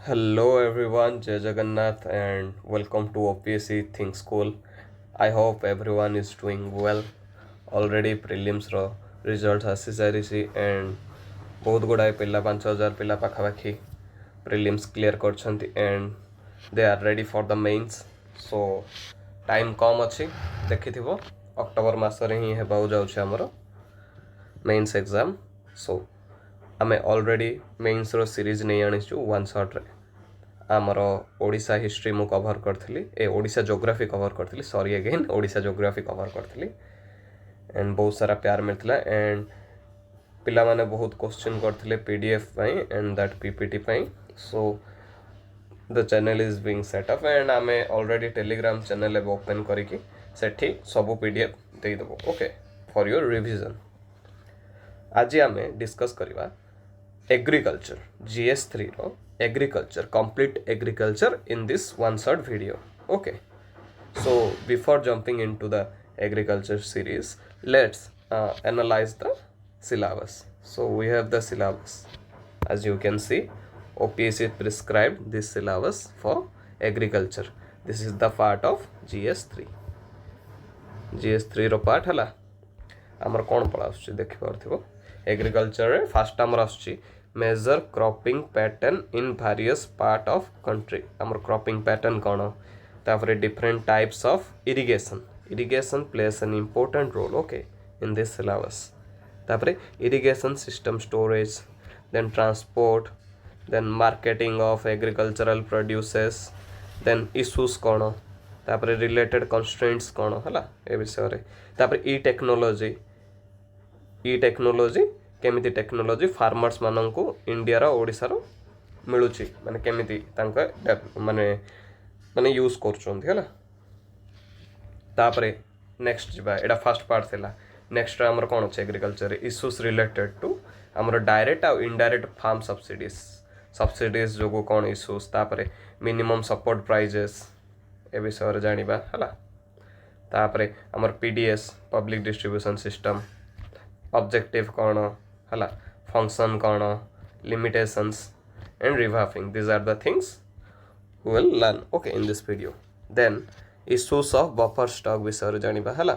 Hello everyone, Jai Jagannath and welcome to OPSC Think School. I hope everyone is doing well. Already prelims ro results ଆସି ସାରିଛି and ବହୁତ ଗୁଡ଼ାଏ ପିଲା 5000 ପିଲା ପାଖାପାଖି prelims clear କରିଛନ୍ତି and they are ready for the mains. So time କମ୍ ଅଛି ଦେଖିଥିବ ଅକ୍ଟୋବର ମାସରେ ହିଁ ହେବାକୁ ଯାଉଛି ଆମର mains exam. So ଆମେ already mains ର series ନେଇ ଆଣିଛୁ one shot ରେ आमर ओडिशा हिस्ट्री मु कवर करथिली ओडिशा जोग्राफी कवर करथिली sorry again Odisha geography cover करथिली एंड बहुत सारा प्यार मिलता एंड पिला माने बहुत क्वेश्चन करथिले पीडीएफ पई एंड दैट पीपीटी पई so the channel is being set up and आमे ऑलरेडी टेलीग्राम चैनल ए ओपन करिकि सेठी सब पीडीएफ दे देबो ओके फॉर योर रिवीजन आज आमे डिस्कस करबा agriculture GS3 row agriculture complete agriculture in this one shot video. Okay, so before jumping into the agriculture series, let's analyze the syllabus. So we have the syllabus. As you can see, OPSC prescribed this syllabus for agriculture. This is the part of GS3. GS3 रो part हला हमर कोन पढ़ा आछी देखि परथिबो agriculture रे first हमर आछी major cropping pattern in various part of country हमर क्रॉपिंग पैटर्न कोन तापर different types of irrigation plays an important role okay in this syllabus तापर irrigation system storage then transport then marketing of agricultural produces then issues कोन तापर related constraints कोन हला ए विषय रे तापर ई टेक्नोलॉजी केमिति टेक्नोलॉजी फार्मर्स मानन को इंडिया रो ओडिसा रो मिलुची माने केमिति तांका माने यूज करछोंती हला तापरे नेक्स्ट जिबा एडा फर्स्ट पार्ट थिला नेक्स्ट हमर कोन छै एग्रीकल्चर इश्यूज रिलेटेड टू हमर डायरेक्ट आ इनडायरेक्ट फार्म सब्सिडीज जोगो कोन इश्यूज तापरे मिनिमम सपोर्ट प्राइजेस ए विषय रे जानिबा हला तापरे हमर PDS public distribution system objective कौन हला फंक्शन कौन limitations and revamping these are the things we will learn okay in this video then issues of buffer stock विषय जानिबा हला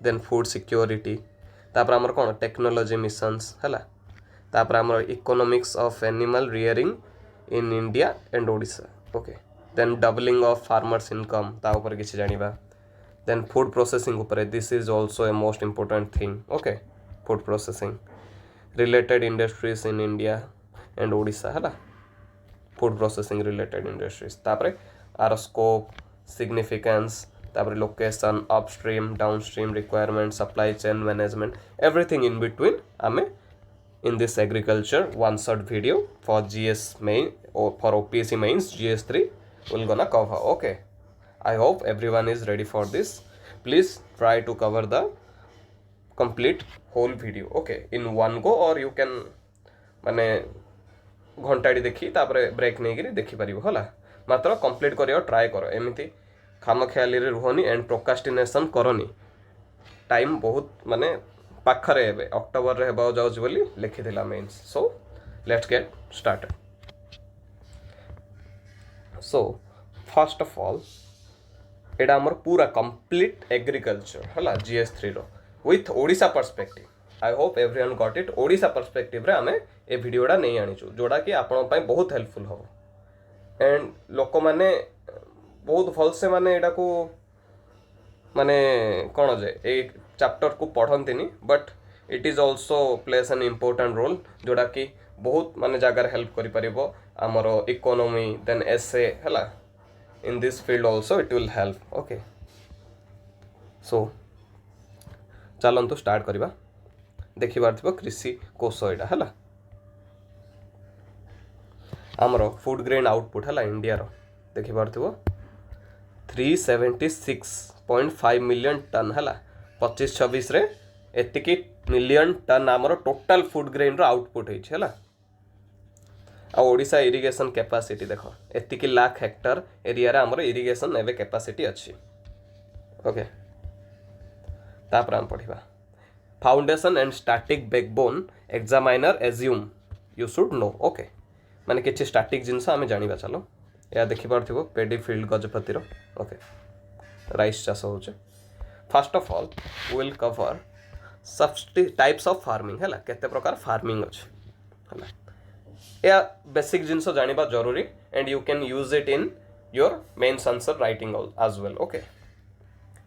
then food security तापर हमर कोन टेक्नोलॉजी मिशंस हला तापर हमर economics of animal rearing in India and Odisha okay then doubling of farmers income ता ऊपर किछि जानिबा then food processing ऊपर this is also a most important thing okay food processing related industries in India and Odisha hela food processing related industries tapare our scope significance tapare location upstream downstream requirement supply chain management everything in between ame in this agriculture one shot video for GS main or for OPSC mains GS3 we'll gonna cover okay I hope everyone is ready for this please try to cover the complete whole video okay in one go or you can माने घंटाडी देखी तापरे break नै गिरी देखि परिबो होला मात्र complete करियो try करो एमिति खाम ख्याली रे रहनी एंड प्रोक्रास्टिनेशन करनी टाइम बहुत माने पाखरे हेबे अक्टोबर रे हेबा जाउछ बोली लिखि दिला mains so let's get started so first of all एडा हमर पूरा कंप्लीट एग्रीकल्चर होला GS3 row with Odisha perspective. I hope everyone got it. Odisha perspective रे हमें ए वीडियोडा नहीं आनिचु जोड़ा कि आपन पई बहुत हेल्पफुल हो एंड लोक माने बहुत भल से माने एडा को माने कोन जे ए चैप्टर को पढंतिनी but it is also plays an important role जोड़ा कि बहुत माने जागर हेल्प करि परिबो हमरो इकोनॉमी देन एसए हला in this field also it will help okay so चलतु स्टार्ट करवा देखि पारथिबो कृषि कोश एटा हला हमरो फूड ग्रेन आउटपुट हला इंडिया रो देखि पारथिबो 376.5 मिलियन टन हला 25-26 रे एतिकी मिलियन टन हमरो टोटल फूड ग्रेन रो आउटपुट है हला आ ओडिशा इरिगेशन कैपेसिटी देखो एतिकी लाख हेक्टर एरिया रे हमरो इरिगेशन एबे कैपेसिटी अछि ओके तापर हम पढ़िबा foundation and static backbone examiner assume you should know okay माने किछि स्टैटिक जिनस आमे जानिबा चलो या देखि पारथिबो पेडी फील्ड गजपति रो ओके राइस चाष होचे first of all we will cover types of farming है केते प्रकार फार्मिंग अच्छे है या बेसिक जिनस जानिबा जरूरी and you can use it in your mains answer writing as well okay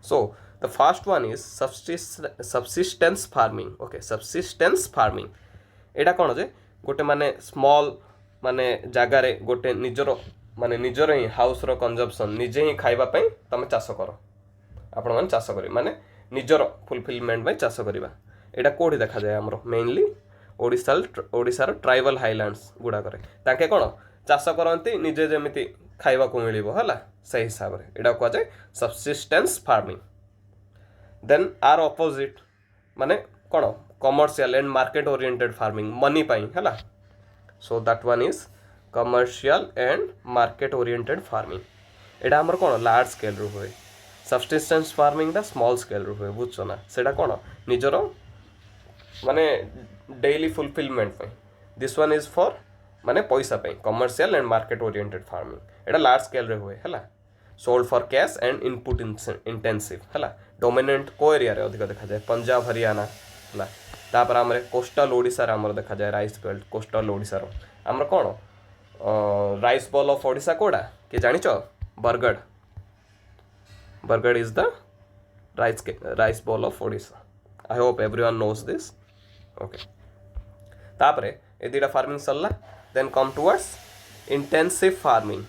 so the first one is subsistence farming okay subsistence farming एटा कोन जे गोटे माने स्मॉल माने जागा रे गोटे निजरो माने निजरो ही हाउस रो कंजम्पशन निजे ही खाइबा पई तमे चाष करो आपण माने चाष करी माने निजरो फुलफिलमेंट पई चाष करिबा एटा कोठी देखा जाय हमरो मेनली ओडिसा ट्राइबल हाईलैंड्स गुडा करे ताके कोन चाष करंती निजे जेमिति खाइबा को मिलिबो हला सही हिसाब रे एटा को जाय subsistence farming then are opposite माने कोन commercial and market oriented farming money पाई हला so that one is commercial and market oriented farming एटा हमर कोन लार्ज स्केल रो होय सबसिस्टेंस फार्मिंग दा स्मॉल स्केल रो होय बुझछो ना सेटा कोन निजरो माने डेली फुलफिलमेंट पे दिस वन इज फॉर माने पैसा पे commercial and market oriented farming एटा लार्ज स्केल रे होय हला sold for cash and input intensive हला डोमिनेंट को एरिया रे अधिक देखा जाय पंजाब हरियाणा हला तापर हमरे कोस्टल ओडिसा रे हमर देखा जाय राइस बेल्ट कोस्टल ओडिसा रो हमर कोन राइस बॉल ऑफ ओडिसा कोडा के जानिचो Bargarh is the rice bowl of Odisha I hope everyone knows this okay तापरे ए दुटा फार्मिंग सरला then come towards intensive farming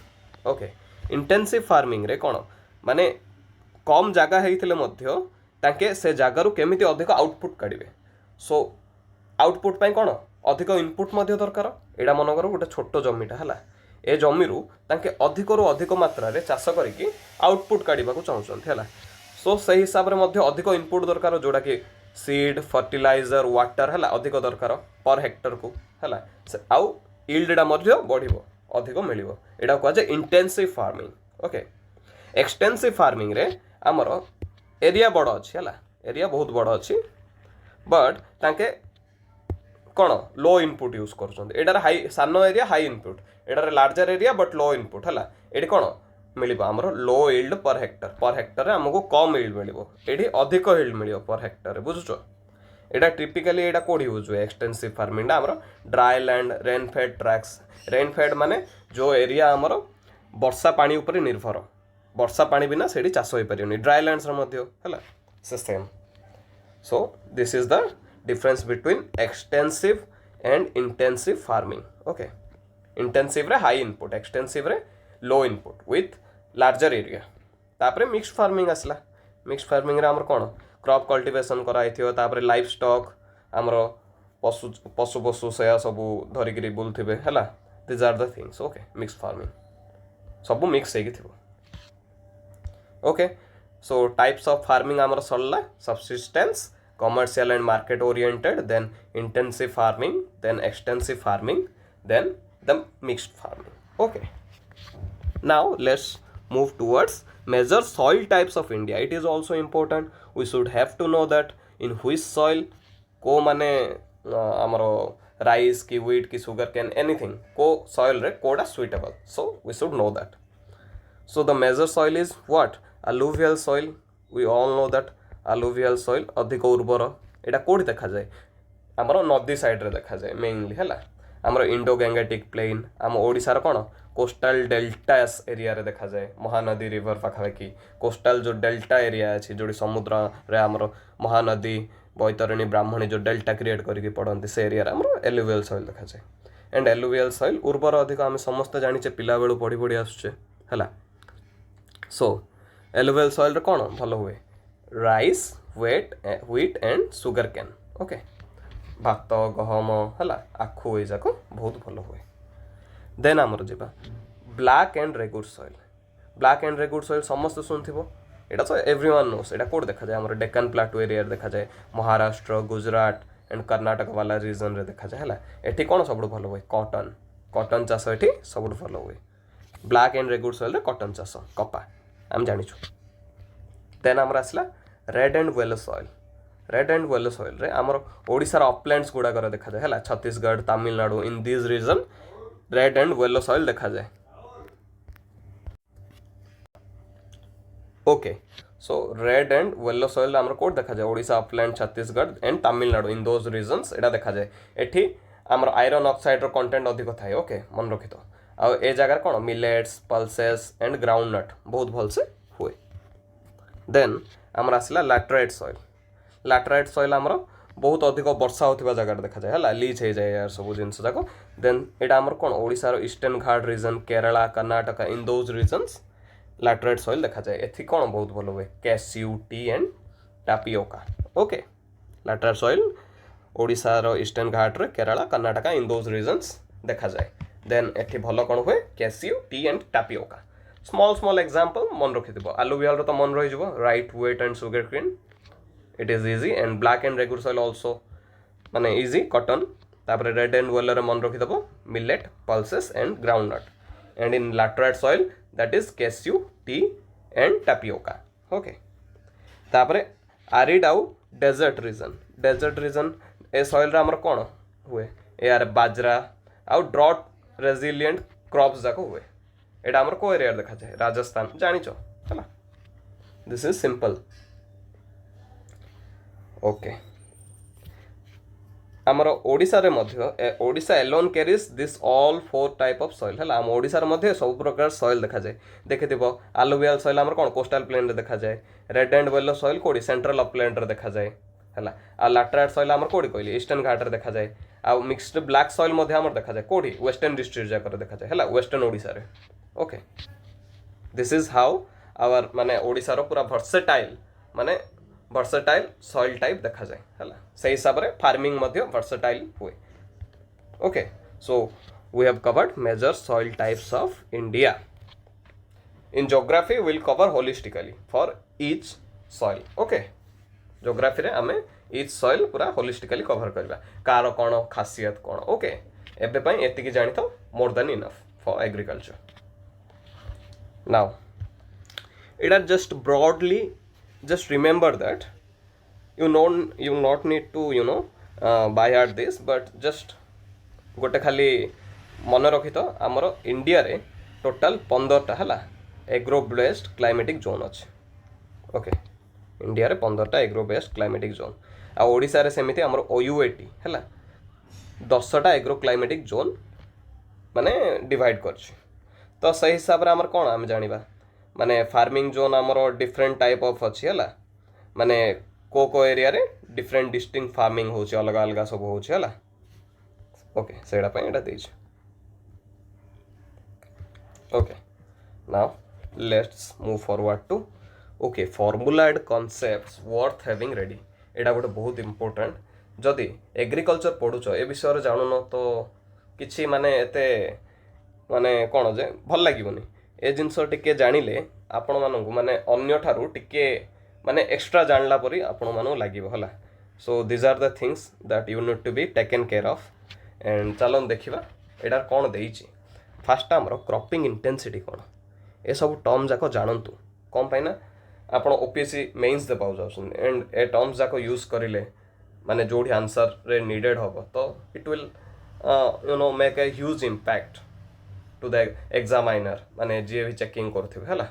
okay intensive farming रे कोन माने कम जागा हेइथिले मध्य ताके से जागारु केमिति अधिक आउटपुट काढिबे सो आउटपुट पई कोन अधिक इनपुट मध्य दरकार एडा मनकर गोटे छोट जमीटा हला ए जमीरु ताके अधिकरु अधिक मात्रा रे चाष करिकि आउटपुट काढिबा को चाहुचंती हला सो सही हिसाब रे मध्य अधिक इनपुट दरकार जोडा कि सीड फर्टिलाइजर वाटर हला अधिक दरकार पर हेक्टर को हला आउ यील्ड डा मध्य बढ़िबो अधिक मिलिबो एडा को जे intensive farming okay extensive farming रे हमर एरिया बड़ अछि हला एरिया बहुत बड़ अछि बट ताके कोन लो इनपुट यूज करछन एडार हाई सानो एरिया हाई इनपुट एडार larger area but low input हला एडी कोन मिलिबो हमर लो यील्ड पर हेक्टर रे हमको कम यील्ड मिलिबो एडी अधिक यील्ड मिलिबो पर हेक्टर रे बुझुछो एडा टिपिकली एडा कोडी यूज हुए एक्सटेंसिव फार्मिंग हमर dry land rain fade tracks rain fade माने जो एरिया हमर वर्षा पानी ऊपर निर्भर वर्षा पानी बिना सेडी चाष होई परियोनी ड्राई लैंड्स रे मध्य हला से same so this is the difference between extensive and intensive farming okay intensive रे हाई इनपुट एक्सटेंसिव रे लो इनपुट विथ लार्जर एरिया तापरे मिक्स्ड फार्मिंग आसला मिक्स्ड फार्मिंग रे हमर कोन क्रॉप कल्टीवेशन कराई थियो तापरे लाइफ स्टॉक हमर पशु पशु पशु से सब धरिकरी बुलथिबे हला this are the things okay mixed farming सब मिक्स हेकी थिबो okay so types of farming हमर सरला subsistence commercial and market oriented then intensive farming then extensive farming then the mixed farming okay now let's move towards major soil types of India it is also important we should have to know that in which soil को माने हमरो rice की wheat की sugar cane anything को soil रे कोडा suitable so we should know that so the major soil is what alluvial soil we all know that alluvial soil अधिक उर्वर एटा कोडी देखा जाय हमरो नदी साइड रे देखा जाय मेनली हला हमरो इंडो गैंगेटिक प्लेन हम ओडिसा रे कोन कोस्टल डेल्टास एरिया रे देखा जाय महानदी रिवर पाखा की कोस्टल जो डेल्टा एरिया अछि जोडी समुद्र रे हमरो महानदी बैतरणी ब्राह्मणी जो डेल्टा क्रिएट करिकि पडंती से एरिया रे हमरो एलुवियल सॉइल देखा जाय एंड एलुवियल सॉइल उर्वर अधिक हम समस्त जानि छे पिला बेलु पढी पढी आसुछे हला सो एलुवियल सॉइल रे कोन भलो हुए rice wheat and sugar cane okay भात गहम हला आखु ए जाको बहुत भलो हुए देन हमर जेबा ब्लैक एंड रेगुड सॉइल समस्त सुनथिबो एटा तो एवरीवन नोस एटा कोड देखा जाय हमर डेक्कन प्लाटू एरिया रे देखा जाय महाराष्ट्र गुजरात एंड कर्नाटक वाला रीजन रे देखा जाय हला एठी कोन सबडु भलो हुए कॉटन चाष एठी सबडु भलो हुए ब्लैक एंड रेगुड सॉइल रे कॉटन चाष कपा हम जानिछु देन हमर आसला रेड एंड वेलो सॉइल रे हमर ओडिसा रा अपलैंड्स गुडा कर देखा जाय हला Chhattisgarh Tamil Nadu in this region red and yellow soil देखा जाए। Okay, so red and yellow soil आमर कोड देखा जाए Odisha, upland, Chhattisgarh and Tamil Nadu, in those regions एटा देखा जाए। एठी आमर आयरन ऑक्साइड रो कंटेंट अधिक थाए। ओके, मन रखि तो आ ए जगह कौन मिलेट्स, पल्सेस एंड ग्राउंडनट बहुत भल से हुए। देन आमर आसला लैटराइट सॉइल। लैटराइट सॉइल आमर बहुत अधिक वर्षा होता जगह देखा जाए है, लीच हो जाए यार सब जिन जाक। देन यहाँ आमर कौन ओडिशार Eastern Ghat region, Kerala, Karnataka, in those regions laterite soil देखा जाए। एथि कौन बहुत भल हुए cashew, tea and tapioca. Okay, laterite soil ओडिशार ईस्टर्न घाट रे, Kerala, Karnataka, in those regions देखा जाए। देन एथि भल कौन हुए cashew, tea and tapioca. Small small example मन रखि आलुवियल तो मन रही right wheat and sugar cane, it is easy. And black and regular soil also माने इजी, कॉटन। तापर रेड एंड येलो मन रखिदेव millet, pulses and groundnut. And in laterite soil that is cashew, tea and tapioca. Okay, तापर arid आउ desert region. Desert region ए soil रे हमर कोन हुए यार बाजरा आउ ड्रॉट रेजिलिएंट क्रॉप्स जाको हुए। एटा हमर को एरिया देखा जाए राजस्थान, जानिचो हला। This is simple. ओके, आमर ओडिशा रे मध्य Odisha alone carries this all 4 type of soil है। आम ओडिशा रे मध्य सब प्रकार सॉइल देखा जाए। देखिथिबो आलुवियल सॉइल आमर कोन कोस्टल प्लेन रे देखा जाए। रेड एंड येलो सॉइल कोडी सेंट्रल अपलैंड रे देखा जाए है। आ लैटराइट सॉइल आमर कोडी कहली ईस्टर्न घाट रे देखा जाए। आ मिक्स्ड ब्लैक सॉइल मध्य आमर देखा जाए कोडी वेस्टर्न डिस्ट्रिक्ट जाकर देखा जाए है, वेस्टर्न ओडिशा रे। Okay, this is how our माने ओडिशा रो पूरा वर्सेटाइल माने वर्सेटाइल सॉइल टाइप देखा जाए है। से हिसाब रे फार्मिंग मध्य वर्सेटाइल हुए। Okay, so we have covered major soil types of India. In geography will cover holistically for each soil. Okay, geography रे आमे ईच सॉइल पूरा होलिस्टिकली कवर करबा, कार कोन खासियत कोन। ओके, एबे पई एतिकी जानि तो more than enough for agriculture. Now it are just broadly, just remember that you not need to by heart this, but just गोटे खाली मन रखी तो आमर इंडिया रे टोटाल 15टा है एग्रो बेस्ड क्लाइमेटिक जोन अच्छे। ओके, इंडिया रे 15टा एग्रो बेस्ड क्लाइमेटिक जोन। आ ओडिशा रे सेमिति आमर OUAT है 10टा एग्रो क्लाइमेटिक जोन माने डिवाइड करछि। तो सही हिसाब रे आमर कोन आम जानिबा माने फार्मिंग जोन आमर डिफरेंट टाइप ऑफ अच्छी है माने को एरिया रे डिफरेंट डिस्टिंक्ट फार्मिंग होची, अलग अलग सब होची है। ओके, सेडा पे एटा देछ। Okay, now let's move forward to okay formula and concepts worth having ready. एटा गोटे बहुत इंपोर्टेंट। जदि एग्रीकल्चर पढ़ुछ ए विषय रे जानुन तो किछि माने एते माने कोन जे भल लागिबोनी। ए जिनस टिके जानिले आपण मानकु माने अन्य ठारू टिके माने एक्स्ट्रा जानला परी आपण मानकु लागिबो हला। So this are the things that you need to be taken care of. And चलो देखिबा एडार कोन देइछि। फास्ट हमर क्रॉपिंग इंटेंसिटी कोन ए सब टर्म जाको जानंतु कोन पाइना आपण OPSC मेंस दे पाउ जाउछन। एंड ए टर्म्स जाको यूज करिले माने जोडी आंसर रे नीडेड होबो तो it will make a huge impact to the examiner माने जे भी चेकिंग करथिबे हला।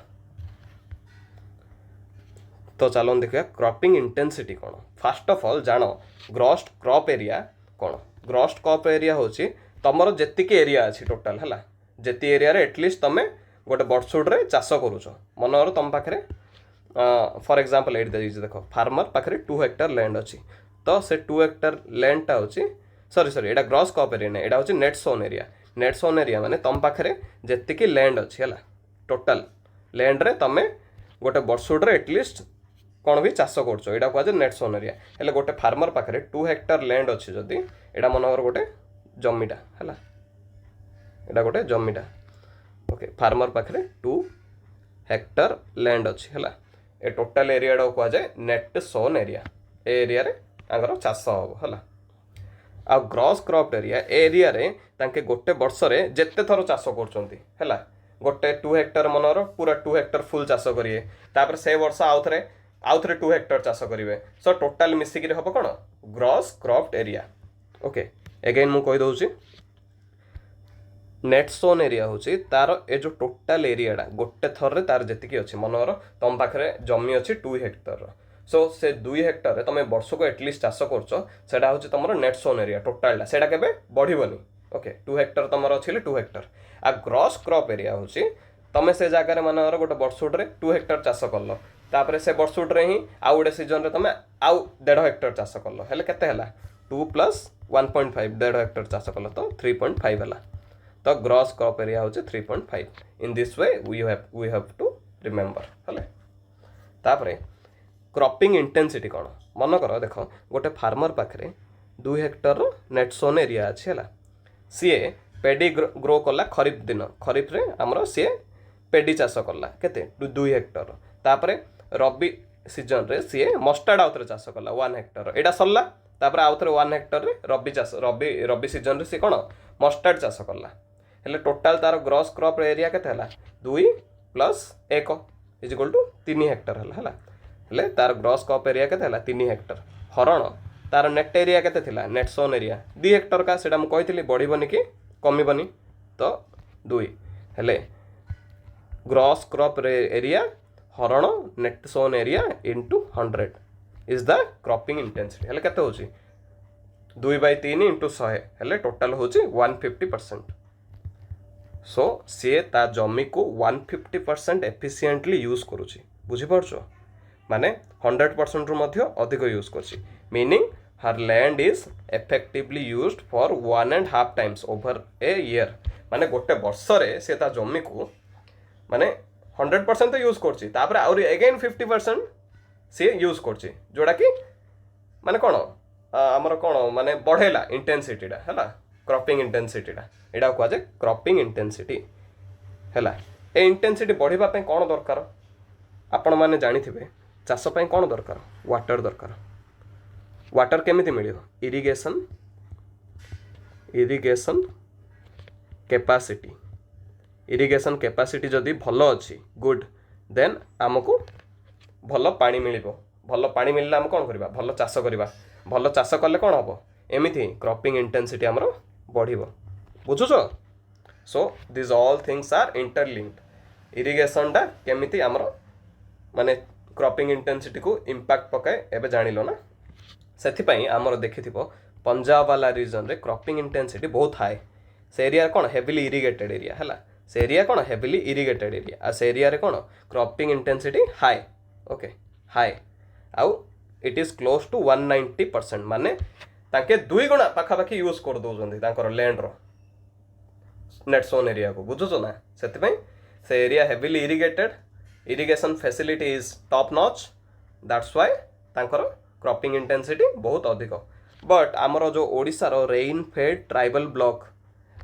तो चलो देखिए क्रॉपिंग इंटेंसिटी कौन। फास्ट ऑफ ऑल जानो ग्रॉस क्रॉप एरिया कौन। ग्रॉस क्रॉप एरिया होची तमरो जेतिकी एरिया अछि टोटल हला, जेति एरिया रे एटलीस्ट तमे गोटे बर्डसुड रे चाष करूछ। मनर तम पाखरे फॉर एग्जांपल एट देखो फार्मर पाखरे 2 हेक्टर लैंड अछि तो से 2 हेक्टर लैंड टा होची सॉरी एटा ग्रॉस क्रॉप एरिया नै, एटा होची net sown area. Net sown area माने तम पाखरे जेतिकी लैंड अछि हला, टोटल लैंड रे तमे गोटे बर्डसुड रे एटलीस्ट कौन भी चाष करछ एटा कहजे नेट सोन एरिया। हेले गोटे फार्मर पाखरे 2 हेक्टर लैंड अछि जदी एटा मनवर गोटे जमीटा हला, एटा गोटे जमीटा। ओके, फार्मर पाखरे 2 हेक्टर लैंड अछि हला। ए टोटल एरिया डा कहजे नेट सोन एरिया। ए एरिया रे आगर चाष हो हला। आ ग्रॉस क्रॉप एरिया रे तांके गोटे वर्ष रे जेते थरो चाष करचंती हला। गोटे 2 हेक्टर मनवर पूरा 2 हेक्टर फुल चाष करिए, तापर से वर्ष आउथरे 2 हेक्टर चाष करिवे। सो टोटल मिसिकी हबो कोन gross crop area. Okay, again मु कहि दउची नेट सोन एरिया होची तार ए जो टोटल एरियाटा गोटे थर तार जेतिकी अच्छी मनोर तुम पाखे जमी अच्छी 2 हेक्टर सो से 2 हेक्टर तुम वर्ष को एटलिस्ट चाष कर हूँ तुम नेट सोन एरिया टोटालटा से बढ़नी ओके 2 हेक्टर तुम अच्छे 2 हेक्टर आ ग्रॉस क्रॉप एरिया होची तुम से जगार मनोर गोटे वर्षुटे 2 हेक्टर चाष कल तापर से वर्षुटे ही आउ गोटे सीजन तुम आउ 1.5 हेक्टर चाष कल हेल्ले केते 2 + 1.5 1.5 हेक्टर चाष कल तो 3.5 है तो ग्रॉस क्रॉप एरिया होचे 3.5 in this way we have to remember हेले तापरे क्रॉपिंग इंटेंसिटी कौन मन कर देख गोटे फार्मर पाखे 2 हेक्टर नेट सोन एरिया अच्छे है सी पेडी ग्रो कला खरीफ दिन खरीफ रे आमर सी पेडी चाष कला केते 2 हेक्टर तापरे रबी सीजन रे सी मस्टार्ड आउथरे चाष कला 1 हेक्टर एटा सरला तापरे आउथरे 1 हेक्टर रे रबी चाष रबी सीजन रे सी कौन मस्टार्ड चाष कला हेले टोटाल तार ग्रॉस क्रॉप एरिया केते हला 2 + 1 = 3 हेक्टर हला हेले तार ग्रॉस क्रॉप एरिया केते हला 3 हेक्टर हरण तार नेट एरिया केते थिला नेट सोन एरिया 2 हेक्टर का सेटा मु कहितली बढ़िबनी कि कमिबनी तो 2 हेले ग्रॉस क्रॉप एरिया हरण net sown area into 100 is the cropping intensity हेले केते होची 2/3 इंटू 100 हेले टोटाल होची 150%। सो सी ता जमी को 150% एफिशिएंटली यूज करुची बुझिपारछ माने 100% रु मध्य अधिक यूज करची meaning her land is effectively used for 1.5 times over a year माने गोटे वर्ष रे से ता जमी को माने 100% तो यूज करची तापर आउरी अगेन 50% से यूज करची जोड़ा कि माने कोन हमर कोन माने बढ़ेला इंटेंसिटीटा हैला क्रॉपिंग इंटेंसिटीटा एटा को आजे क्रॉपिंग इंटेंसिटी हैला ए इंटेंसिटी बढ़िबा पे कोन दरकार आपण माने जानि थिबे चाष पे कोन दरकार वाटर वाटर केमिति मिलियो इरिगेशन कैपेसिटी इरिगेशन कैपेसिटी जदि भल अच्छी गुड देन आमको भल पानी मिलिबो भल पानी मिलले आम कोन करबा भल चाष करबा भल चाष कले कोन हबो एमिति क्रॉपिंग इंटेंसिटी हमरो बढ़िबो बुझुछ so this all things are interlinked irrigation टा केमिति हमरो माने क्रॉपिंग इंटेंसिटी को इंपैक्ट पकाए एबे जानिलो ना सेथि पई हमरो देखिथिबो पंजाब वाला रीजन रे क्रॉपिंग इंटेंसिटी बहुत हाई से एरिया कोन हेवीली इरिगेटेड एरिया हला से एरिया कोन हेवीली इरिगेटेड एरिया आ से एरिया रे कोन cropping intensity high okay high आउ इट इज क्लोज टू 190% माने ताके 2 गुणा पाखापाखी यूज कर दौरान तांकर लैंड रो नेट सोन एरिया को बुझुछ ना सेति पई से area heavily irrigated irrigation facility is top notch that's why तांकर क्रॉपिंग इंटेंसिटी बहुत अधिक बट आमर जो ओडिशा रो रेन फेड ट्राइबल ब्लॉक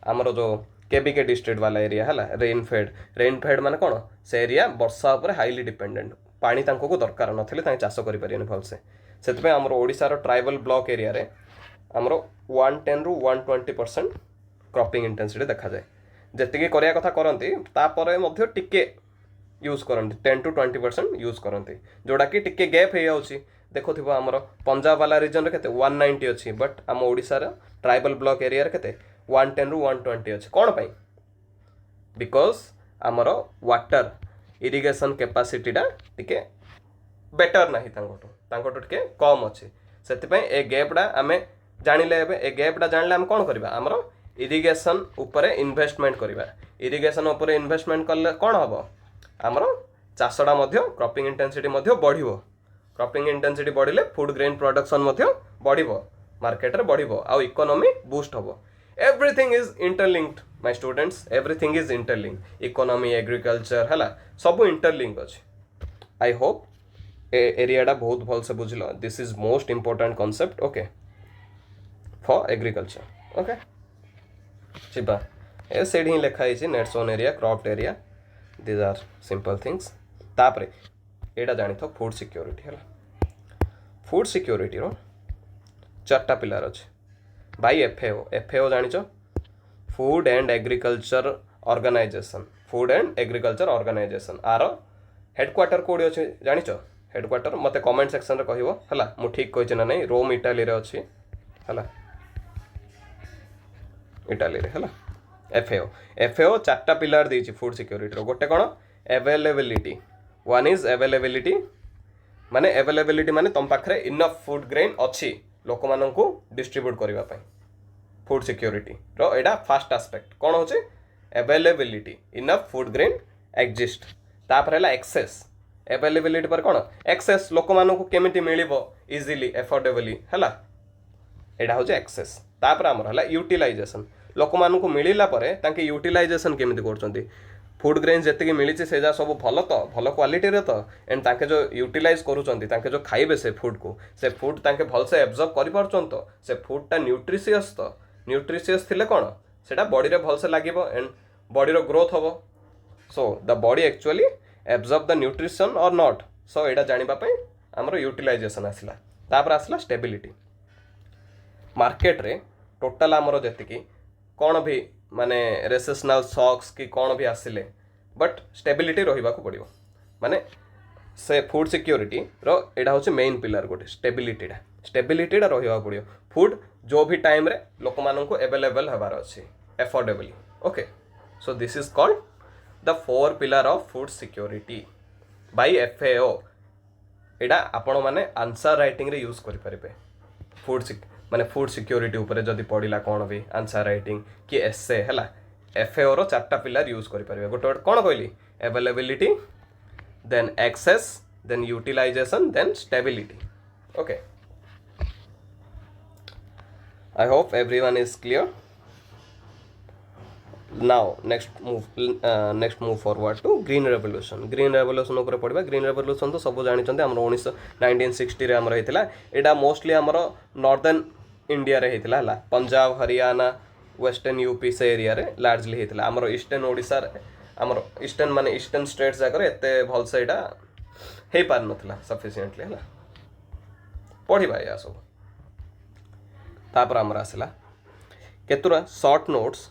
आमर जो केबीके डिस्ट्रिक्ट वाला एरिया है रेन फेड माने कौन से एरिया वर्षा उपर हाईली डिपेंडेंट पानी तांको को दरकार नथिले तांके चाष करि परियन भलसे सेतबे हमर ओडिशा रो ट्राइबल ब्लॉक एरिया रे हमर 110 रु 120% क्रॉपिंग इंटेंसिटी देखा जाए जेतिके करिया कथा करंती तापरे मध्य टिके यूज करंती 10 to 20% यूज करंती जोड़ा कि टिके गैप हे जाउची देखो आमर पंजाब वाला रीजन रे केते 190 अच्छी बट आम ओडिशा रो ट्राइबल ब्लॉक एरिया रे केते 110 रु 120 अच्छी कौन पाई बिकॉज आमर वाटर इरिगेशन कैपेसिटीटा टिके बेटर नाही तांकोटो टिके कम अच्छी से ए गैपटा आमे जानिले एबे ए गैपटा जानिले आम कौन करबा आमर इरिगेशन उपरे इन्वेस्टमेंट करबा इरिगेशन उपरे इन्वेस्टमेंट कले कौन हबो आमर चाषटा मध्य क्रॉपिंग इंटेंसिटी मध्य बढ़िबो क्रॉपिंग इंटेंसिटी बढ़िले फूड ग्रेन प्रोडक्शन मध्य बढ़िबो मार्केट रे बढ़िबो आ इकोनॉमी बूस्ट हबो everything is interlinked my students everything is interlinked economy agriculture हला सब इंटरलिंक अछि आई होप एरियाटा बहुत भल से बुझलो this is most important concept okay for agriculture okay चिबा ए सेड ही लिखा है net sown area cropped area these are simple things तापरे एटा जानि थो फूड सिक्योरिटी हला फूड सिक्योरिटी रो चारटा पिलर अछि भाई एफएओ जानिचो फूड एंड एग्रीकल्चर ऑर्गेनाइजेशन आर हेडक्वार्टर कोडी अछि जानिचो हेडक्वार्टर मते कमेंट सेक्शन रे कहिवो हला मु ठीक कहिछ ना नै रोम इटाली रे अछि हला इटाली रे हला FAO FAO चार्टा पिलर देछि फूड सिक्योरिटी रो गोटे कोन अवेलेबिलिटी वन इज अवेलेबिलिटी माने अवेलेबिलिटी माने तुम पाखरे इनफ फूड ग्रेन अच्छी लोक माननकु डिस्ट्रीब्यूट करबा पई फूड सिक्योरिटी रो एडा फर्स्ट एस्पेक्ट कोन होचे availability enough food grain exist तापर हला एक्सेस अवेलेबिलिटी पर कोन एक्सेस लोक माननकु केमिति मिलिबो इजीली अफोर्डेबली हला एडा होचे एक्सेस तापर हमर हला यूटिलाइजेशन लोक माननकु मिलिला परे तांके यूटिलाइजेशन केमिति करचंती फूड ग्रेन जेतिकी मिली से जा सब भल तो भल क्वालिटी रे तो एंड तांके जो यूटिलाइज करूचंती तांके जो खाइबे से फूड को से फूड तांके भल से एब्जॉर्ब करि पारचन तो से फूड टा न्यूट्रिशियस थिले कोन सेटा बॉडी रे भल से लागिबो एंड बॉडी रो ग्रोथ होबो so the body actually absorb the nutrition और नॉट सो एटा जानिबा पई हमरो यूटिलाइजेशन आसिला तापर आसिला स्टेबिलिटी मार्केट रे टोटल हमरो जेतिकी कौन भी माने रेसेशनल शॉक्स कि कौन भी आसिले बट स्टेबिलिटी रहिबा को पड़िबो माने से फूड सिक्योरिटी रो एडा होचे मेन पिलर गोटे स्टेबिलिटी रहिबा पड़िबो फूड जो भी टाइम रे लोक मानन को अवेलेबल हबार अछि affordably okay so this is called the 4 pillar of food security by FAO एडा आपण माने आंसर राइटिंग रे यूज करि परिबे माने फूड सिक्योरिटी ऊपर जदि पड़िला कौन भी आंसर राइटिंग कि एसे हला FAO रो चारटा पिलर यूज करि परिबे गोटे गोटे कोन कहली availability then access then utilization then stability okay I hope everyone is clear now next move forward to green revolution ऊपर पड़वा ग्रीन रेवोल्यूशन तो सब जानी हमर 1960 रे हमर हेतिला एडा मोस्टली हमर नॉर्दर्न इंडिया रे हेतिला हला पंजाब हरियाणा वेस्टर्न यूपी से एरिया रे लार्जली हेतिला हमर ईस्टर्न ओडिसा रे हमर ईस्टर्न माने ईस्टर्न स्टेट्स जाकर एते भल से एडा हे पार नथला सफिशिएंटली हला पढिबा या सब तापर हमर आसला केतुरा शॉर्ट नोट्स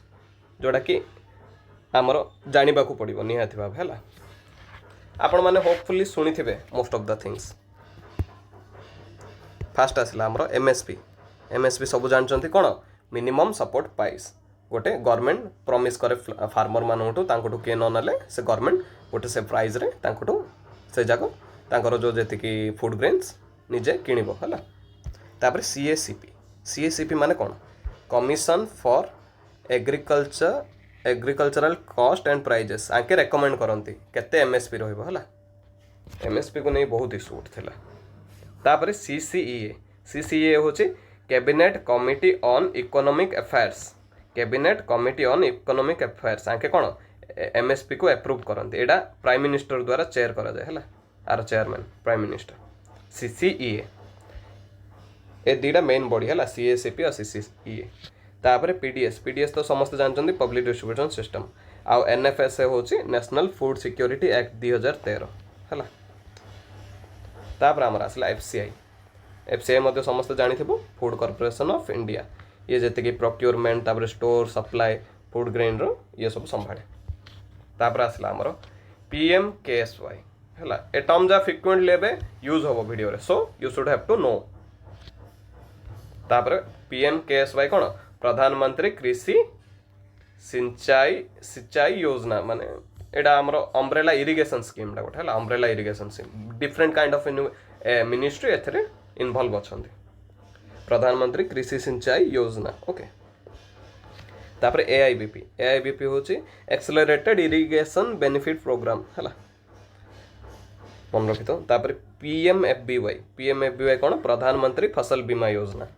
जोड़ा कि आमर जानिबा को पड़िबो निहाती भाव हैला आपण माने होपफुली सुनी थिबे most of the things first आसला हमर एमएसपी सब जानचंती कोन मिनिमम सपोर्ट प्राइस गोटे गवर्नमेंट प्रॉमिस करे फार्मर मानटू तांकटू के न नले से गवर्नमेंट गोटे से प्राइस रे तांकटू से जाको तांकर जो जेतिकी फूड ग्रेन्स निजे किनिबो हैला तापर सीएसीपी माने कोन commission for agricultural cost and prices आके रेकमेंड करती केते एमएसपी रहिबो हला एमएसपी को नहीं बहुत इशू उठला तापर सीसीईए होची cabinet committee on economic affairs आके कोन एमएसपी को अप्रूव करती एडा प्राइम मिनिस्टर द्वारा चेयर करा जाय हला आर चेयरमैन प्राइम मिनिस्टर सीसीईए ए दीटा मेन बॉडी हला सीएसीपी और सीसीईए तापर पीडीएस तो समस्त जानते पब्लिक डिस्ट्रीब्यूशन सिस्टम आउ एनएफएसए होची नेशनल फूड सिक्योरिटी एक्ट 2013 हला तापर हमर आसला एफसीआई मध्ये समस्त जानिथिबो फूड कॉर्पोरेशन ऑफ इंडिया ये जते कि प्रोक्योरमेंट तापर स्टोर सप्लाई फूड ग्रेन रो ये सब संभाळे तापर आसला हमर PMKSY हला ए टर्म जा फ्रीक्वेंटली एबे यूज होबो वीडियो रे so you should have to know तापर PMKSY कोन प्रधानमंत्री कृषि सिंचाई योजना माने एडा हमरो अम्ब्रेला इरिगेशन स्कीम डा गोटे हला umbrella irrigation scheme different kind of ministry एथरे इन्वॉल्व अछंती प्रधानमंत्री कृषि सिंचाई योजना ओके तापर एआईबीपी होची एक्सेलरेटेड इरिगेशन बेनिफिट प्रोग्राम हला मन रखितो तापर पीएमएफबीवाई कोन प्रधानमंत्री फसल बीमा योजना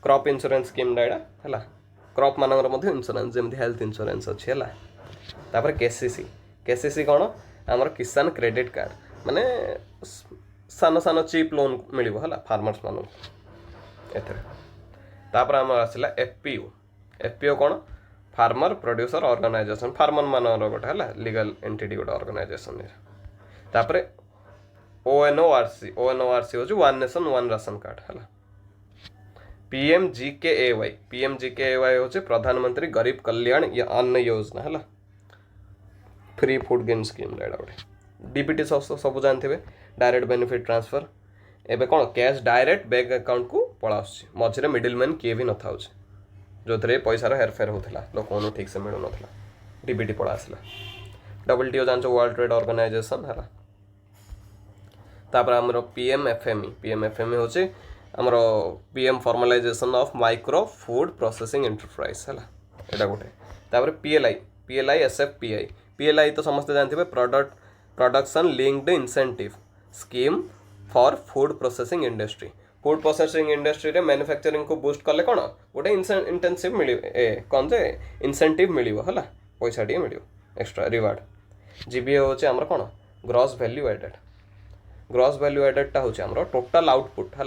क्रॉप इंश्योरेंस स्कीम डायडा हला क्रॉप मानकर मध्ये इंश्योरेंस जेमति हेल्थ इंश्योरेंस अछि हला तापर केसीसी कोन हमर किसान क्रेडिट कार्ड माने सान चीप लोन मिलिबो हला फार्मर्स मानु एथरे तापर हमर आसिला एफपीओ कोन फार्मर प्रोड्यूसर ऑर्गेनाइजेशन फार्मर मानकर गोटे हला लीगल एंटिटी गोटे ऑर्गेनाइजेशन तापर ओएनओआरसी होची one nation one ration card हला पीएमजीकेएवाई होचे प्रधानमंत्री गरीब कल्याण या अन्न योजना हला फ्री फूड गेन स्कीम डायडा गोटे डीबीटी सब जानथिबे डायरेक्ट बेनिफिट ट्रांसफर एबे कोन कैश डायरेक्ट बैंक अकाउंट को पळाउछि मझरे मिडिल मैन किए भी न थाउछि जो थे पैसार हेरफेर होता लोक ठीक से मिलू ना डीबीटी पड़ा आसला WTO जान वर्ल्ड ट्रेड ऑर्गेनाइजेशन है तापर आमर PMFME हूँ आमर PM formalisation of micro food processing enterprise है यहाँ गोटे तापर PLI SFPI तो समस्ते जानते production linked incentive scheme for food processing industry food processing industry रे मैन्युफैक्चरिंग को बूस्ट कले कौन गोटे इंटेंसिव मिल कौन जे इंसेंटिव मिल है पैसा टे मिल एक्स्ट्रा रिवार्ड GVA हूँ आमर कौन ग्रॉस वैल्यू एडेडटा हूँ आमर टोटाल आउटपुट है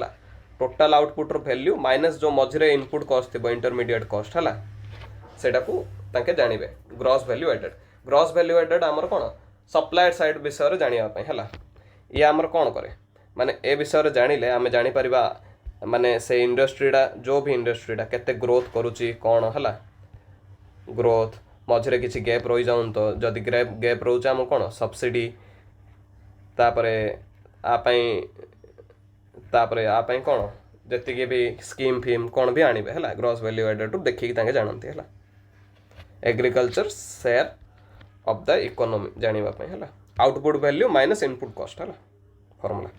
टोटाल आउटपुट वैल्यू माइनस जो मझे इनपुट कॉस्ट थी इंटरमीडिएट कॉस्ट है सेटा को ताके जानिबे ग्रॉस वैल्यू एडेड आमर कौन सप्लायर साइड विषय जानापी है ये आमर कौन करे माने ए विषय जानिले आमे जानी परिबा माने से इंडस्ट्रीटा जो भी इंडस्ट्रीटा केते ग्रोथ करुची कौन है ग्रोथ मझे किसी गैप रही जाऊन तो जदि गैप रोचे आम कौन सब्सिडी तापरे आपाई कौन जी भी स्कीम फिम कौन भी आनिबे है ग्रॉस वैल्यू एडेड देखिए जानते है agriculture share of the economy जानापी है output value minus input cost है फॉर्मूला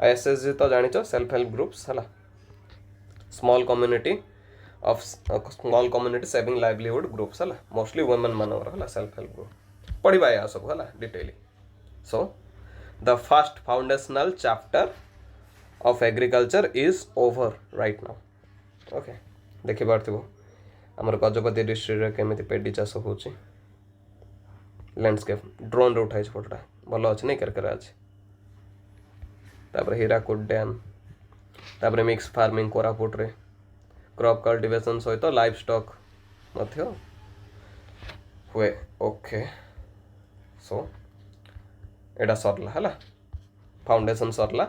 SSG तो जानी सेल्फ हेल्प ग्रुप्स है small community saving livelihood groups है मोस्टली वुमेन मानवर है सेल्फ हेल्प ग्रुप पढ़ा या सब है डिटेली so the first foundational chapter of agriculture is over right now okay देखि पार्थिबो हमर गजपति डिस्ट्रिक्ट केमिति पेडी चाष हो लैंडस्केप ड्रोन रे उठाई फोटोटा भल अच्छे नहीं केरकेरा अच्छे तापर हीराकुद डैम तापर मिक्स फार्मिंग कोरापुट रे क्रॉप कल्टिवेशन सहित लाइफ स्टॉक मध्य हुए ओके सो एटा सरला है फाउंडेशन सरला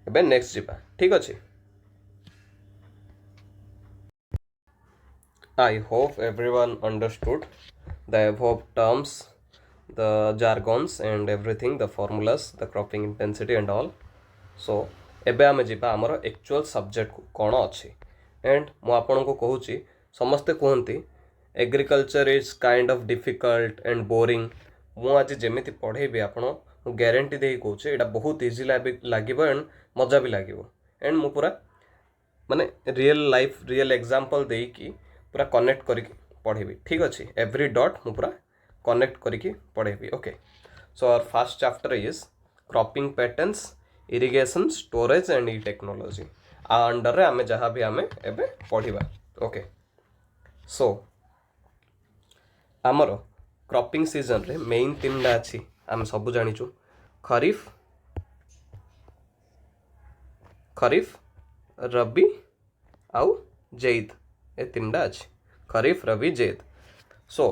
एबे नेक्स्ट जीवा ठीक अच्छे I hope everyone understood the above terms, the jargons and everything, the formulas, the cropping intensity and all. So, एबे आमे जिबा हमर एक्चुअल सब्जेक्ट को कोन अछि एंड मु आपन को कहूची समस्ते कहंती agriculture is kind of difficult and boring मु आज जेमिति पढ़ेबी आपन मु गारंटी देई कहूची एटा बहुत इजी लागिबो एंड मजा भी लागिबो एंड मु पूरा माने रियल एग्जांपल देई की पूरा कनेक्ट करके पढ़ेबी ठीक अच्छे एवरी डॉट मु पूरा कनेक्ट करके पढ़ेबी okay so our first chapter is cropping patterns irrigation storage and e technology आ अंडर रे आमे जहाँ भी आमे एबे पढ़िबा ओके सो आमर क्रॉपिंग सीजन रे मेन तीनटा अच्छी आमे सब जानिचु खरीफ रबी आउ जैद ए तीनटा अच्छे खरीफ रबी जैद सो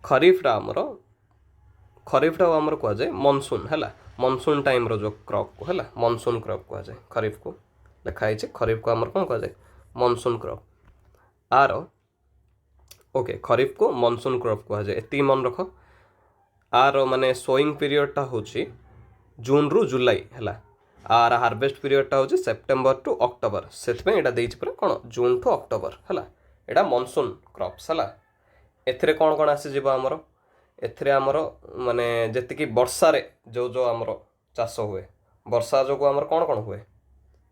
खरीफटा आमर कह जाए मनसून है मनसून टाइम रो जो क्रॉप को है मनसून क्रॉप कह जाए खरीफ को लिखाई खरीफ को आमर कौन कह जाए मनसून क्रॉप आर ओके खरीफ को मनसून क्रॉप कह जाए एति मन रख आर माने सोइंग पीरियडटा हूँ जून रु जुलाई है आर हार्वेस्ट पीरियडटा हूँ सेप्टेम्बर टू अक्टोबर से पूरा कौन जून टू अक्टोबर है एटा मनसून क्रॉप्स है एथिरे कौन कौन आसीज आमर एथिरे आमर माने जेतिकी वर्षा रे जो जो आमर चाष हुए वर्षा जो आमर कौन कौन हुए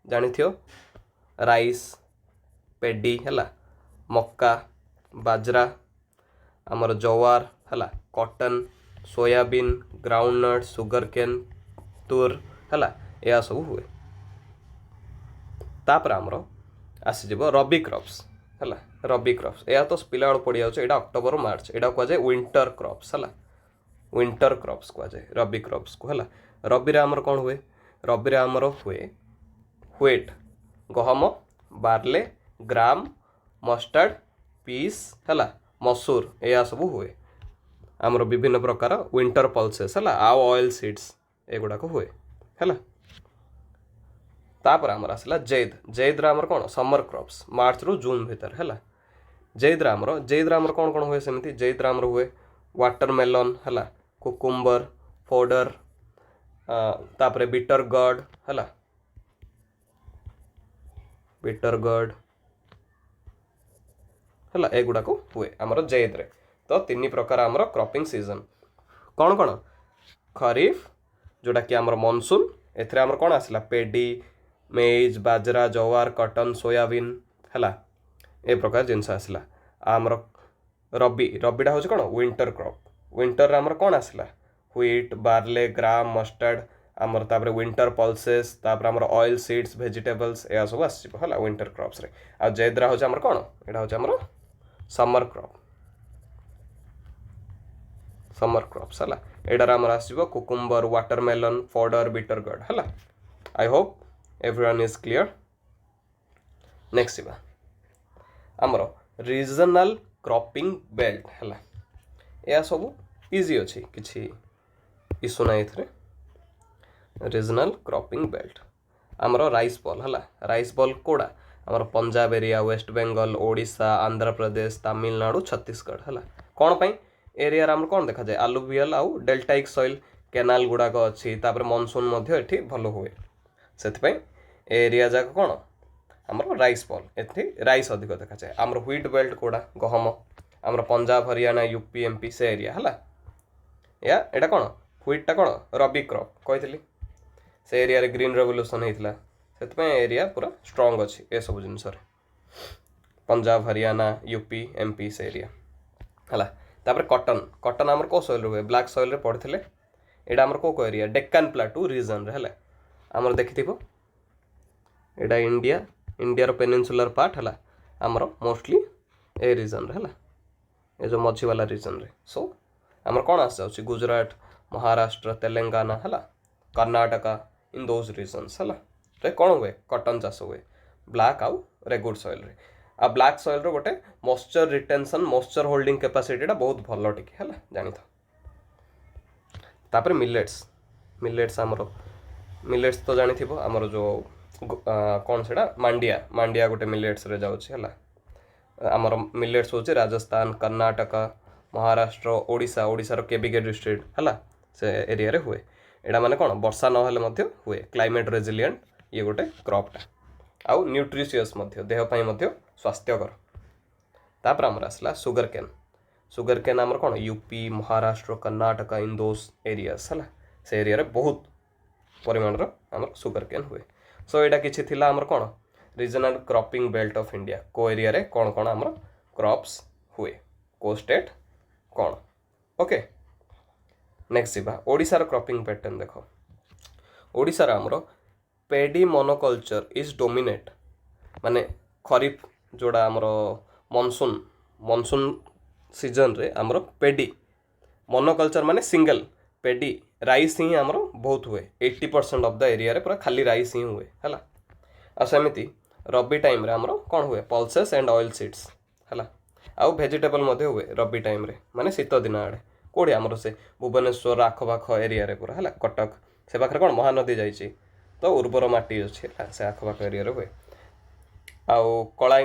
जानी थियो राइस पेडी है मक्का बाजरा आमर जवार है cotton soybean groundnut sugarcane तुर है यह सब हुए तापर आमर आसीज रबी क्रॉप्स है रबी क्रॉप्स यह तो पिला पड़ जाए यहाँ अक्टोबर मार्च यहाँ कह जाए विंटर क्रॉप्स है विंटर क्रॉप्स कह जाए रबी क्रॉप्स को है रबी रे आमर कौन हुए रबी रे आमर हुए व्हीट गहम बार्ले ग्राम मस्टर्ड पीस है मसूर यह सब हुए आमर विभिन्न प्रकार विंटर पल्सेस है आउ ऑयल सीड्स एगुड़ाक हुए है तापर आमर आसला जैद आमर कौन समर क्रॉप्स मार्च रु जून भीतर है जैद आमर कौन कौन हुए सेमती जैद आमर हुए वाटरमेलन है कुकुम्बर फोडर तापरे बिटर गड है बिटर गड है एगुड़ा को हुए आमर जेद रे तो 3 प्रकार आमर क्रॉपिंग सीजन कौन कौन खरीफ जोटा कि आमर मॉनसून एथरे आमर कौन आसला पेडी मेज बाजरा जवार कटन सोयाबीन है ए प्रकार जिनस आसला आमर रबी रबीटा हूँ कौन विंटर क्रॉप विंटर आमर कौन आसला व्हीट बार्ले ग्राम मस्टर्ड आमर तापर विंटर पल्सेस तापर आमर ऑयल सीड्स वेजिटेबल्स या सब आसो है विंटर क्रॉप्स रे आ जेद्रा हूँ आमर कौन यहाँ हूँ आमर समर क्रॉप्स है एडार आमर आसो कुकुम्बर वाटरमेलन फॉडर बिटर गड है आई hope everyone is clear next जीवा आमर रीजनल क्रॉपिंग बेल्ट है यह सब इजी अच्छी किसी इशू ना ये रीजनल क्रॉपिंग बेल्ट आमर राइस बॉल है राइस बॉल कोड़ा आमर पंजाब एरिया वेस्ट बेंगल ओडिशा आंध्र प्रदेश तमिलनाडु छत्तीसगढ़ है कौन पाई एरिया आमर कौन देखा जाए आलुवियल आउ डेल्टाइक सॉइल केनाल गुड़ाक अच्छी मॉनसून एठी भल हुए से एरिया जाक कौन आमर राइस बॉल एठी राइस अधिक देखा जाए आमर व्हीट बेल्ट कोड़ा गहम आमर पंजाब हरियाणा यूपी एमपी से एरिया है या एटा कौन व्हीटा कौन रबी क्रॉप कही से एरिया रे ग्रीन रेवोल्यूशन होता से एरिया पूरा स्ट्रंग अच्छी ए सब जिनस पंजाब हरियाणा यूपी एमपी से एरिया है तापर कटन कटन आमर कौ सॉइल हुए ब्लैक सॉइल रे पड़ते यहाँ आमर कौ एरिया डेक्कन प्लाटू रीजन रे है आमर देखि एटा इंडिया इंडिया पेनिनसुलर पार्ट है आमर मोस्टली ए रीजन रे है ये जो मझी वाला रीजन रे सो आमर कौन आस जाउछि गुजरात महाराष्ट्र तेलंगाना है कर्नाटका इन दोज रीजन्स है कौन हुए कटन चाष हुए ब्लैक आउ रेगुड सॉइल रे आ ब्लैक सॉइल रो गोटे मॉइस्चर रिटेंशन मॉइस्चर होल्डिंग कैपेसिटीटा बहुत भल टिके है जानी तापर मिलेट्स आमर मिलेट्स तो जानी थी आमर जो कौन से मांडिया मांडिया गोटे मिलेट्स रे जाउछि है आमर मिलेट्स हूँ राजस्थान कर्नाटका महाराष्ट्र ओडिशा ओडिशार केबिके डिस्ट्रिक्ट है से एरिया रे हुए एटा माने कौन वर्षा नहेले हुए क्लाइमेट रेजिलिएंट ये गोटे क्रॉपटा आउ न्यूट्रिशियस देह पाई स्वास्थ्यकर तापर आमर आसला सुगर केन आमर कौन यूपी महाराष्ट्र कर्नाटका इन दोस एरियास है से एरिया रे बहुत परिमाण आमर सुगर केन हुए सो यहाँ किसी थिला आमर कौन regional cropping belt of India को एरिया रे कौन कौन आमर क्रॉप्स हुए को स्टेट कौन ओके नेक्स्ट जीवा ओडिशार क्रॉपिंग पैटर्न देख ओडिशार आमर पेडी मोनोकल्चर इज डोमिनेट माने खरीफ जोड़ा आमर मॉनसून सीजन रे आमर पेडी मोनोकल्चर माने सिंगल पेडी राइस ही आमर बहुत हुए 80% ऑफ द एरिया रे पूरा खाली राइस ही हुए है आ सेमती रबी टाइम रे आमर कौन हुए पल्सेस एंड ऑयल सीड्स है आउ वेजिटेबल हुए रबी टाइम रे माने शीत दिन आड़े कौड़ी आमर से भुवनेश्वर आखपाख एरिया रे पूरा है कटक से पाखे कौन महानदी जाइए तो उर्वर माटी अच्छे से आखपाख एरिया रे हुए आउ कला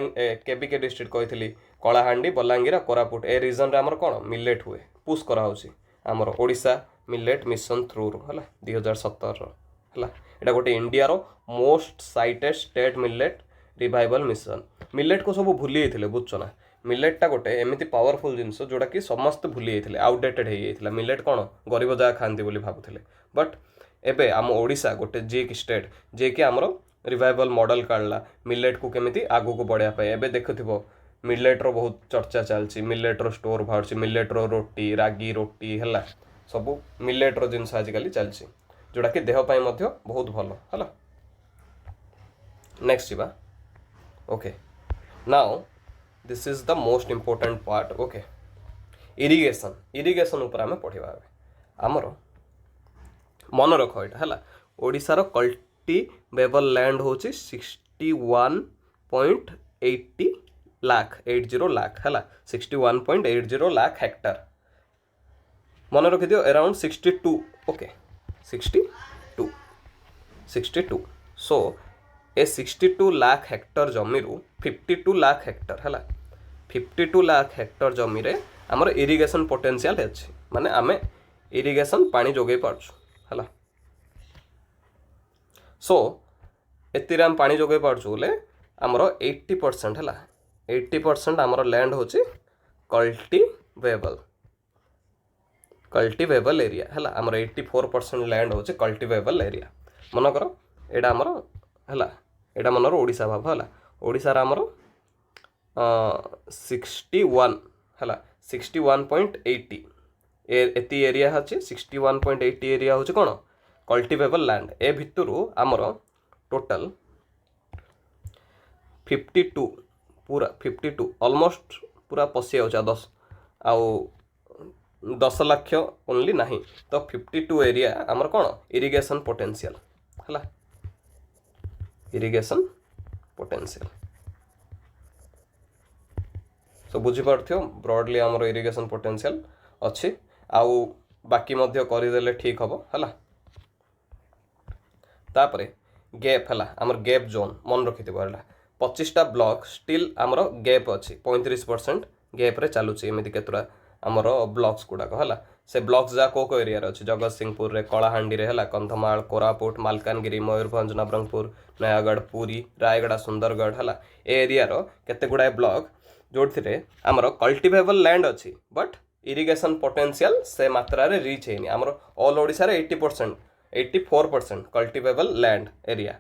केबिके डिस्ट्रिक्ट कही कलाहांडी बलांगीर कोरापुट ए रीजन रे आमर कौन मिलेट हुए पुश कराऊँच आमर ओडिशा मिलेट मिशन थ्रू है 2017 है यहाँ गोटे इंडिया रो most cited state millet revival mission millet को सब भूली जाते बुझ ना मिलेटा गोटे एमती पावरफुल जिनस जोटा कि समस्त भूली जाते आउटडेटेड हो जाता मिलेट कौन गरीब जगह खाती बोली भावुले बट एबे आम ओडिशा गोटे जी की स्टेट जी कि आमर रिवाइवल मॉडल काढ़ला मिलेट को केमिति आगू को बढ़िया एबे देखुथिबो मिलेट्र बहुत चर्चा चलती मिलेट्र स्टोर बाहर मिलेट्र रोटी रागी रोटी है सब मिलेट्र जिनस आजिकल चलती जोटा कि देहपाई बहुत भल है नेक्स्ट जीवा okay now this is the most important part okay irrigation उपर आम पढ़ा आमर मन रख यहाँ है ओडिशार कल्टिवेबल लैंड हूँ 61.80 लाख है 61.80 लाख हेक्टर मन रखी दियो अराउंड 62 ओके 62 सो ए 62 लाख हेक्टर जमी 52 लाख हेक्टर है 52 लाख हेक्टर जमी रे आमर इरिगेशन पोटेंशियल अच्छे माने आमे इरिगेशन पानी जोगे पार्छु है सो एतिर आम पानी जोगे पार्छु बोले आमर 80% है 80% आमर लैंड होची कल्टिवेबल एरिया है आमर 84% लैंड होची कल्टिवेबल एरिया मनकर एटा आमर है एटा मनर ओडिशा भाव है ओडिशा आमर 61 है 61.80 एती एरिया अच्छे 61.80 एरिया हूँ कौन कल्टिवेबल लैंड ए भितर आमर टोटल 52 पूरा 52 ऑलमोस्ट पूरा पशि जाऊँ 10 आउ 10 लाख ओनली नहीं तो 52 एरिया आमर कौन इरिगेशन पोटेंशियल है इरिगेशन पोटेंशियल सो बुझीपार ब्रॉडली आमर इरिगेशन पोटेंशियल अच्छी आउ बाकी मध्य करदेले ठीक हम है तापरे गैप है आमर गैप जोन मन रखि 25टा ब्लॉक स्टिल आमर गैप अच्छी 35% गैप रे चलुची एमती केतुरा आमर ब्लॉक्स गुड़ाक है से ब्लॉक्स जहाँ को एरिया अच्छी जगत सिंहपुर रे कलाहांडी रे है कंधमाल कोरापुट मालकानगिरी मयूरभंज नवरंगपुर नयागढ़ पुरी रायगढ़ सुंदरगढ़ है एरिया केते गुड़ाए ब्लॉक जो आमर कल्टिवेबल लैंड अच्छी बट इरिगेशन पोटेंशियल से मात्रा रे रीच है आमर ऑल ओडिशा रे 80% 84% cultivable land area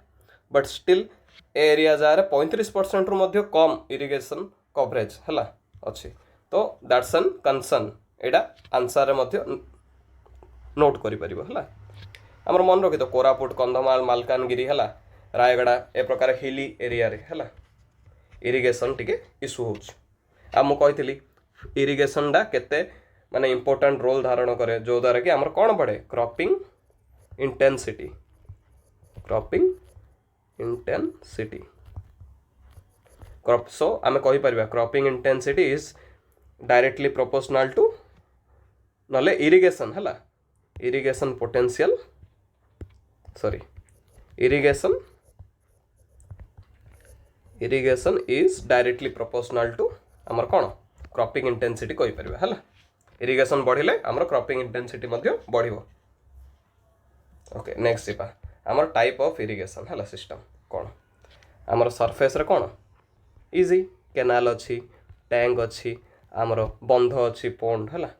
but stilt area जहाँ 35% रु मध्य कम इरिगेशन कवरेज है अच्छी तो that's an concern Etah answer रे मध्य नोट करि परिबो हला हमर मन रखि तो कोरापुट कंधमाल मालकानगिरी हला रायगढ़ ए प्रकार हिली एरिया रे हला इरिगेशन टिके इशू होछ आ मु कहितली इरिगेशन डा केते माने इंपोर्टेंट रोल धारण करे जो द्वारा कि हमर कोन बढ़े क्रॉपिंग इंटेंसिटी क्रॉप सो आमे कहि परिबा cropping intensity is directly proportional to नले इरिगेशन है irrigation potential sorry irrigation is directly proportional to आमर कौन क्रॉपिंग इंटेंसिटी कहि परिबा है इरिगेशन बढ़िले आमर क्रॉपिंग इंटेंसिटी मध्य बढ़िबो ओके नेक्स्ट जीपा आमर टाइप ऑफ इरिगेशन है सिस्टम कौन आमर सरफेस रे कौन इजी केनाल अच्छी टैंक अच्छी आमर बंध अच्छी पोंड है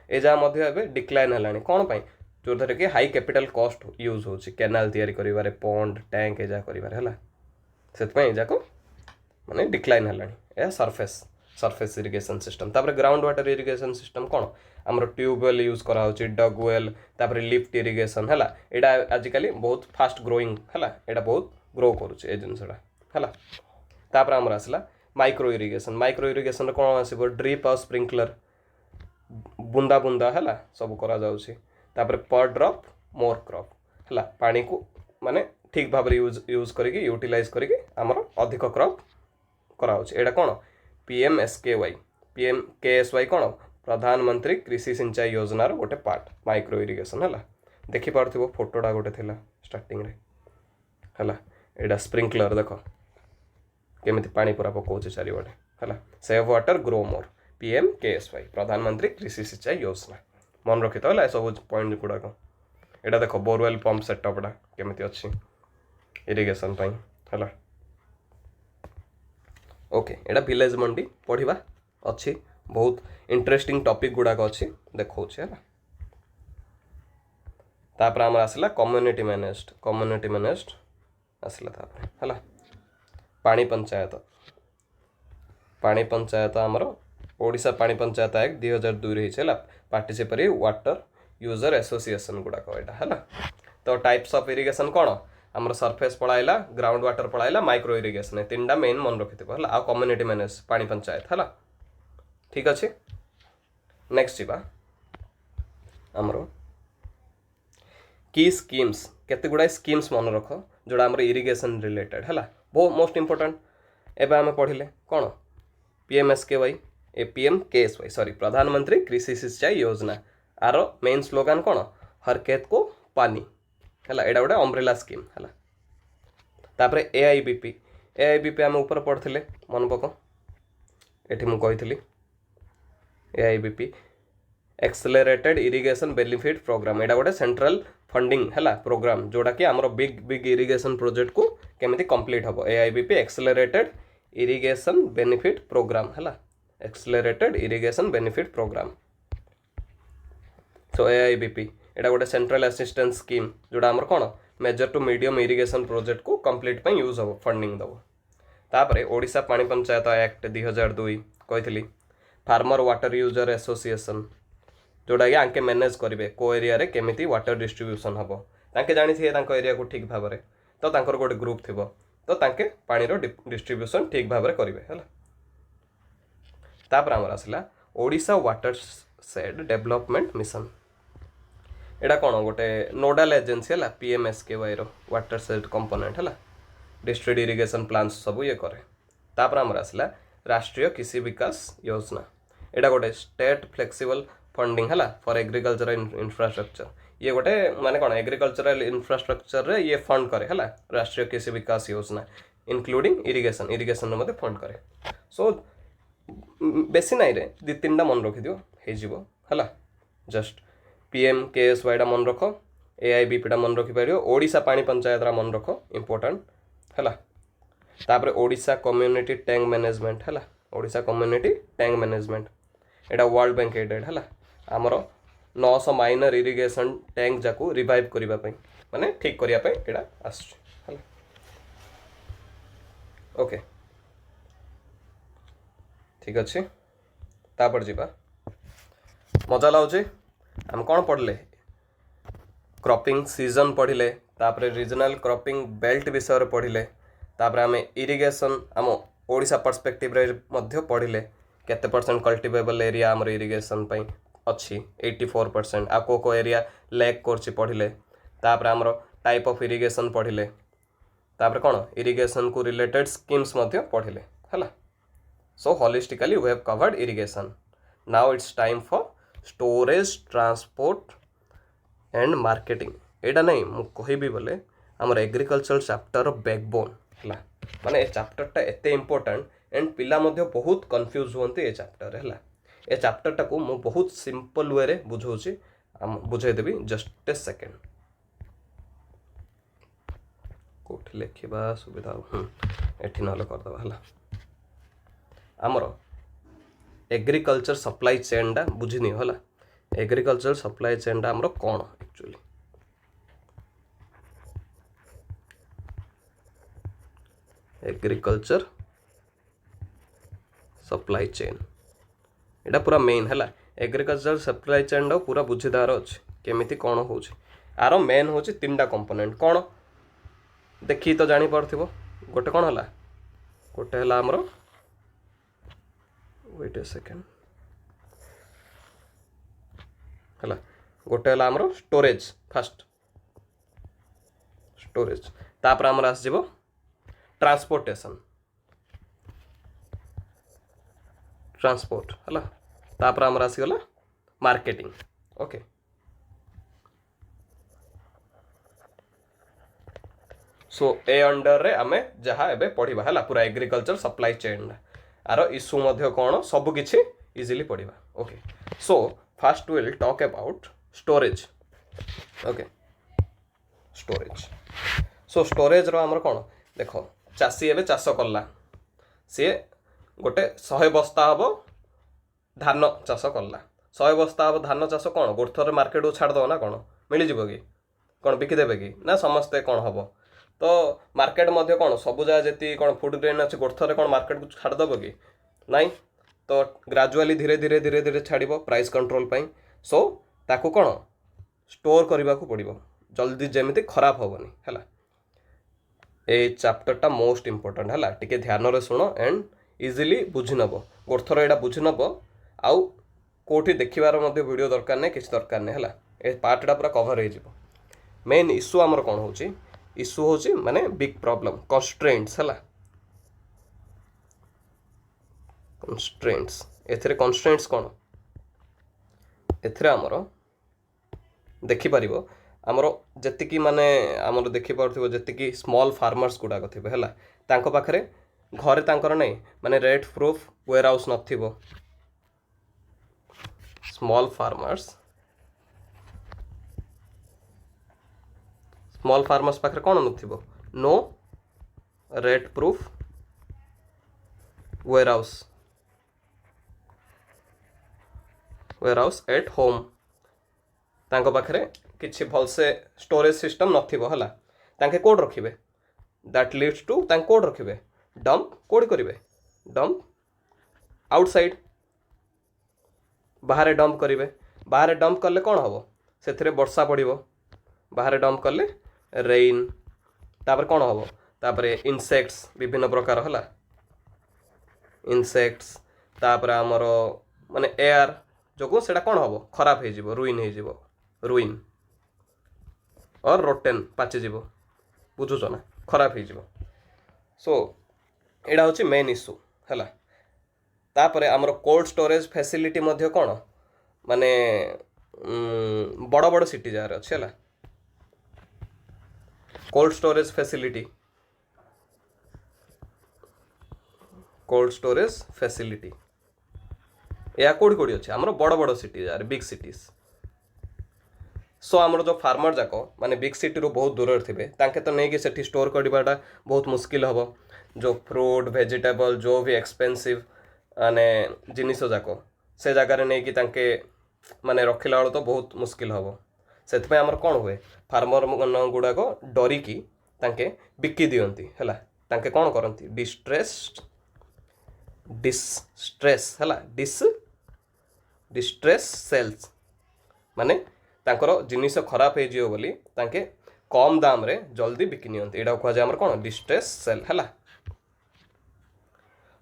ए जहाँ मध्य एवं डिक्लाइन है कौन पाई जो थरे कि हाई कैपिटल कॉस्ट यूज हो केनाल तैयारी करिवारे पोंड टैंक एजा करिवारे है से जाको माने डिक्लाइन है सरफेस इरिगेशन सिस्टम तापर ग्राउंड वाटर इरिगेशन सिस्टम कौन आमर ट्यूबवेल यूज करा होची डगवेल तापर लिफ्ट इरिगेशन है एटा आजिकली बहुत फास्ट ग्रोइंग है एटा बहुत ग्रो करुचे ए जिनसटा है तापर आमर आसला माइक्रो इरिगेशन कौन आसो ड्रिप और स्प्रिंकलर बुंदा बुंदा है सब करा जाउछि तापर पर ड्रॉप मोर क्रॉप है पानी को माने ठीक भाव यूज करके यूटिलाइज करके आमर अधिक क्रॉप कराउछि एटा कौन PMKSY कौन प्रधानमंत्री कृषि सिंचाई योजनार गोटे पार्ट माइक्रो इरिगेशन है देखि पारथिबो फोटोटा गोटे थिला स्टार्टिंग रे है एटा स्प्रिंकलर देख केमिति पानी पूरा पकाउछि चारिबटे है save water grow more PMKSY प्रधानमंत्री कृषि सिंचाई योजना मन रखि तो सब पॉइंट गुड़ाक एटा देख बोरवेल पंप सेटअपटा केमिति अच्छी इरिगेशन है ओके एटा विलेज मंडी पढ़िबा अच्छी बहुत इंटरेस्टिंग टॉपिक गुड़ाक अच्छी देखौ है तापर आमर आसला कम्युनिटी मैनेज्ड आसला तापर है पानी पंचायत आमर ओडिशा पानी पंचायत एक्ट 2002 रही पार्टिसिपेटरी वाटर यूजर एसोसिएशन गुड़ाक एटा है तो टाइप्स ऑफ इरिगेशन कौन आमर सरफेस पढ़ाइला ग्राउंड वाटर पढ़ाइला माइक्रो इरिगेशन तीनटा मेन मन रखि है आ कम्युनिटी मैनेज पानी पंचायत है ठीक अच्छे नेक्स्ट जीवा आमर की स्कीम्स केते गुड़ाए स्कीम्स मन रख जोड़ा आमर इरिगेशन रिलेटेड है बहुत मोस्ट इंपोर्टेंट एवं आम पढ़िले कौन PMKSY सॉरी प्रधानमंत्री कृषि सिंचाई योजना आर मेन स्लोगान कौन हर खेत को पानी है एटा गोटे अम्ब्रेला स्कीम है तापर AIBP आम ऊपर पढ़ते मन पक ये मुझे AIBP accelerated irrigation benefit programme एटा गोटे सेंट्रल फंडिंग है प्रोग्राम जोड़ा कि आमर बिग इरिगेशन प्रोजेक्ट को केमिति कंप्लीट हम AIBP accelerated irrigation benefit programme है, accelerated irrigation benefit programme. So AIBP एटा गोटे सेंट्रल असिस्टेंस स्कीम जोड़ा आमर कौन major to medium irrigation project को कंप्लीट पे यूज हम फंडिंग दब। तापर ओडिशा पानी पंचायत एक्ट 2002 कही फार्मर वाटर यूजर एसोसिएशन जोड़ा कि आंके मैनेज करेंगे को एरिया रे केमिति वाटर डिस्ट्रीब्यूशन हम तांके जानी थे एरिया को ठीक भाव में तो तांकर गोटे ग्रुप थी तो तांके पानीर डिस्ट्रीब्यूशन ठीक भाव में करेंगे है। तापर आमर आसला Odisha water said development mission एटा कौन गोटे नोडाल एजेंसी है PMKSY रो वाटर सेड कंपोनेंट है डिस्ट्रिक्ट इरिगेशन प्लान्स सब ये करे। तापर आमर आसला राष्ट्रीय कृषि विकास योजना एटा गोटे स्टेट फ्लेक्सिबल फंडिंग है फॉर एग्रीकल्चर इंफ्रास्ट्रक्चर ये गोटे माने कौन एग्रीकल्चरल इंफ्रास्ट्रक्चर रे ये फंड करे है राष्ट्रीय कृषि विकास योजना इंक्लूडिंग इरिगेशन मध्य फंड करे। सो बेसी नाई रे दी तीन मन रखी दियो हो है जस्ट PMKSY टा मन रख AIBP टा मन रखी पार ओडिशा पानी पंचायत रा मन रख इंपोर्टेंट है। तापर ओडिशा कम्युनिटी टैंक मैनेजमेंट है ओडिशा कम्युनिटी टैंक मैनेजमेंट एटा वर्ल्ड बैंक एडेड है आमर 900 माइनर इरिगेशन टैंक जाकू रिवाइव करने माने ठीक करने एटा आसुछि ओके ठीक अच्छे। तापर जीवा मजा लागे आम कौन पढ़ले क्रॉपिंग सीजन पढ़ले तापर रीजनल क्रॉपिंग बेल्ट विषय पढ़ले तापर आम इरिगेशन आम ओडिशा पर्सपेक्टिव रे मध्य पढ़ले केते परसेंट कल्टिवेबल एरिया आमर इरिगेशन पई अच्छी 84% आ को एरिया लैक करछि पढ़ले तापर आमर टाइप ऑफ इरिगेशन पढ़ले तापर कौन इरिगेशन को रिलेटेड स्कीम्स मध्य पढ़ले है। So holistically we have covered irrigation now it's time for storage transport and marketing एटा नहीं मु कहबी बोले आमर एग्रीकल्चर चैप्टर बैकबोन है माने चैप्टरटा एते इंपोर्टेंट एंड पिला मध्य बहुत कंफ्यूज होते ए चैप्टर है ए चैप्टरटा को मु बहुत सिंपल वे रे बुझौछि बुझाई देबी जस्ट ए सेकेंड कोठ लिखा सुविधा एठी नले कर दबा है आमर एग्रीकल्चर सप्लाई चेन टा बुझिनी है एग्रीकल्चर सप्लाई चेन टा आमर कौन एक्चुअली एग्रीकल्चर सप्लाई चेन एटा पूरा मेन है एग्रीकल्चर सप्लाई चेन पूरा बुझीदार अच्छे केमिति कौन हो आर मेन हूँ 3टा कंपोनेंट कौन देखी तो जानी पार्थिबो गोटे कौन है गोटे है आमर वेट ए सेकेंड है गोटे है आमर स्टोरेज फास्ट स्टोरेज तापर आमर आसजिवो ट्रांसपोर्टेशन ट्रांसपोर्ट है तापर आमर आसीगला मार्केटिंग ओके। सो ए अंडर रे आमे जहाँ एबे पढ़िबा है पूरा एग्रीकल्चर सप्लाई चेन आर इश्यू मध्य कौन सब किछि इजिली पढ़िबा okay. So first will talk about storage okay storage. So storage रो आमर कौन देख चाषी एबे चाष कला सी गोटे 100 बस्ता हम धान चाष कला 100 बस्ता हम धान चाष कौन गोर्थर मार्केट को छाड़ दो ना कौन मिल कौन बिकिदेवे कि ना समस्ते कौन हम तो मार्केट मध्य कौन सब जगह जी कौन फूड ग्रेन अच्छे गोर्थर कौन मार्केट को छाड़देव कि नाई तो ग्राजुआली धीरे धीरे धीरे धीरे छाड़ प्राइस कंट्रोल पाई। सो ताकू कौन स्टोर करने को पड़ो जल्दी जमी खराब हेनी है ए चैप्टरटा मोस्ट इंपोर्टेंट है टिके ध्यान रे शुण एंड इजिली बुझी नब गोर्थर यहाँ बुझी नब आउ कौटी देखिबार वीडियो दरकार नहीं किसी दरकार नहीं है ए पार्टा पूरा कवर हो मेन इश्यू आमर कौन हो इश्यू हूँ माने बिग प्रॉब्लम कंस्ट्रेंट्स है कंस्ट्रेंट्स एथिरे कंस्ट्रेंट्स कौन एथिरे आमर देखिपर आमर जी माने आमर देखिपे जी स्मॉल फार्मर्स गुड़ाक थे है पाखे घरे तांकर नहीं माने रेट प्रूफ वेयर हाउस नथिबो स्मॉल फार्मर्स पाखे कौन नथिबो no rat proof warehouse at home तांको पाखरे किछि भलसे स्टोरेज सिस्टम नथिबो हला तांके कोड रखिबे दैट लीड्स टू तांके कोड रखिबे डंप कोड करिवे डंप आउटसाइड बाहर डंप करिवे बाहर डंप कले कोन हबो सेथिरे वर्षा पड़िबो बाहर डंप कले रेन तापर कोन हबो तापर इनसेक्ट्स विभिन्न प्रकार हला इनसेक्ट्स तापर हमर माने एयर जोगो सेटा कोन हबो खराब हे जिवो रुइन और रोटेन पाचे जीव बुझुच ना खराब हो सो एटा हूँ मेन इश्यू है तापर आमर कोल्ड स्टोरेज फैसिलिटी मध्य कौन माने बड़ बड़ सिटी जहाँ अच्छे है कोल्ड स्टोरेज फैसिलिटी या कौड़ी कौड़ी अच्छे आमर बड़ बड़ सिटी जहाँ बिग सिटीज सो आमर जो फार्मर जाक माने बिग सिटी रू बहुत दूर थे तांके तो नहीं कि सेठी स्टोर करवाटा बहुत मुश्किल हम जो फ्रूट वेजिटेबल जो भी एक्सपेंसिव माने जिनिस जाक से जगार नहीं कि तांके माने रखिला बेल तो बहुत मुश्किल हम से आमर कौन हुए फार्मर मन गुड़ाक डरिकी तांके बिकी दियंती है तांके कौन करती डिस्ट्रेस सेल्स माने तांकर जिनिस खराब हो जियो बोली तांके कम दाम रे जल्दी बिकी नियंती एटा कह जाय हमर कोन डिस्ट्रेस सेल हला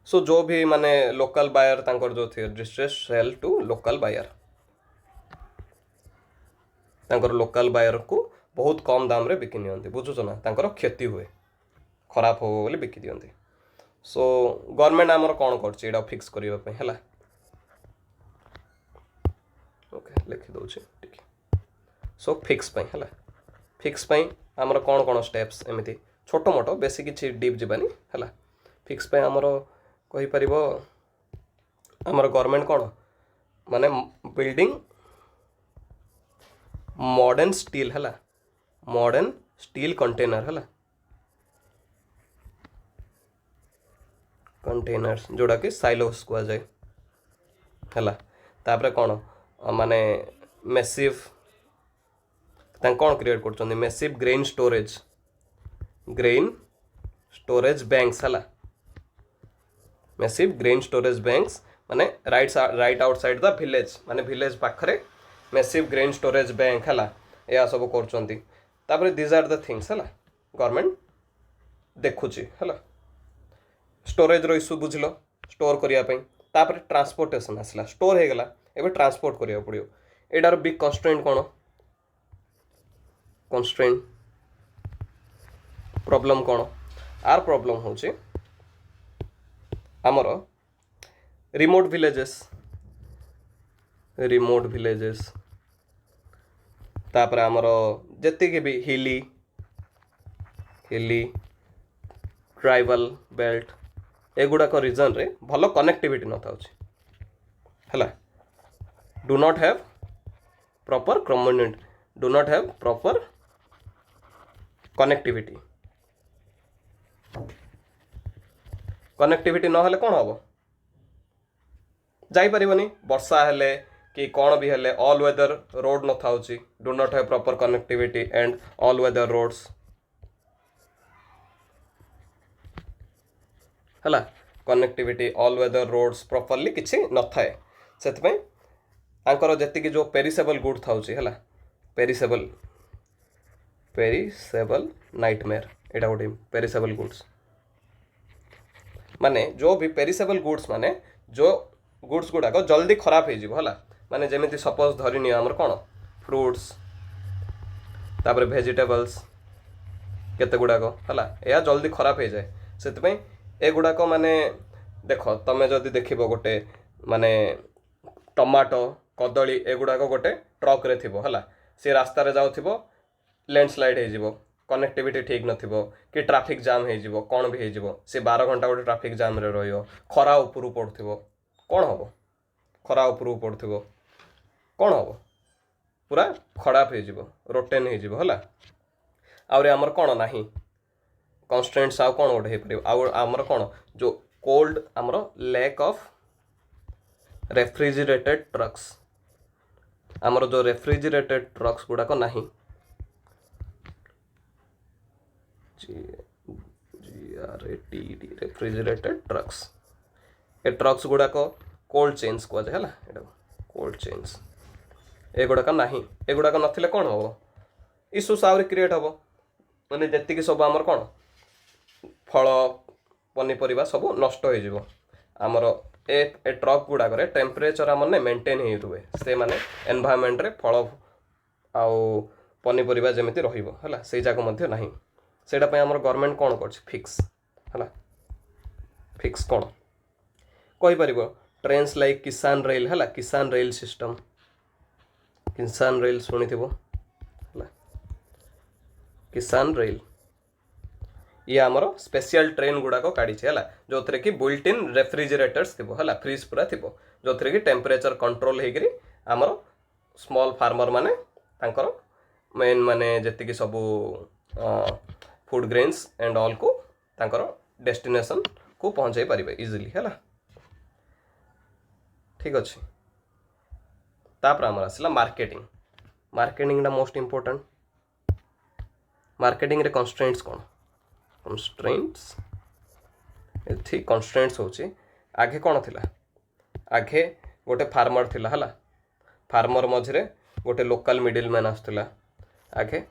सो जो भी माने लोकल बायर तांकर जो थे distress sale to local buyer तांकर लोकल बायर को बहुत कम दाम रे बिकी नियंती बुझुछ ना तांकर क्षति हुए खराब हो बोली बिकी दियंती सो गवर्नमेंट हमर कोन करछि एटा फिक्स करिवा पे हला ओके लिखि दउछि ठीक सो फिक्स पाई है फिक्स पाई आमर कौन कौन स्टेप्स एमती छोट मोट बेसी किसी डीप जीवानी है फिक्स पाई आमर कहीपर आमर गवर्नमेंट कौन माने बिल्डिंग मॉडर्न स्टील है मॉडर्न स्टील कंटेनर है कंटेनर्स जोड़ा कि साइलोस कह जाए है तापर कौन माने मेसिव कौन क्रिएट कर मेसिव ग्रेन स्टोरेज बैंक्स है मेसिव ग्रेन स्टोरेज बैंक्स माने राइट आउटसाइड द विलेज माने विलेज पाखरे मेसिव ग्रेन स्टोरेज बैंक है या सब कर दिज आर द थिंग्स है गवर्नमेंट देखुची है स्टोरेज रो इश्यू बुझल स्टोर करने तापर ट्रांसपोर्टेशन आसला स्टोर हो गला एबे ट्रांसपोर्ट करिया पड़ियो एटार बिग कंस्ट्रेंट कौन कंस्ट्रेंट प्रॉब्लम कौन आर प्रॉब्लम होची आमर रिमोट विलेजेस तापर आमर जेतिके भी हिली ट्राइबल बेल्ट एगुड़ाक रीजन रे भल कनेक्टिविटी न था है do not have proper community do not have proper connectivity ना कौन हम जापरनी वर्षा हेले कि कौन भी हेले ऑल वेदर रोड न था do not have proper connectivity and all weather roads है connectivity all weather roads properly किसी न थाए से जी जो पेरिसेबल गुड था है पेरिसेबल नाइटमेयर एटा गोटे पेरिसेबल गुड्स माने जो भी पेरिसेबल गुड्स माने जो गुड्स गुड़ाक जल्दी खराब हो माने जमी सपोज धरनी आमर कौन फ्रूट्स तापर वेजिटेबल्स केते गुड़ाक है या जल्दी खराब हो जाए से एगुड़ाक माने देख तमें जदि देख गोटे माने टमाटो कदली एगुड़ाक गोटे ट्रक रे थिबो हला सी रास्ता रे जाउथिबो लैंडस्लाइड हो कनेक्टिविटी ठीक नथिबो कि ट्रैफिक जाम हो कौन भी हो सी 12 घंटा गोटे ट्रैफिक जाम रे रहियो खरा उपरू पड़थिबो कौन हम खरा उपरू पड़थिबो कौन हम पूरा खराब हो रोटेन हो है आमर कौन ना कन्स्ट्रेंट्स आउ कौन गोटे हो आमर कौन जो कोल्ड आमर लैक ऑफ रेफ्रिजरेटेड ट्रक्स आमर जो रेफ्रिजरेटेड ट्रक्स गुड़ाक नहीं रेफ्रिजरेटेड ट्रक्स ए ट्रक्स गुड़ाक कोल्ड चेन्स कहुए है कोल्ड चेन्स एगुड़ाक नहीं एगुड़ाक नथिले कौन हम इश्यूज आहरी क्रिएट हम माने जी सब आमर कौन फल पनीपरिया सब नष्ट हो आमर ए ट्रक गुड़ाक टेम्परेचर आम ने मेंटेन हो रुए से माने एनवायरनमेंट रे फल आउ पनीपरिया जमी रहा से जाक नहीं से गवर्नमेंट कौन कर फिक्स है फिक्स कौन कहीपर ट्रेन्स लाइक किसान रेल है किसान रेल सिस्टम किसान रेल शुणी थो किसान रेल ये आमर स्पेशल ट्रेन गुड़ाक काढ़ी है जो थे कि बुइल्ट इन रेफ्रिजरेटर्स थी है फ्रिज पूरा थी जो थे कि टेम्परेचर कंट्रोल होकर आमर स्मॉल फार्मर माने तांकर मेन माने जी सब फूड ग्रेन्स एंड ऑल को तांकर डेस्टिनेशन को पहुँचाई पारे इजिली है ठीक अच्छे तापर आमर आसला marketing marketing most important marketing रे कन्स्ट्रेंट्स कौन कन्स्ट्रेंट्स एथि कन्स्ट्रेंट्स होची आगे कौन थिला आगे गोटे फार्मर थिला हला फार्मर मझे गोटे लोकल मिडिल मैन आसुला आगे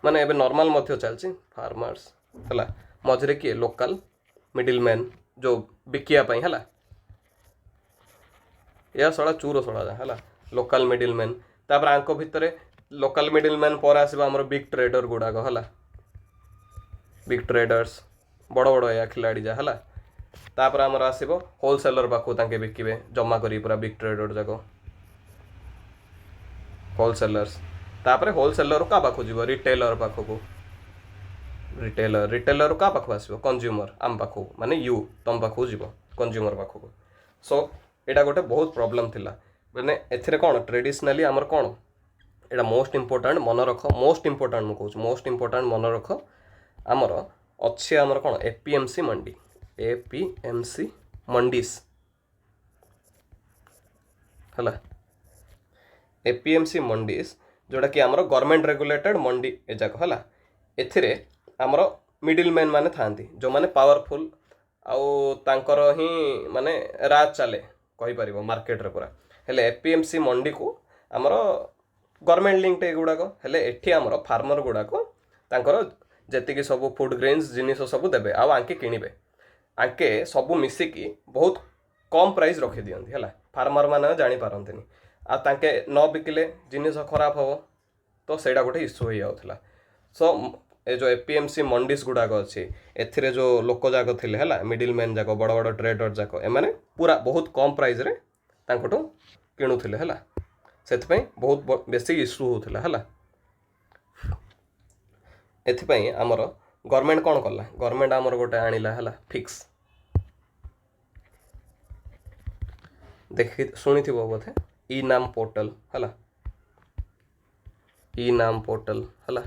माने एबे नॉर्मल मध्य चलची फार्मर्स हला मझे किए लोकल मिडिल मैन जो बिकिया पई हला या सड़ा चूर सड़ा है लोकल मिडिल मैन तापर आंको भितर लोकल मिडिल मैन पर आसबा हमर बिग ट्रेडर गुड़ाक है बिग ट्रेडर्स बड़ बड़ या खिलाड़ी जा है तापर आमर आसब होलसेलर पाखु तांके बिकिबे जमा करी पूरा बिग ट्रेडर जाक होलसेलर्स तापर होलसेलर का पाखु जीव रिटेलर पाखु रिटेलर रिटेलर का पाखु आसब कंज्यूमर आम पाखु माने यू तुम पाखु जीव कंज्यूमर पाखु सो एटा गोटे बहुत प्रॉब्लम थिला माने एथिरे कौन ट्रेडिशनली आमर कौन एटा मोस्ट इम्पोर्टेंट मन रख मोस्ट इम्पोर्टेंट मु कहूँ मोस्ट इम्पोर्टेंट मन रख आमर अच्छे आमर कौन एपीएमसी मंडी एपीएमसी मंडीस है एपीएमसी मंडीस जोटा कि आमर गवर्नमेंट रेगुलेटेड मंडी एजाक है एथिरे आमर मिडिल मैन माने थांती जो माने पावरफुल आउ तांकर ही माने राज चले कही पार मार्केट रे पूरा हेले एपीएमसी मंडी को आमर गवर्नमेंट लिंक गुड़ाक हेले एठी आमर फार्मर गुड़ाक तांकर जेतिकी सब फूड ग्रेन्स जिनिस सब देबे आउ आंके किनिबे आंके सब मिसिकी बहुत कम प्राइस रखी दियंती है फार्मर माने जानी पारंतिनी आ तांके न बिकिले जिनिस खराब हो तो सेटा गोटे इश्यू हो जाउथला सो ए जो एपीएमसी मंडीज गुड़ाक अच्छी एथिरे जो लोक जाक थिले है मिडिल मैन जाक बड़ बड़ ट्रेडर जाक एमाने पूरा बहुत कम प्राइस रे तांकोटू किणुथिले है सेथिपई बहुत बेसी इश्यू होउथिला है एथिपई आमर गवर्नमेंट कौन कला गवर्नमेंट आमर गोटे आनिला है फिक्स देखि शुणी थी बोधे ई नाम पोर्टल है ई नाम पोर्टल है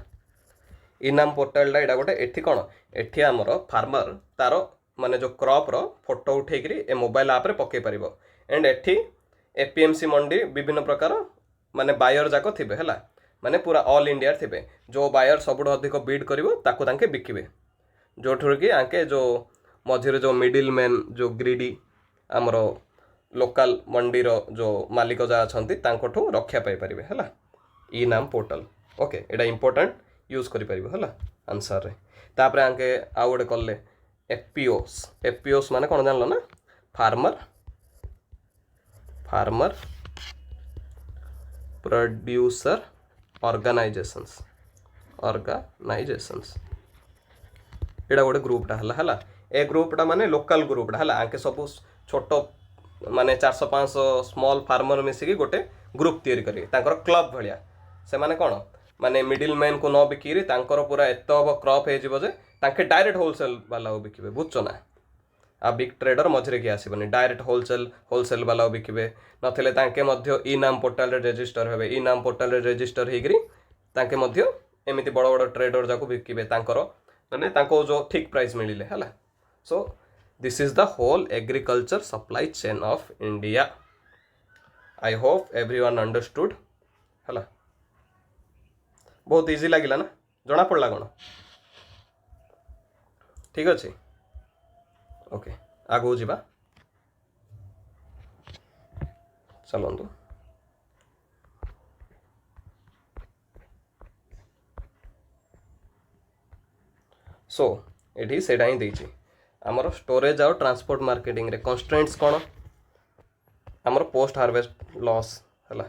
इनाम पोर्टालटा यहाँ गोटे एठी कौन एठी आमर फार्मर तार माने जो क्रॉप रो फोटो उठेकरी ए मोबाइल आप रे पके पारिबो एंड एठी एपीएमसी मंडी विभिन्न प्रकार माने बायर जाक थिबे है माने पूरा ऑल इंडिया थिबे जो बायर सबुठ अधिक बीड करिवो ताको तांके बिकिबे जोठुर कि आंके जो मझिरे जो मिडिल मैन जो ग्रीडी आमर लोकल मंडी रो जो मालिक जा अछंती तांकोठु रक्षा पाई परिबे है ई नाम पोर्टल ओके एटा इंपोर्टेंट यूज करि परिबो है आंसर रे तापर आंके आउ गोटे कले एफपीओस माने कोन जानलो ना फार्मर प्रोड्यूसर ऑर्गेनाइजेशंस एटा गोटे ग्रुपटा है ए ग्रुपटा माने लोकल ग्रुपटा है आंके सब छोट माने 400-500 स्मॉल फार्मर मिसिकी गोटे ग्रुप तैयारी करेंगे तांकर क्लब भलिया से माने कौन माने मिडिल मैन को न बिकी तांकर पूरा एत क्रॉप हो तांके डायरेक्ट होलसेल वाला बिकिबे बुझछ ना आ बिग ट्रेडर मझे कि आसबनी डायरेक्ट होलसेल वाला बिकिबे नथिले तांके मध्य ई नाम पोर्टाल रे रजिस्टर हेबे ई नाम पोर्टाल रे रजिस्टर हेगरी तांके मध्य एमिति बड़ बड़ ट्रेडर जाको बिकिबे तांकर माने तांको जो ठीक प्राइस मिलिले हला सो This is the whole agriculture supply chain of India. I hope everyone understood. है बहुत इजी लगिला ना जना पड़ला कौन ठीक अच्छे ओके आगू जावा चलतु सो ये सेटा ही देछि आमर स्टोरेज आउ ट्रांसपोर्ट मार्केटिंग रे कंस्ट्रेंट्स कौन आमर पोस्ट हार्वेस्ट लॉस है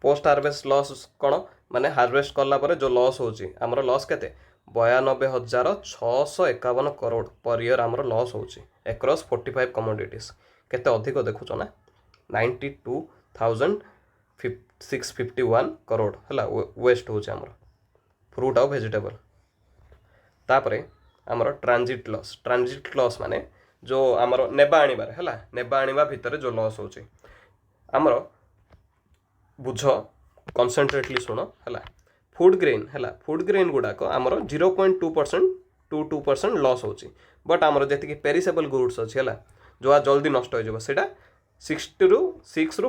पोस्ट हार्वेस्ट लॉस कौन माने हार्वेस्ट कला पर जो लॉस होची आमर लॉस केते 92,651 करोड़ पर ईयर आमर लॉस होची अक्रॉस 45 कमोडिटीज केते अधिक देखुछ ना 92,651 करोड़ है वेस्ट होची आमर फ्रूट आउ वेजिटेबल तापरे आमर ट्रांजिट लॉस माने जो आमर नेबा आनिबार है नेबा आनिबा भितर जो लॉस होची आमर बुझ कनसेंट्रेटली शुण है फूड ग्रेन गुड़ाक आमर 0.2% लॉस होची बट आमर जी पेरिसेबल गुड्स अच्छी है जो जल्दी नष्ट हो 6 ରୁ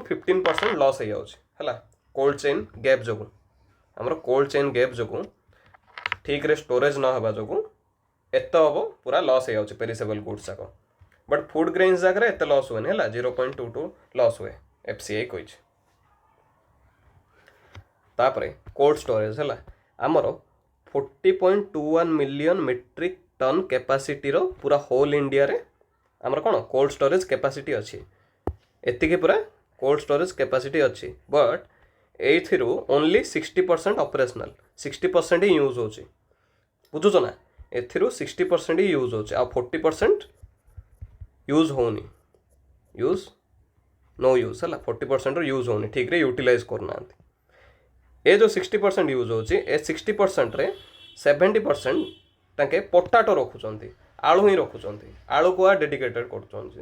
15% लॉस हो जाऊँगी है कोल्ड चेन गैप जो आमर कोल्ड चेन गैप जो ठीक रे स्टोरेज न होगा जो एत हम पूरा लॉस हो जाऊँगी पेरिसेबल गुड्स जाक बट फूड ग्रेन्स जगह एत लॉस हुए है 0.22 लॉस हुए FCI कही तापरे कोल्ड स्टोरेज है आमर 40.21 मिलियन मेट्रिक टन कैपेसिटी रो पूरा होल इंडिया रे आमर कौन कोल्ड स्टोरेज कैपेसिटी अच्छी एतिके पूरा कोल्ड स्टोरेज कैपेसिटी अच्छी बट एथिरु ओनली 60% ऑपरेशनल 60% ही यूज होची बुझुछ ना एथिरु 60% ही यूज होची आ 40% यूज होनी यूज नो यूज है 40% रो यूज होनी ठीक रे यूटिलाइज करना ए जो 60% यूज होची ए 60% रे 70% ताके पोटाटो रखुचंती आलू ही रखुचंती आलू को डेडिकेटेड करचंती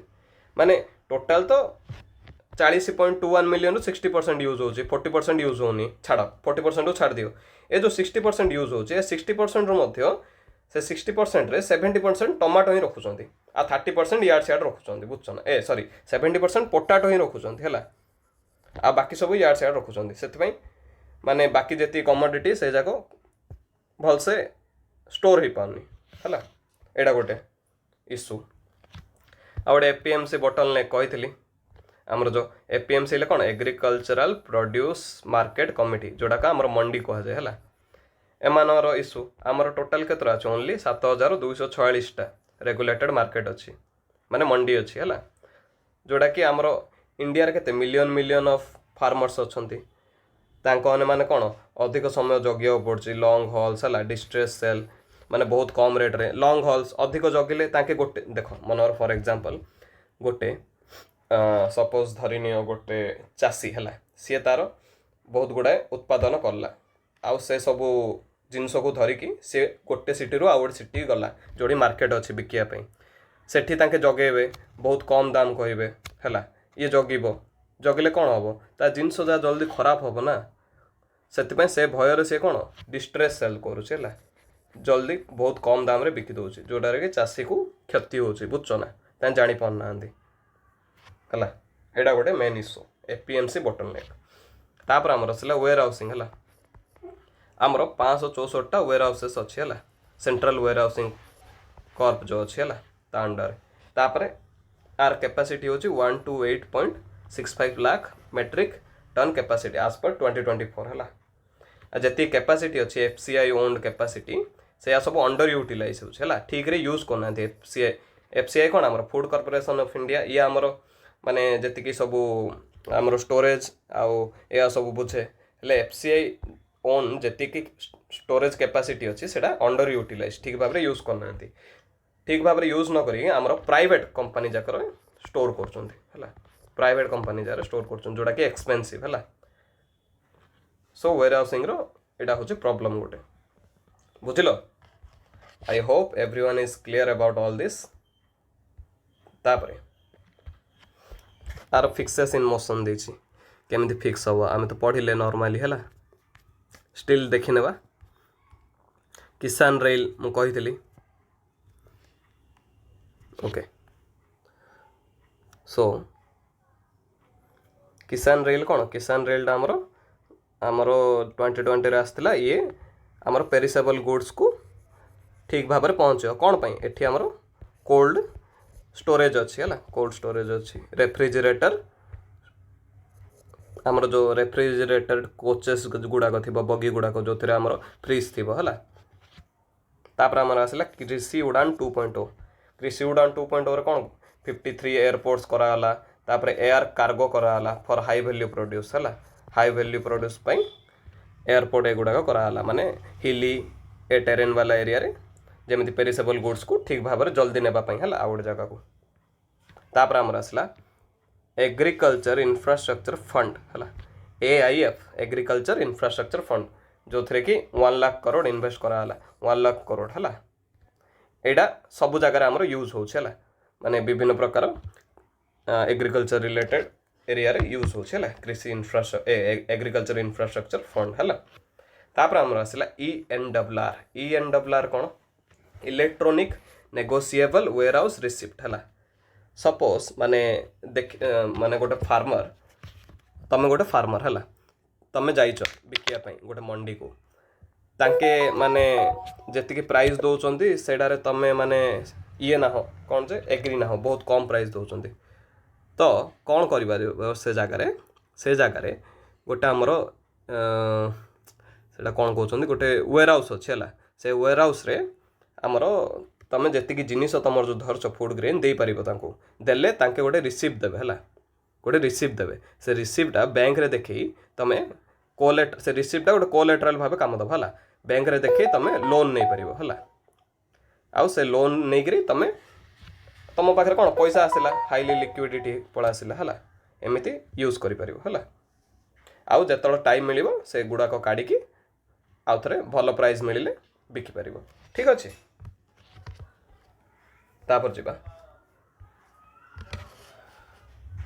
माने टोटल तो 40.21 मिलियन 60% यूज होची 40% यूज होनी छाड़ 40% को छाड़ दियो ए जो 60% यूज होची ए 60% रो मध्य से 60% रे 70% टमाटो ही रखुचंती आ 30% याड सियाड रखुचंती बुझछन ए सॉरी 70% पोटाटो ही रखुचंती हैला आ बाकी सब याड सियाड रखुचंती सेति माने बाकी जेती कमोडिटी से जाको भल से स्टोर ही पानी है एटा गोटे इश्यू आ गोटे APMC बॉटलनेक कही आमर जो APMC ले कौन एग्रीकल्चरल प्रोड्यूस मार्केट कमिटी जोड़ा का आमर मंडी कह जाए है एमानर इश्यू आमर टोटाल केतरा अच्छे ओनली 7,246 टा रेगुलेटेड मार्केट अच्छी माने मंडी अच्छी है जोड़ा कि आमर इंडिया रे केते मिलियन ऑफ फार्मर्स अच्छंती तांको माने कौन अधिक समय जगिया पड़ुछि लॉन्ग हॉल्स है डिस्ट्रेस सेल माने बहुत कम रेट रे लॉन्ग हॉल्स अधिक जगिले ताके गोटे देख मनोर फॉर एग्जांपल गोटे सपोज धरिनियो गोटे चाषी है सी तार बहुत गुड़ाए उत्पादन कला आउ से सब जिनस को धरिकी सी गोटे सिटी रू आउ गोटे सिटी गला जोड़ी मार्केट अच्छी बिकिया सेठी तांके जगेबे बहुत कम दाम कहबे है ये जगिबो जगिले कौन हम ता जिनस जहाँ जल्दी खराब हम ना से भयर से कौन डिस्ट्रेस सेल करुचे जल्दी बहुत कम दाम रे बिकी दौर जोटार कि चाषी को क्षति होची बुझ ना ता जानी पारना है गोटे मेन इश्यू APMC बॉटलनेक तापर आमर आसला वेयर हाउसिंग है आमर 564 वेयर हाउसेस अच्छी है सेंट्रल वेयर हाउसिंग कॉर्प जो अच्छी है अंडर तापर आर कैपेसिटी होची 128.65 लाख मेट्रिक टन कैपेसिटी आज पर 2024 है जी कैपेसिटी अच्छी FCI ओन्ड कैपेसिटी से सब अंडर यूटिलाइज होगा ठीक रे यूज करना FCI कौन आमर फूड कॉर्पोरेशन ऑफ इंडिया ये आमर माने जी सब आमर स्टोरेज आउ या सब बुझे हेले FCI ओन जी स्टोरेज कैपेसिटी अच्छी से अंडर यूटिलाइज ठीक भाव यूज करना ठीक भाव यूज न करी आमर प्राइवेट कंपनी जाकर स्टोर कर प्राइवेट कंपनी जार स्टोर कर जोड़ा कि एक्सपेंसिव है सो वेयर हाउसिंग रो एटा होची प्रॉब्लम गोटे बुझिलो I hope everyone is clear about all this तापरे आर फिक्सेस इन मोशन देछि केमिति फिक्स हवा आमे तो पढ़िले नॉर्मली हैला स्टिल देखि नेबा किसान रेल मु कहितली ओके सो किसान रेल कौन किसान रेलटा आमर आमर 2020 आसला ये आमर पेरिसेबल गुड्स को ठीक भाव में पहुँच कौन पाई एठी आमर कोल्ड स्टोरेज अच्छी है कोल्ड स्टोरेज अच्छी रेफ्रिजरेटर आमर जो रेफ्रिजरेटर कोचेस गुड़ाक थी बगी गुड़ाक जो थे आमर फ्रिज थी है तापर आमर आसला कृषि उड़ान 2.0 कृषि उड़ान 2.0 रे कौन 53 एयरपोर्ट्स कराला तापर एयर कार्गो कराला फॉर हाई वैल्यू प्रोड्यूस है हाई वैल्यू प्रोड्यूस पाई एयरपोर्ट एगुड़ाक कराला माने हिली ए टेरेन वाला एरिया रे जेमती पेरिसेबल गुड्स को ठीक भाव में जल्दी नेबा पाई है आउ गोटे जगह को तापर आमर आसला एग्रीकल्चर इंफ्रास्ट्रक्चर फंड है AIF एग्रीकल्चर इंफ्रास्ट्रक्चर फंड जो थे कि 1 लाख करोड़ इन्वेस्ट कराला 1 लाख करोड़ है एटा सबु जगह आमर यूज हो माने विभिन्न प्रकार एग्रीकल्चर रिलेटेड एरिया रे यूज हो कृषि एग्रीकल्चर इंफ्रास्ट्रक्चर फंड है तापर आमर आसला ENWR कौन electronic negotiable warehouse receipt है सपोज माने देख माने गोटे फार्मर तमें गोटे फार्मर है तमें जाइच बिकिया गोटे मंडी को तांके माने जेतिकी प्राइस दौरान सेडारे तमें माने ये ना हो कौन जे एग्री ना हो बहुत कम प्राइस दौरान तो कौन कर से जगार गोटे आमर से कौन कहते गोटे वेयर हाउस अच्छे है से वेयर हाउस रे आमर तमें जी जिनिस तुम जो धरच फूड ग्रेन दे पार देले तांके गोटे रिसिप्ट देवे है गोटे रिसिप्ट देवे से रिसिप्टा बैंक रे देखी तमें कोलेट से रिसिप्टा गोटे कोलेटराल भाव काम दब है बैंक रे देखी तमें लोन नहीं पार है आउ से लोन नहीं करी तमें तुम पाखे कौन पैसा आसला हाईली लिक्विडिटी पड़ा आसला है एमती यूज कर आउ जो टाइम मिल से गुड़ाक काढ़ी आउ थे भल प्राइस मिले बिकिपार ठीक अच्छे तापर जीवा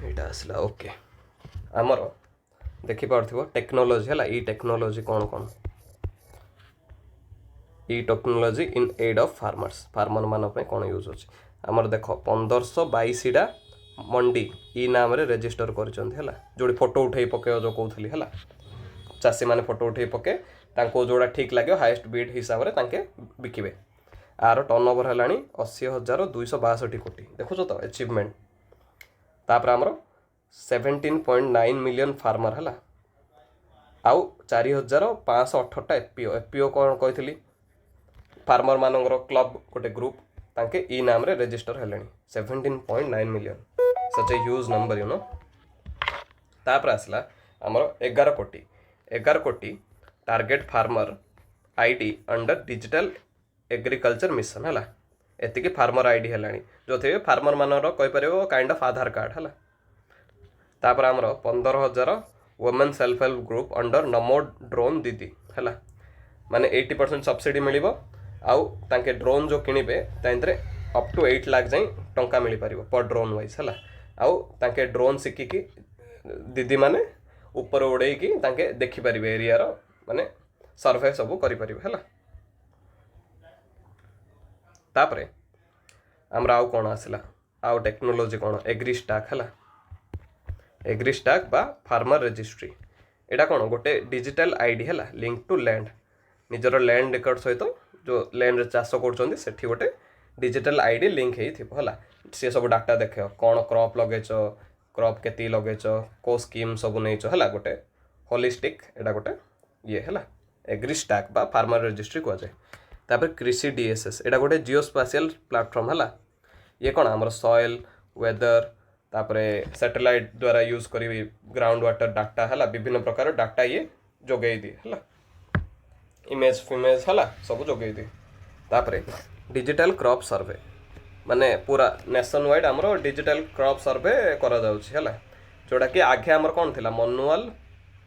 एटा आसला ओके आमर देखिपार टेक्नोलोजी है ई टेक्नोलोजी कौन कौन e technology in aid of farmers farmer मान कौन यूज अच्छे आमर देख 1522टा मंडी ई नाम रे रजिस्टर कर जो फोटो उठे पके जो कहती है चाषी मैंने फोटो उठे पके जोड़ा ठीक लगे हाईएस्ट बीड हिसाब से बिकिबे आर टर्नओवर है 80,262 कोटी देखुच तो अचिवमेंट तापर आमर 17.9 मिलियन फार्मर है आउ 4,508टा एफपीओ कौन कही फार्मर मानकर क्लब गोटे ग्रुप तांके ई नाम रे रजिस्टर है 17.9 million such a huge number you know तापर आसला आमर 11 कोटी target farmer ID under digital agriculture mission है एति फार्मर आईडी है जो थे फार्मर मानर कहीपर काइंड ऑफ आधार कार्ड है तापर आमर 15,000 women self help group under Namo drone Didi है माने 80% सब्सिडी मिल आउ तांके ड्रोन जो किणवे तांतरे अप टू 8 लाख जाए टंका मिल पार पर ड्रोन वाइज है आउ तांके ड्रोन शिखिकी दीदी माने ऊपर उड़े कि तांके देखिपारे एरिया रो माने सर्वे सब करें है तापरे आमर आउ कौन आसला आउ टेक्नोलोजी कौन एग्रीस्टाक है एग्रीस्टाक बा फार्मर रजिस्ट्री एटा कौन गोटे डिजिटल आईडी है लिंक टू लैंड निजर लैंड रिकॉर्ड सहित जो लैंड चाष कर गोटे डिजिटल आईडी लिंक है सी सब डाटा देख कौन क्रॉप लगेच क्रॉप के लगेच को स्कीम सब नहीं है गोटे होलिस्टिक एटा गोटे ये है एग्रीस्टाक बा फार्मर रजिस्ट्री कहुए तापर कृषि DSS एटा गोटे जियोस्पाशियल प्लेटफॉर्म है ये कौन आमर सॉइल वेदर तापरे सैटेलाइट द्वारा यूज करी ग्राउंड वाटर डाटा है विभिन्न प्रकार डाटा ये जोगई दिए है इमेज फिमेज है सब जोगई दिए तापरे डिजिटल क्रॉप सर्वे माने पूरा नेशन वाइड आमर डिजिटल क्रॉप सर्वे करा जाउछि है जोटा कि आगे आमर कौन थिला मनुआल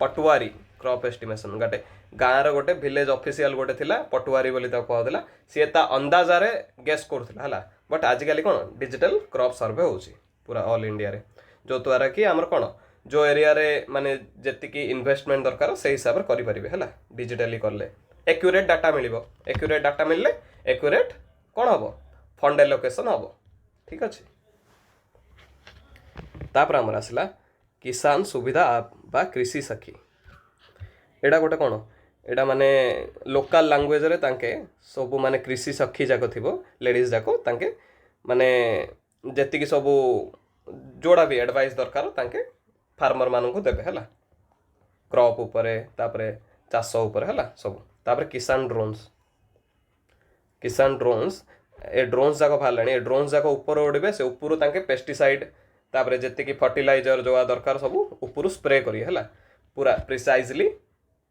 पटुआरी क्रॉप एस्टिमेशन गोटे गाँव गोटे विलेज ऑफिशियल गोटे थिला पटुआरी बोली कहला सी अंदाजा रे गेस करथिला है बट आजिकल कौन डिजिटल क्रॉप सर्वे होची पूरा ऑल इंडिया रे जो द्वारा कि आमर कौन जो एरिया रे माने जेतिकी इन्वेस्टमेंट दरकार से हिसाब से करें है डिजिटली करले एक्यूरेट डाटा मिल एक्यूरेट डाटा मिलले एक्यूरेट कौन हम फंड एलोकेशन हम ठीक अच्छे। तापर आमर आसला किसान सुविधा आप बा कृषि सखी। एटा गोटे कौन एटा माने लोकल लैंग्वेज रे तांके सब माने कृषि सखी जाक थिबो लेडीज जाक तांके माने जेतिकी सब जोड़ा भी एडवाइस दरकार तांके फार्मर मानन को देबे हला क्रॉप उपरे तापरे चाष उपरे हला सब। तापरे किसान ड्रोन्स ए ड्रोन्स जाक बाहरलानी ए ड्रोन्स जाक ऊपर उड़बे से ऊपर तांके पेस्टिसाइड तापरे जेतिकी फर्टिलाइजर जो दरकार सब ऊपर स्प्रे करी हला पूरा प्रिसाइजली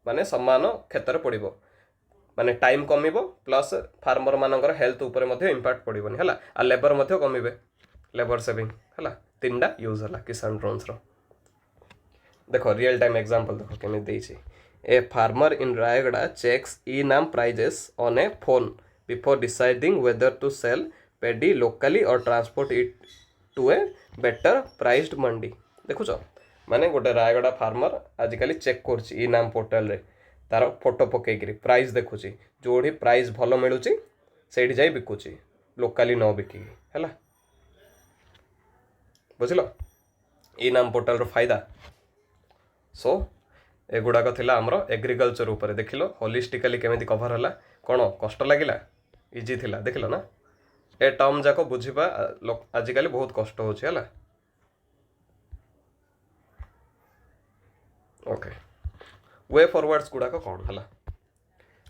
माने सम्मान क्षेत्र पड़ो माने टाइम कमिबो प्लस फार्मर मानकर हेल्थ उपरे मध्ये इंपैक्ट पड़ोनी हला आ लेबर मध्ये कमिबे लेबर सेविंग हला तीनटा यूज हला किसान ड्रोन्स रो। देखो रियल टाइम एग्जांपल देखो केमे देछि a farmer in Rayagada checks e NAM prices on a phone before deciding whether to sell paddy locally or transport it to a better priced mandi. देखुच माने गोटे रायगड़ा फार्मर आजिकली चेक करछि ई नाम पोर्टल रे तार फोटो पकेकरी प्राइस देखुछि जोड़ी प्राइस भल मिलुछि सेठी जाई बिकुछि लोकली न बिकी हैला बुझिलो ई नाम पोर्टल रो फायदा। सो एगुड़ाक थिला हमरो एग्रीकल्चर ऊपर देखिलो होलिस्टिकली केमिति कवर हला कोन कष्ट लागिला इजी थिला देखिलो ना ए टर्म जाको बुझिबा आजिकली बहुत कष्ट होछि हला। ओके वे फॉरवर्ड्स गुड़ाक कौन है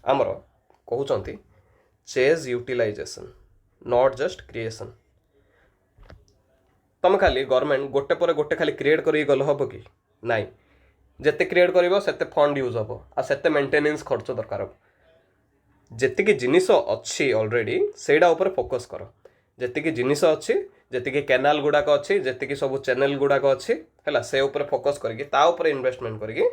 आमर कहते chase utilization not just creation. तुम खाली गवर्नमेंट गोटे पर गोटे खाली क्रिएट कर गल हम कि नाई जिते क्रिएट कर फंड यूज हम आते मेंटेनेंस खर्च दरकार जी जिनिस अच्छी ऑलरेडी सेटा ऊपर फोकस कर जी जिनिस अच्छी जी कैनाल गुड़ाक अच्छी जी सब चैनल गुड़ाक अच्छी है से ऊपर फोकस करके इन्वेस्टमेंट करके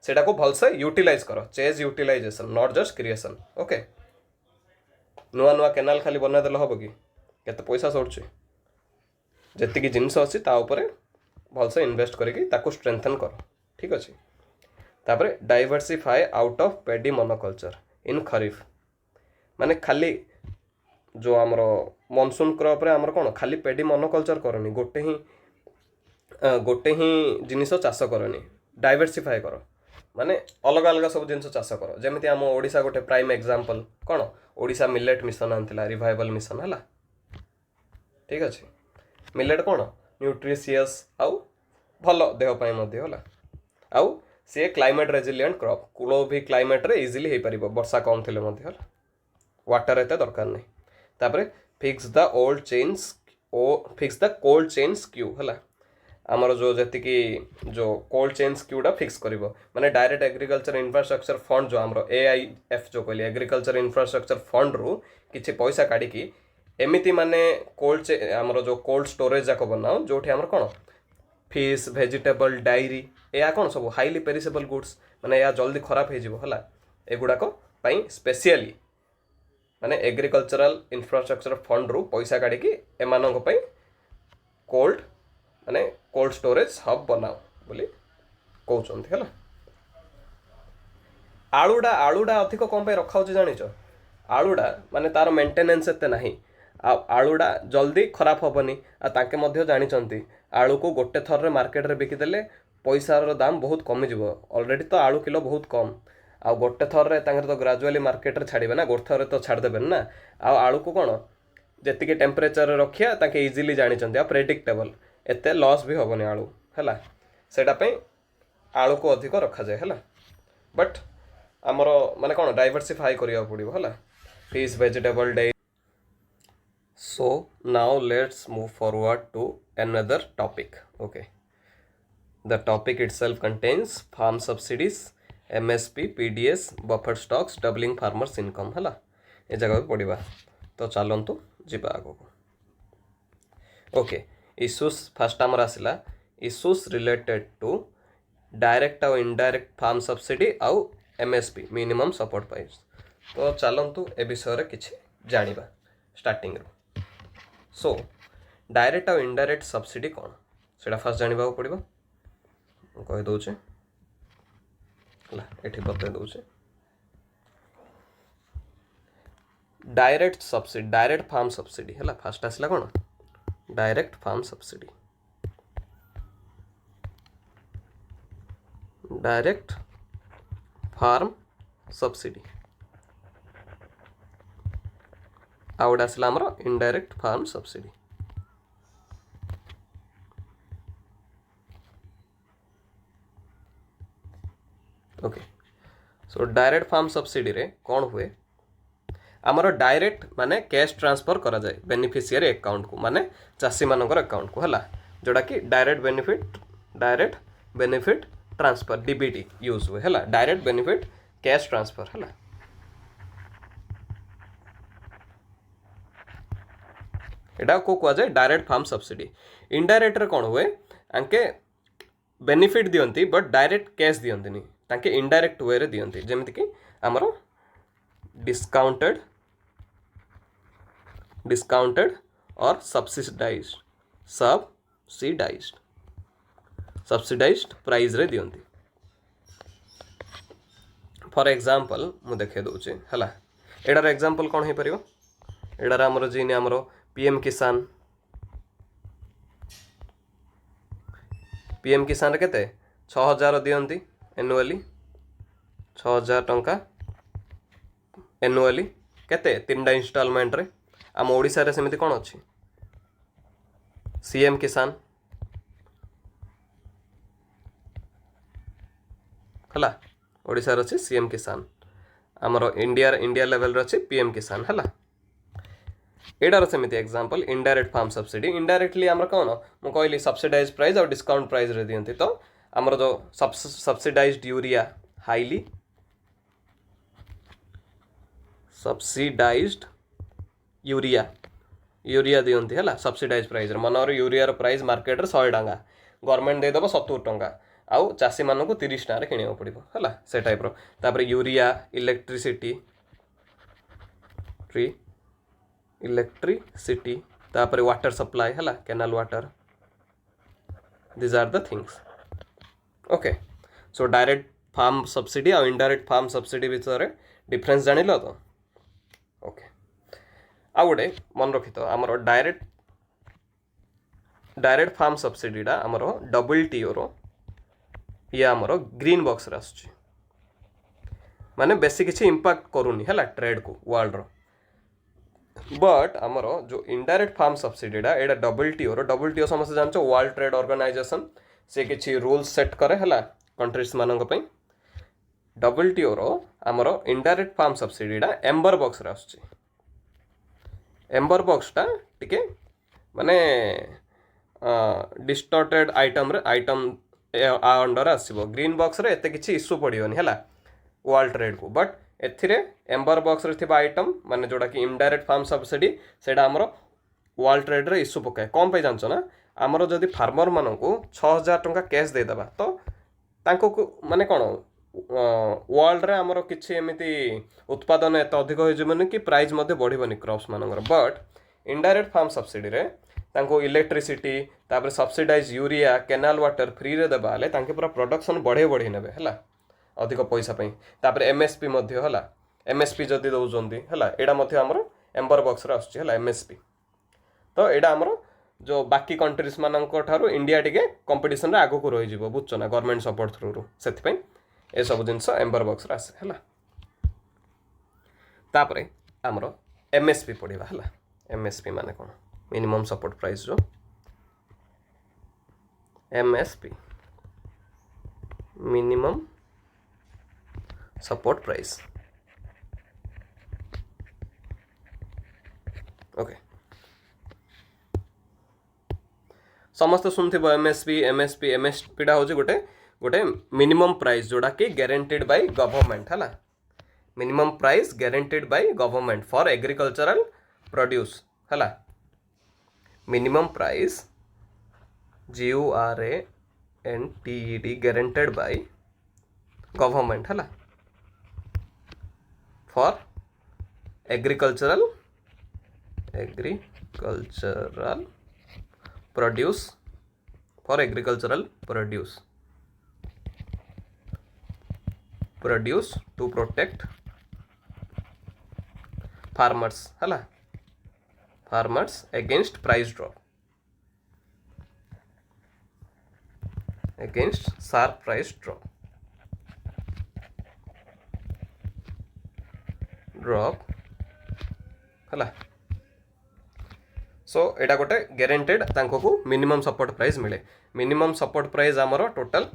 सेटा को भलसे यूटिलाइज कर chase utilization not just creation. Okay नुआ नुआ कैनाल खाली बनईदेल हम कि केते पैसा सरुछि जी जिनिस अच्छी भलसे इन्वेस्ट करके स्ट्रेंथन कर ठीक अच्छे। तापर diversify out of paddy monoculture in kharif माने खाली जो आमर मनसून क्रॉप रे आमर कौन खाली पेडी मोनोकल्चर करनी गोटे ही जिनिस चाष करनी डाइवर्सिफाई कर माने अलग अलग सब जिनिस चाष कर जमीती आम ओडिशा गोटे प्राइम एग्जांपल कौन ओडिशा मिलेट मिशन आनथिला रिवाइवल मिशन है ठीक अच्छे। मिलेट कौन न्यूट्रिशियस आउ भल देह पाई मध्य होला आउ सी क्लाइमेट रेजिलिएंट क्रॉप कूल भी क्लाइमेट रे इजिली हो पार वर्षा कम थे वाटर एत दरकार नहीं। तापर fix the cold chain skew है आमर जो जी जो कोल्ड चेन स्क्यूटा फिक्स कर माने डायरेक्ट एग्रीकल्चर इंफ्रास्ट्रक्चर फंड जो आमर AIF जो कहली एग्रीकल्चर इंफ्रास्ट्रक्चर फंड रु किछि पैसा काढ़ी एमिति माने कोल्ड आमर जो कोल्ड स्टोरेज जाक बनाओ जो आमर कौन फिश वेजिटेबल डायरी या कौन सब हाईली पेरिसेबल गुड्स माने या जल्दी खराब हो एगुड़ाक स्पेशली माने एग्रीकल्चरल इंफ्रास्ट्रक्चर फंड रु पैसा काढ़ी एमानक पई कोल्ड माने कोल्ड स्टोरेज हब बनाओ बोली कहते है। आलुडा अधिक कौन पे रखा जानिच आलुडा माने तार मेंटेनेंस एते नहीं आलुडा जल्दी खराब हेनी आके मध्य जानी आलू को गोटे थर मार्केट रे बिकिदेले पैसार दाम बहुत कमिज ऑलरेडी तो आलू किलो बहुत कम आ गोटे थर तो ग्राजुअली मार्केट रे छाड़े ना गोटे थर तो छाड़देवे ना आलू को कौन जी टेम्परेचर रखिया ताके इजिली जानी आ प्रेडिक्टेबल एते लॉस भी हेनी आलू है सेटापी आलू को अधिक रखा जाए है बट आमर माने कौन डाइवर्सिफाई करिया पड़ो है फिश वेजिटेबल डे। So now let's move forward to another topic. Okay, the topic itself contains farm subsidies, MSP, PDS, buffer stocks, doubling farmers income है ये जगह भी पढ़ा तो चलतु जीवा आग को। ओके इश्यूज फास्ट आमर आसला इश्यूज रिलेटेड टू डायरेक्ट आउ इनडायरेक्ट फार्म सब्सिडी आउ MSP मिनिमम सपोर्ट प्राइस। तो चलतु ए विषय किछि जानिबा स्टार्टिंग रो। सो डायरेक्ट आउ इनडायरेक्ट सब्सिडी कौन से फास्ट जाना पड़ो कही दौचे ये बता दौचे direct subsidy direct farm subsidy है फास्ट आसला कौन direct farm subsidy, direct farm subsidy ଆଉ ଗୋଟେ ଆସିଲା ଆମର indirect farm subsidy। Okay so direct farm subsidy रे कौन हुए आमर डायरेक्ट माने कैश ट्रांसफर करा जाए बेनिफिशियरी अकाउंट को माने चाषी मानकर अकाउंट को हला जोड़ा कि direct benefit transfer DBT use हुए हला डायरेक्ट बेनिफिट कैश ट्रांसफर हला एटा को कह जाए डायरेक्ट फार्म सब्सिडी। इनडायरेक्ट रे कौन हुए आंके बेनिफिट दियंती बट डायरेक्ट कैश दियंती नहीं तांके इनडायरेक्ट वे रे दियंती जेमिति कि हमरो डिस्काउंटेड और सब्सिडाइज्ड प्राइस रे दियंती। फॉर एग्जांपल मु देखे दोचे हला एडार एग्जांपल कोन हे परियो एडार हमरो जिने हमरो पीएम किसान रे केते 6000 दियंती एनुअली 6000 टंका एनुअली केते तीनटा इंस्टॉलमेंट रे आम ओडिसा रे सेमिति कोन अछि सीएम किसान हला ओडिसा रे अछि सीएम किसान हमरो इंडिया लेवल रे अछि पीएम किसान हला एडार सेमिति example indirect farm subsidy indirectly हमर कोन मु कहली सब्सिडाइज प्राइस और डिस्काउंट प्राइस रे दियंती तो हमर जो subsidised urea highly subsidised urea दियंती है सब्सिडाइज प्राइस मनर यूरिया प्राइस मार्केट रे 100 टंका गवर्नमेंट दे दबो 70 टंका आउ चासी मानन को 30 टंका रे किनियो पड़िबो हला से टाइप रो तापर यूरिया इलेक्ट्रिसिटी तापर वाटर सप्लाई हला canal water these are the things okay so direct farm subsidy और indirect farm subsidy विषय डिफरेंस जानिल तो ओके आ गोटे मन रखी तो आमर डायरेक्ट फार्म सब्सिडी टा आमर WTO रो या आमर ग्रीन बॉक्स रे आसुची माने बेसी किछि इंपैक्ट करूनी हला ट्रेड को वर्ल्ड रो बट आमर जो इनडायरेक्ट फार्म सब्सिडी टा एटा WTO समस्त जानचो वर्ल्ड ट्रेड ऑर्गेनाइजेशन से किछि रूल्स सेट करे हला कंट्रीज मानक पई WTO रो आमर इनडायरेक्ट फार्म सब्सिडी टा एम्बर बॉक्स रे आसुची एम्बर बॉक्स टा टिके माने डिस्टॉर्टेड आइटम अंडर आसीबो ग्रीन बॉक्स रे एते किछि इश्यू पड़ियोनी हला वर्ल्ड ट्रेड को बट एथिरे एम्बर बॉक्स रे थिबा आइटम माने जोडा कि इनडायरेक्ट फार्म सब्सिडी सेडा हमरो वर्ल्ड ट्रेड रे इश्यू पकाय कोन पे जानचो ना हमरो जदी फार्मर मानन को 6000 टंका कैश दे दबा तो तांको माने कोन वर्ल्ड रे हमरो किछि एमिति उत्पादन एत अधिक होय जमन कि प्राइस मध्ये बढ़िबनी क्रॉप्स मानकर बट इनडायरेक्ट फार्म सब्सिडी रे तांको इलेक्ट्रिसिटी तापर subsidize urea canal water free रे दबा ले तांके पूरा प्रोडक्शन बढ़े नेबे हला अधिक पैसा पई तापर एमएसपी मध्ये हला एमएसपी जदी दउजंदी हला एडा मध्ये हमरो एम्बर बॉक्स रे आछी हला एमएसपी तो एडा हमरो जो बाकी कंट्रीज मानक ठारू इंडिया टिके कंपटीशन रे आगो को रहि जिवो बुझछो ना गवर्नमेंट सपोर्ट थ्रू रो सेति पई ए सब जिंस एम्बर बॉक्स रे आसे हला तापरे हमरो एमएसपी पडिबा हला एमएसपी माने कोन मिनिमम सपोर्ट प्राइस जो MSP minimum support price okay समस्त सुनथिबो एमएसपी टा होची गोटे मिनिमम प्राइस जोड़ा कि गारंटेड बाय गवर्नमेंट हला minimum price guaranteed by government for agricultural produce हला minimum price GURANTED guaranteed by government हला for agricultural produce for agricultural produce to protect farmers हला farmers against price drop against sharp price drop हला सो एटा गोटे guaranteed तांको को minimum support price मिले minimum support price आमर total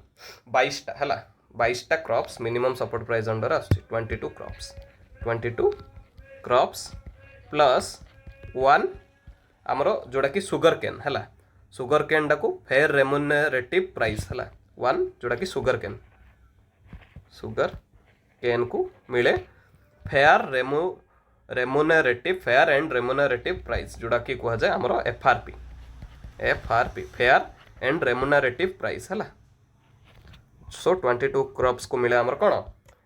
22 टा हला 22 टा crops minimum support price under आछि 22 क्रॉप्स प्लस 1 आमर जोड़ा कि सुगर केन हला सुगर केन डाकू फेयर रेमुनरेटिव प्राइस हला 1 जोड़ा कि सुगर केन को मिले fair fair and remunerative price जोड़ा कि कह जाए आमर FRP fair and remunerative price हला सो 22 क्रॉप्स को मिले आमर कौन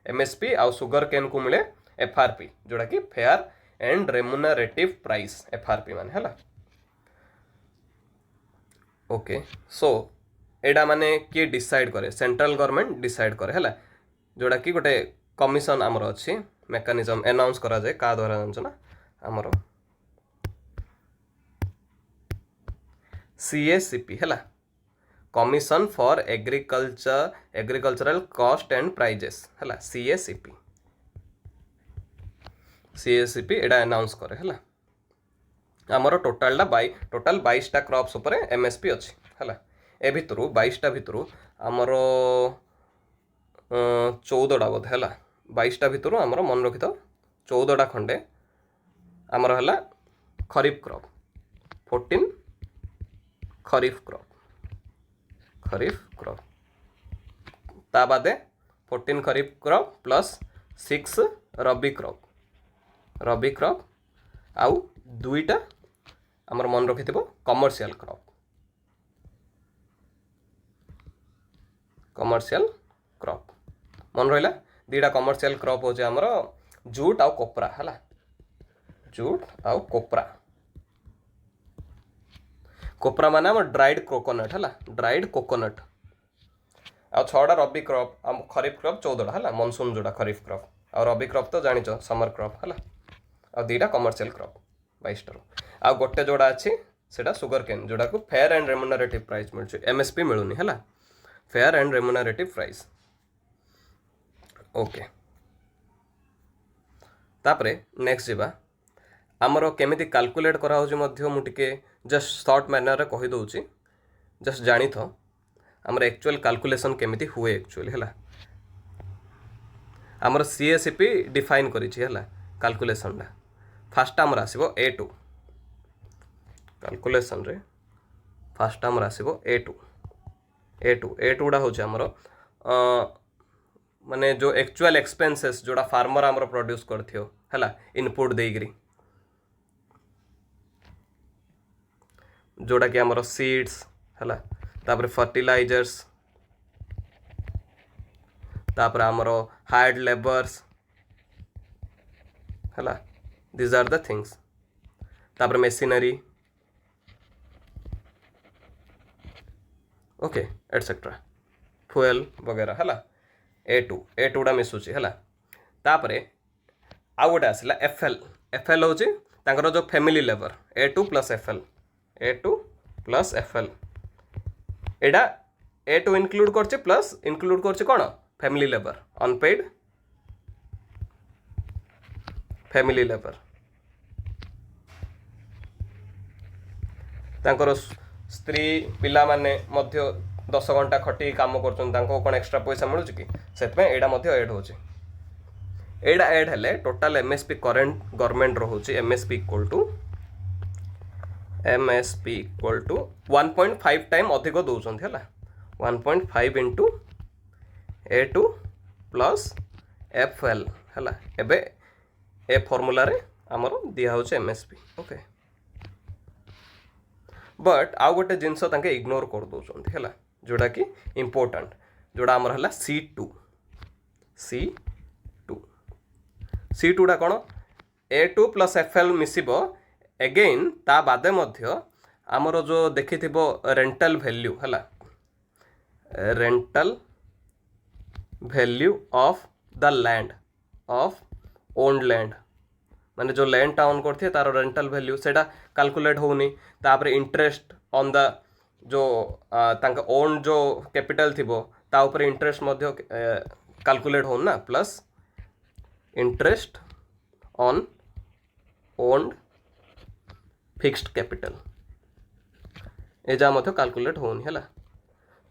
एमएसपी आउ सुगर केन को मिले एफआरपी जोड़ा कि fair and remunerative price FRP मान हला ओके सो एडा माने किए डिसाइड करे सेंट्रल गवर्नमेंट डिसाइड करे हला जोड़ा कि गोटे कमिशन आमर अच्छी मेकानिज्म अनाउंस करा जाए का द्वारा जानछ ना आमर CACP हला commission for agricultural cost and prices हला CACP एडा अनाउंस करे हला आमर टोटल 22 टा क्रॉप्स ऊपर एमएसपी अच्छी हला ए भितरु 22 टा भितरु आमर 14 टा बोध हला 22 टा भितरु आमर मन रखि तो 14 टा खंडे आमर हला खरीफ क्रॉप 14 खरीफ क्रॉप ता बादे 14 खरीफ क्रॉप प्लस 6 रबी क्रॉप आउ दुईटा आमर मन रखि थिबो कमर्शियल क्रॉप मन रहिला दीटा कमर्शियल क्रॉप हो आमर जूट आउ कोपरा हला कोपरा माने आम ड्राइड कोकोनट आउ 6टा रबी क्रॉप आम खरीफ क्रॉप 14टा हला मनसून जोड़ा खरीफ क्रॉप आउ रबी क्रॉप तो जानिच समर क्रॉप हला आउ दीटा कमर्शियल क्रॉप 22 टा आउ गोटे जोड़ा अच्छी सेटा सुगर केन जोड़ा को fair and remunerative price मिलछ MSP मिलुनी हला fair and remunerative price okay तापरे नेक्स्ट जीवा आमर केमिति कैलकुलेट करा होची मध्य मु टिके जस्ट शॉर्ट मैनर रे कहि दउची जस्ट जानि थो आमर एक्चुअल कैलकुलेशन केमिति हुए एक्चुअली हला आमर CACP डिफाइन करिछि हला कैलकुलेशन ला फास्ट आमर आसीबो A2 कैलकुलेशन रे फास्ट आमर आसीबो A2 डा होची आमर माने जो एक्चुअल एक्सपेंसेस जोड़ा फार्मर आमर प्रोड्यूस करथियो हला इनपुट देइग्री जोड़ा कि आमर सीड्स हला तापर फर्टिलाइजर्स तापर आमर हार्ड लेबर्स हला these are the things तापर मेसिनरी ओके एटसेट्रा फुएल वगैरह हला A2 डा मिसुची हला तापरे आउ गोटे आसला FL होची तांकर जो family labour A2 plus FL एडा A2 इंक्लूड करचे प्लस इंक्लूड करचे कोन family labour unpaid family labour तांकर स्त्री पिला माने मध्य 10 घंटा खटी काम करछन तांको कोन एक्स्ट्रा पैसा मिलुच कि सेतमे एडा मध्य ऐड होची एडा ऐड हेले टोटल एमएसपी करंट गवर्नमेंट रहउची एमएसपी इक्वल टू 1.5 टाइम अधिक दउछन हला 1.5 इनटू A2 प्लस FL हला एबे ए फॉर्मूला रे हमर दिया होचे एमएसपी ओके बट आउ गोटे जिनस तांके इग्नोर कर दउछन हला जोड़ा कि इम्पोर्टेंट जोड़ा आमर हला C2 डा कोन A2 प्लस FL मिसिबो अगेन ता बादे मध्य आमर जो देखिथिबो रेंटल वैल्यू हला rental value of the land of owned land माने जो लैंड टाउन करथे तार रेंटल वैल्यू सेटा कैलकुलेट होउनी तापर इंटरेस्ट ऑन द जो तांका ओन जो कैपिटल थिबो ता ऊपर इंटरेस्ट मध्य कैलकुलेट हो ना plus interest on owned fixed capital एजा मध्य कैलकुलेट होनी है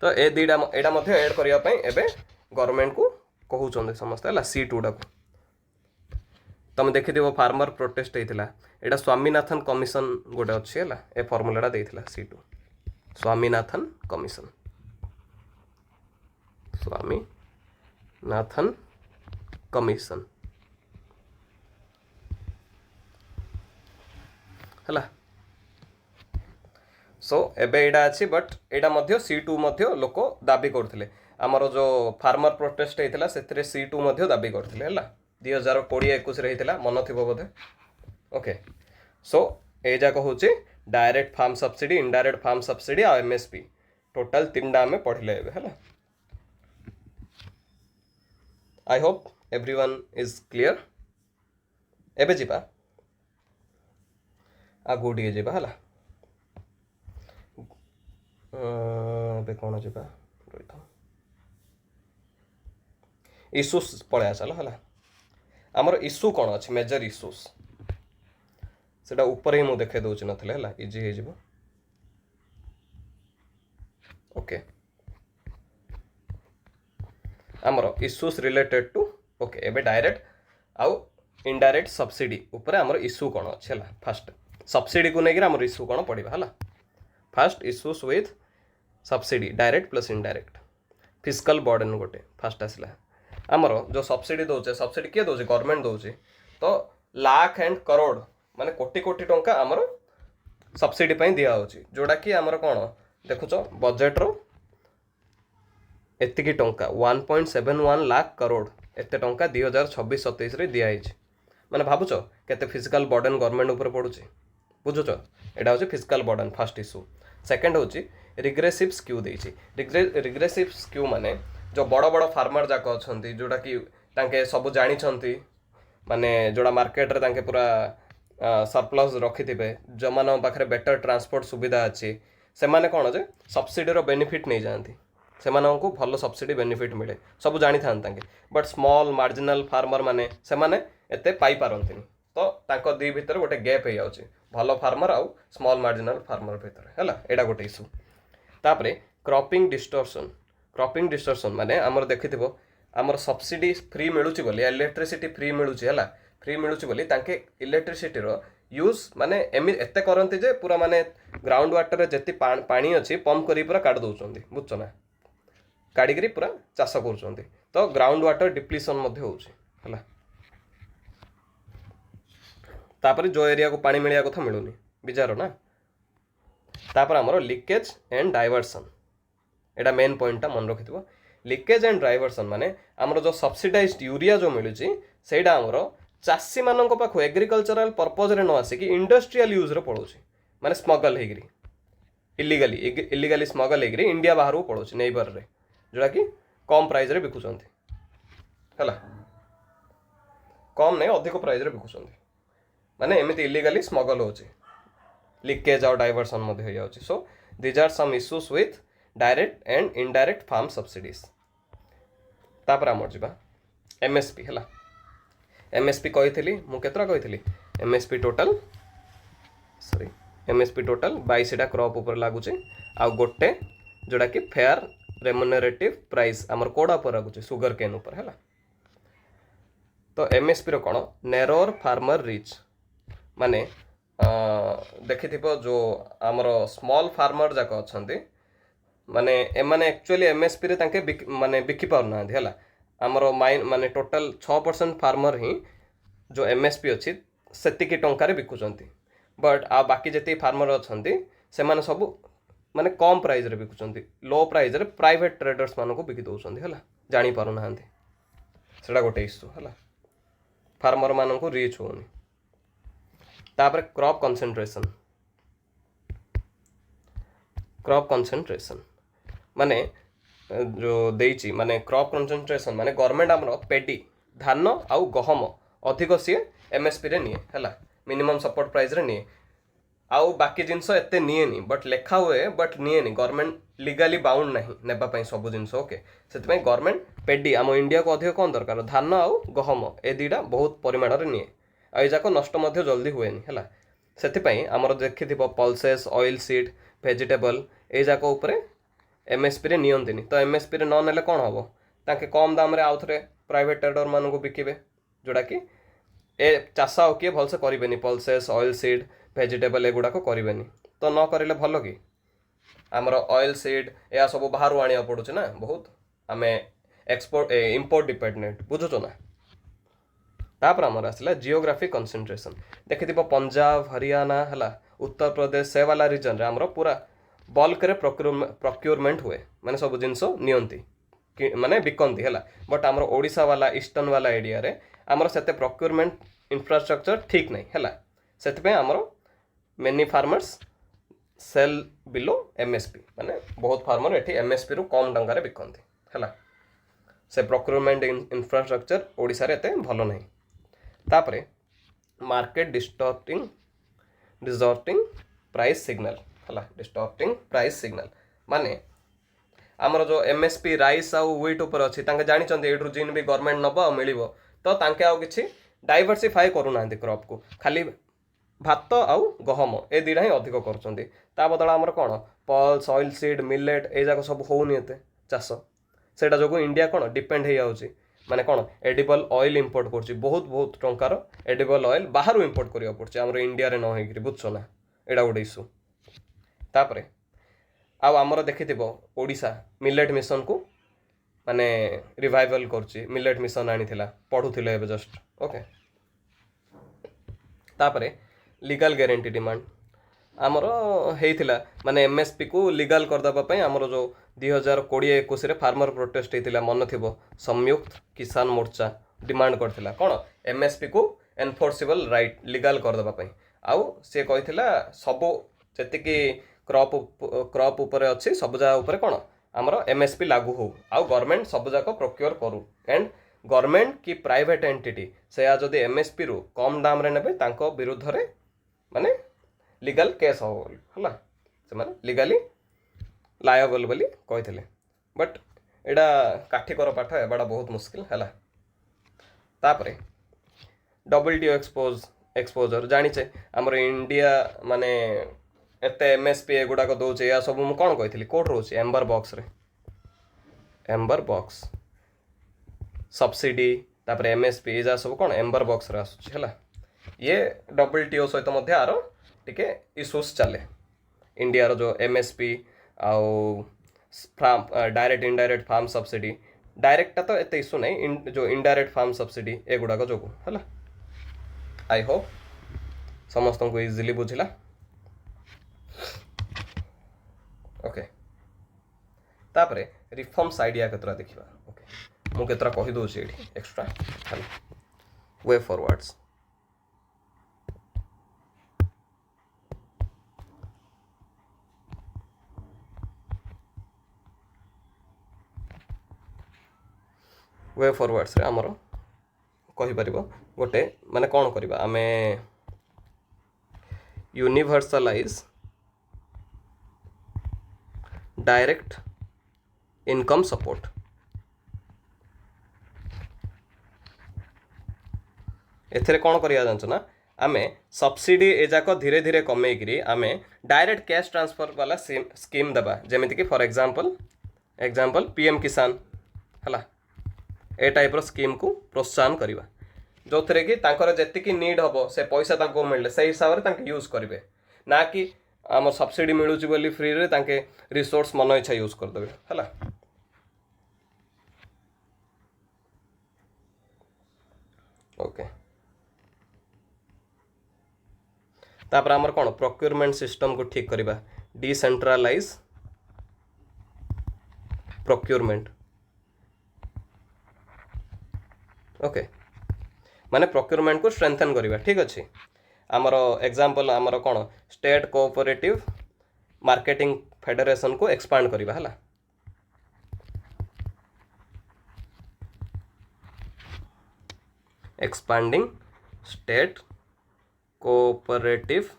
तो ए दीटा एटा मध्य ऐड करिया पई एबे गवर्नमेंट को कहउचंदे समस्त है C2 डा को तुम देखिथिबो फार्मर प्रोटेस्ट हेतिला एटा स्वामीनाथन कमिशन गोटे अछि है ए फॉर्मूलाटा देथिला C2 Swaminathan commission Swaminathan commission हला सो एबे एटा अछि बट एटा मध्य C2 मध्य लोक दाबी करथिले हमर जो फार्मर प्रोटेस्ट हेतिला सेतिरे C2 मध्य दाबी करथिले हला 2020-21 रे हेतिला मन थिबो बोधे ओके सो ए जाक होची direct farm subsidy indirect farm subsidy आ MSP टोटल तीनटा में पढ़ले एबे हला I hope everyone is clear एबे जिबा आ गोडी जिबा हला एबे कोन जिबा रोइथा इश्यूज पळे आसला हला आमर इश्यू कौन अच्छे मेजर इश्यूज से ऊपर ही मुझे देखे दूसरी नथिले हला इजी हे जिवो ओके आमर इश्यूज रिलेटेड टू ओके एबे डायरेक्ट आउ इनडायरेक्ट सब्सिडी ऊपर आमर इश्यू कौन अच्छे हला फास्ट सब्सिडी को लेकर आमर इश्यू कौन पड़िबा हला fast issues with subsidy direct plus indirect fiscal burden गोटे फास्ट आसला आमर जो सब्सिडी दौचे सब्सिडी किए दौचे गवर्नमेंट दौचे तो लाख एंड करोड़ माने कोटी कोटी टंका आमर सब्सिडी पई दिया होची जोड़ा कि आमर कोन देखुच बजेट रो एतिकी टंका 1.71 लाख करोड़ एते टंका 2026-27 रे दिया हिच माने भाबुच केते फिजिकल बर्डन गवर्नमेंट ऊपर पडुची बुझुच एटा होची physical burden first issue second होची रिग्रेसिव स्क्यू देइची रिग्रेसिव स्क्यू माने जो बड़ बड़ फार्मर जाक अच्छा जोटा कि तांके सब जानी माने जोड़ा मार्केट रे तांके पूरा सरप्लस रखि थे जो मान पाखे बेटर ट्रांसपोर्ट सुविधा अच्छी से माने कौन जे सब्सिडी रो बेनिफिट नहीं जाती से को भल सब्सिडी बेनिफिट मिले सब जानी था बट स्मॉल मार्जिनल फार्मर माने से माने एते पाई पारंतिनी तो तांको दी भितर गोटे गैप हो जाउची भल फार्मर आउ स्मॉल मार्जिनल फार्मर भितर हैला एडा गोटे इश्यू तापरे क्रॉपिंग डिस्टर्शन माने आमर देखिथिबो आमर सब्सिडी फ्री मिलुची बोली इलेक्ट्रिसिटी फ्री मिलुची हैला फ्री मिलुची बोली तांके इलेक्ट्रिसिटी रो यूज माने एमि एते करंती जे पूरा माने ग्राउंड वाटर रे जति पानी अछि पंप करी पूरा काट दउचंदी बुझछ ना काडीगिरी पूरा चाष करूचंदी तो ग्राउंड वाटर डिप्लीशन मध्ये होउची हैला तापर जो एरिया को पानी मिलिया कथा मिलुनी बिचारो ना तापर हमरो leakage and diversion Etah main point मन रखिथिबो लीकेज एंड डाइवर्सन माने हमरो जो सब्सिडाइज्ड यूरिया जो मिलुची सेटा हमरो चासी मानक पाखु एग्रीकल्चरल पर्पज रे न आसे कि इंडस्ट्रियल यूज रे पड़ोची माने स्मगल हेगिरी इलीगली स्मगल हेगिरी इंडिया बाहर को पड़ोची नेबर रे जोड़ा कि कम प्राइस रे बिकुचंती हैला कम नहीं अधिक प्राइस रे बिकुचंती माने एमिति इलीगली स्मगल होची लीकेज और डाइवर्सन मध्ये हो जाउची so these are some issues with direct and indirect farm subsidies तापर हमर जिबा एमएसपी हैला एमएसपी कही मु केतरा कही MSP total sorry MSP total 22टा क्रॉप ऊपर लागुचे आ गोटे जोड़ा कि फेयर रेमुनरेटिव प्राइस आमर कोड़ा पर लागुचे सुगर केन ऊपर हैला तो एमएसपी रो कोन नैरोर फार्मर रीच माने देखिथिबो जो आमर स्मॉल फार्मर जाक अछंती माने एमाने एक्चुअली एमएसपी रे तांके माने बिकी पार ना हैला आमर माइन माने टोटल 6% फार्मर ही जो एमएसपी अच्छी सेतिकी टंकार बिकुचंती बट आ बाकी जति फार्मर अछंती से माने सब माने कम प्राइस रे बिकुचंती लो प्राइस रे प्राइवेट ट्रेडर्स मान को बिकी दउचंती हैला जानी पारु नाहंती सेटा गोटे इश्यू हैला फार्मर मान को रीच होनी तापर क्रॉप कंसंट्रेशन माने जो देइची माने क्रॉप कंसंट्रेशन माने गवर्नमेंट हमरो पेडी धान आउ गहम अधिक सी एमएसपी रे निए हैला मिनिमम सपोर्ट प्राइस रे निए आउ बाकी जिनस एते निएनि बट लेखा हुए बट निएनि गवर्नमेंट लीगली बाउंड नहीं नेबा पई सब जिनस ओके सेति गवर्नमेंट पेडी आम इंडिया को अधिक कौन दरकार धान आउ गहम ए दुईटा बहुत परिमाण रे निए आ जाक नष्ट मध्य जल्दी हुएनि है से आमर देखि पल्सेस ऑयल सीड वेजिटेबल ए जाक उपरे एमएसपी रे नियंतिनि तो एमएसपी रे न नेले कौन हम ताके कम दाम रे आउ थे प्राइवेट ट्रेडर मानक बिकिबे जोड़ा कि ए चाष आउ किए भलसे करेनि पल्सेस ऑयल सीड वेजिटेबल एगुड़ाक करेनि तो न करें भल कि आमर ऑयल सीड या सब बाहर आने पड़ुचे ना बहुत आम एक्सपोर्ट इंपोर्ट डिपेंडेंट बुझुच ना तापर आमर आसला जियोग्राफी कंसंट्रेशन देखि पंजाब हरियाणा है उत्तर प्रदेश से वाला रीजन रे आमर पूरा बल्क रे प्रोक्योरमेंट हुए माने सब जिनस नियंती माने बिकंती है बट आमर ओडिशा वाला ईस्टर्न वाला एरिया रे आमर सेते प्रोक्योरमेंट इंफ्रास्ट्रक्चर ठीक नहीं है से आमर many farmers cell below MSP माने बहुत फार्मर एठी एमएसपी रु कम टंका बिकंती है से प्रोक्योरमेंट इंफ्रास्ट्रक्चर ओडिशा रे एते भलो नहीं तापरे मार्केट डिस्टॉर्टिंग प्राइस सिग्नल है डिस्टॉर्टिंग प्राइस सिग्नल माने आमर जो एमएसपी राइस आउ व्हीट ऊपर अच्छी जानी एठू जिन भी गवर्नमेंट नब मिल तो तांके आउ किछि डाइवर्सिफाई करूना क्रॉप को खाली भात आउ गहम ए दुईटा ही अधिक कर बदल आमर कौन पल्स ऑयल सीड मिलेट ए जाक सब होनी एते चाष सेटा जो इंडिया कौन डिपेंड हो जाउची माने कौन एडिबल ऑयल इंपोर्ट कर बहुत बहुत टंकार एडिबल ऑयल बाहर इंपोर्ट करिया पड़छ आमर इंडिया रे न होइकरी बुझछ ना एडा गोटे इश्यू तापरे आउ आमर देखिथिबो ओडिशा मिलेट मिशन को माने रिवाइवल करछि मिलेट मिशन आनीथिला पढुथिले एबे जस्ट ओके तापरे लीगल गारंटी डिमांड आमर हेइथिला माने एमएसपी को लीगल करदबा पई आमर जो 2020-21 रे फार्मर प्रोटेस्ट हेइथिला मन थिबो संयुक्त किसान मोर्चा डिमांड करथिला कोन एमएसपी को एनफोर्सेबल राइट लीगल करदबा पई आउ से कहिथिला सब जेतिकी क्रॉप ऊपर अच्छी सब जगह ऊपर कौन आमर एमएसपी लागू हो आउ गवर्नमेंट सब जाक प्रोक्योर करू एंड गवर्नमेंट कि प्राइवेट एंटिटी से जदि एमएसपी रु कम दाम रे नेबे तांको विरुद्ध रे माने लीगल केस हो हला से माने लीगली लायबल बोली कहिथिले बट एडा काठीकर पाठ एबाडा बहुत मुश्किल हला तापरे डब्ल्यूटीओ एक्सपोजर जानिचे आमर इंडिया माने एते एमएसपी एगुड़ाक दौचे या सब मुझे कौन कही कोट रोचे एम्बर बॉक्स रे एम्बर बॉक्स सब्सिडी तापर एमएसपी ये सब कौन एम्बर बॉक्स रे आसुची है ये डब्ल्यूटीओ सहित मध्य आर टिके इश्यूज चले इंडिया रो जो एमएसपी आउ डायरेक्ट इनडायरेक्ट फार्म सब्सिडी डायरेक्टा तो एते इश्यू नहीं जो इनडायरेक्ट फार्म सब्सिडी एगुड़ाक जो है आई होप समस्त को इजिली बुझिला ओके तापरे रिफॉर्म्स आइडिया केतरा देखिबा ओके मु केतरा कहि दोछि एठी एक्स्ट्रा हल वे फॉरवर्ड्स वे फॉरवर्ड्स रे हमरो कहि परिबो गोटे माने कोन करबा आमे यूनिवर्सलाइज डायरेक्ट इनकम सपोर्ट एथरे कौन करिया जानछ ना आमे सब्सिडी ए जाक धीरे धीरे कमे करी आमे डायरेक्ट कैश ट्रांसफर वाला स्कीम दबा जेमिति कि फॉर एग्जांपल पीएम-KISAN हला ए टाइप रो स्कीम को प्रोत्साहन करिवा जो थरे कि तांकर जेतिकी नीड हबो से पैसा तांको मिलले से हिसाब रे तांके यूज करिवे ना कि आम सब्सिडी मिलूँ बोली फ्री रे तांके रिसोर्स मन इच्छा यूज करदे है ओके तापर आमर कौन प्रोक्योरमेंट सिस्टम को ठीक करवा डिसेंट्रलाइज प्रोक्योरमेंट ओके माने प्रोक्योरमेंट को स्ट्रेंथन करवा ठीक अच्छे आमर एग्जांपल आमर कौन स्टेट कोऑपरेटिव मार्केटिंग फेडरेशन को एक्सपांड करवा है expanding state cooperative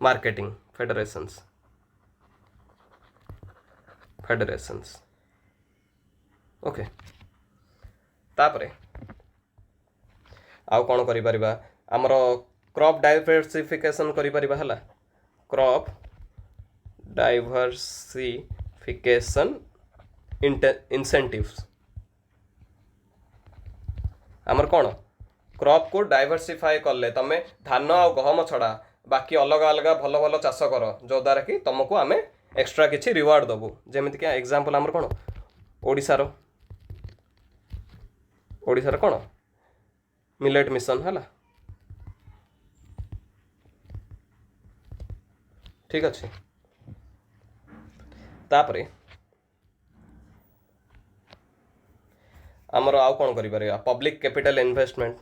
marketing federations okay तापरे आउ कौन करिपरिबा आमर क्रॉप डाइवर्सिफिकेशन करिपरिबा हला क्रॉप डाइवर्सिफिकेशन इंसेंटिव्स आमर कौन क्रॉप को डाइवर्सिफाई कले तमे धान आ गहम छड़ा बाकी अलग अलग भल भल चाष कर जो द्वारा कि तुमको आम एक्स्ट्रा किसी रिवार्ड दबु जमीती कि एग्जांपल आमर कौन ओडिशार कौन मिलेट मिशन है ठीक अच्छे तापरे आमर आउ कौन करिपरिबा public capital investment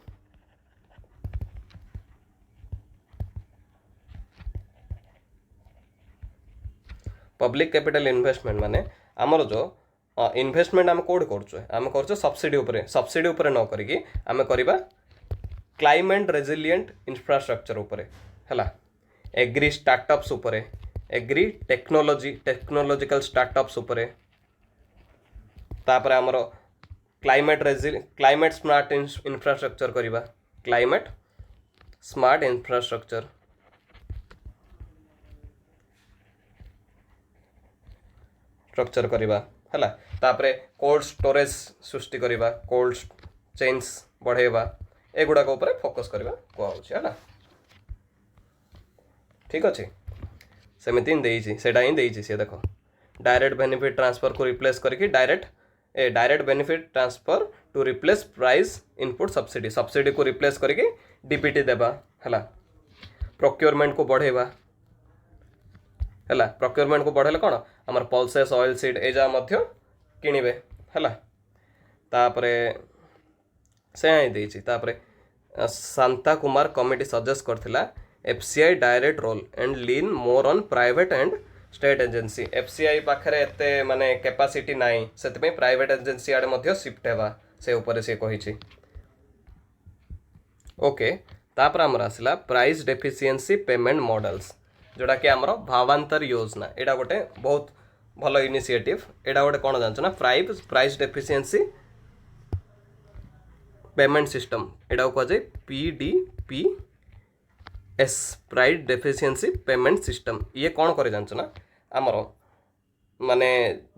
public capital investment माने आमर जो इन्वेस्टमेंट आम कौट कर सब्सिडी उपरे न करिकी आम करबा क्लाइमेट रेजिलिएंट इंफ्रास्ट्रक्चर उपरे हला एग्री स्टार्टअप्स उपरे एग्री टेक्नोलॉजिकल स्टार्टअप्स उपरे तापर आमर क्लाइमेट स्मार्ट इंफ्रास्ट्रक्चर करबा क्लाइमेट स्मार्ट इंफ्रास्ट्रक्चर करबा हला तापरे कोल्ड स्टोरेज सृष्टि करबा कोल्ड चेन्स बढ़ेबा एगुड़ा ऊपर फोकस करबा कहउछि हला ठीक अच्छे सेमिति देइछि सेटा ही देइछि से देखो डायरेक्ट बेनिफिट ट्रांसफर को रिप्लेस करके direct benefit transfer to replace price input subsidy को रिप्लेस करके डीपीटी देबा हला प्रोक्योरमेंट को बढ़ेबा हला प्रोक्योरमेंट को बढ़ेले कौन आमर पल्सेस ऑयल सीड ए जा मध्य किनिबे हला तापरे से ही देइछि तापरे शांता कुमार कमिटी सजेस्ट करथिला FCI direct role and lean more on private and state agency FCI पाखरे एते माने कैपेसिटी नाही सेतमे प्राइवेट एजेंसी आडे मध्य शिफ्ट हेबा से ऊपर से कहिछि ओके तापर हमर आसला प्राइस डेफिशिएंसी पेमेंट मॉडल्स जोड़ा कि आमर भावांतर योजना एटा गोटे बहुत भल इनिशिएटिव एटा गोटे कौन जानछ ना प्राइस डेफिशिएंसी पेमेंट सिस्टम एटा को जाय PDPS price deficiency payment system ये कौन करे जानछ ना आमर माने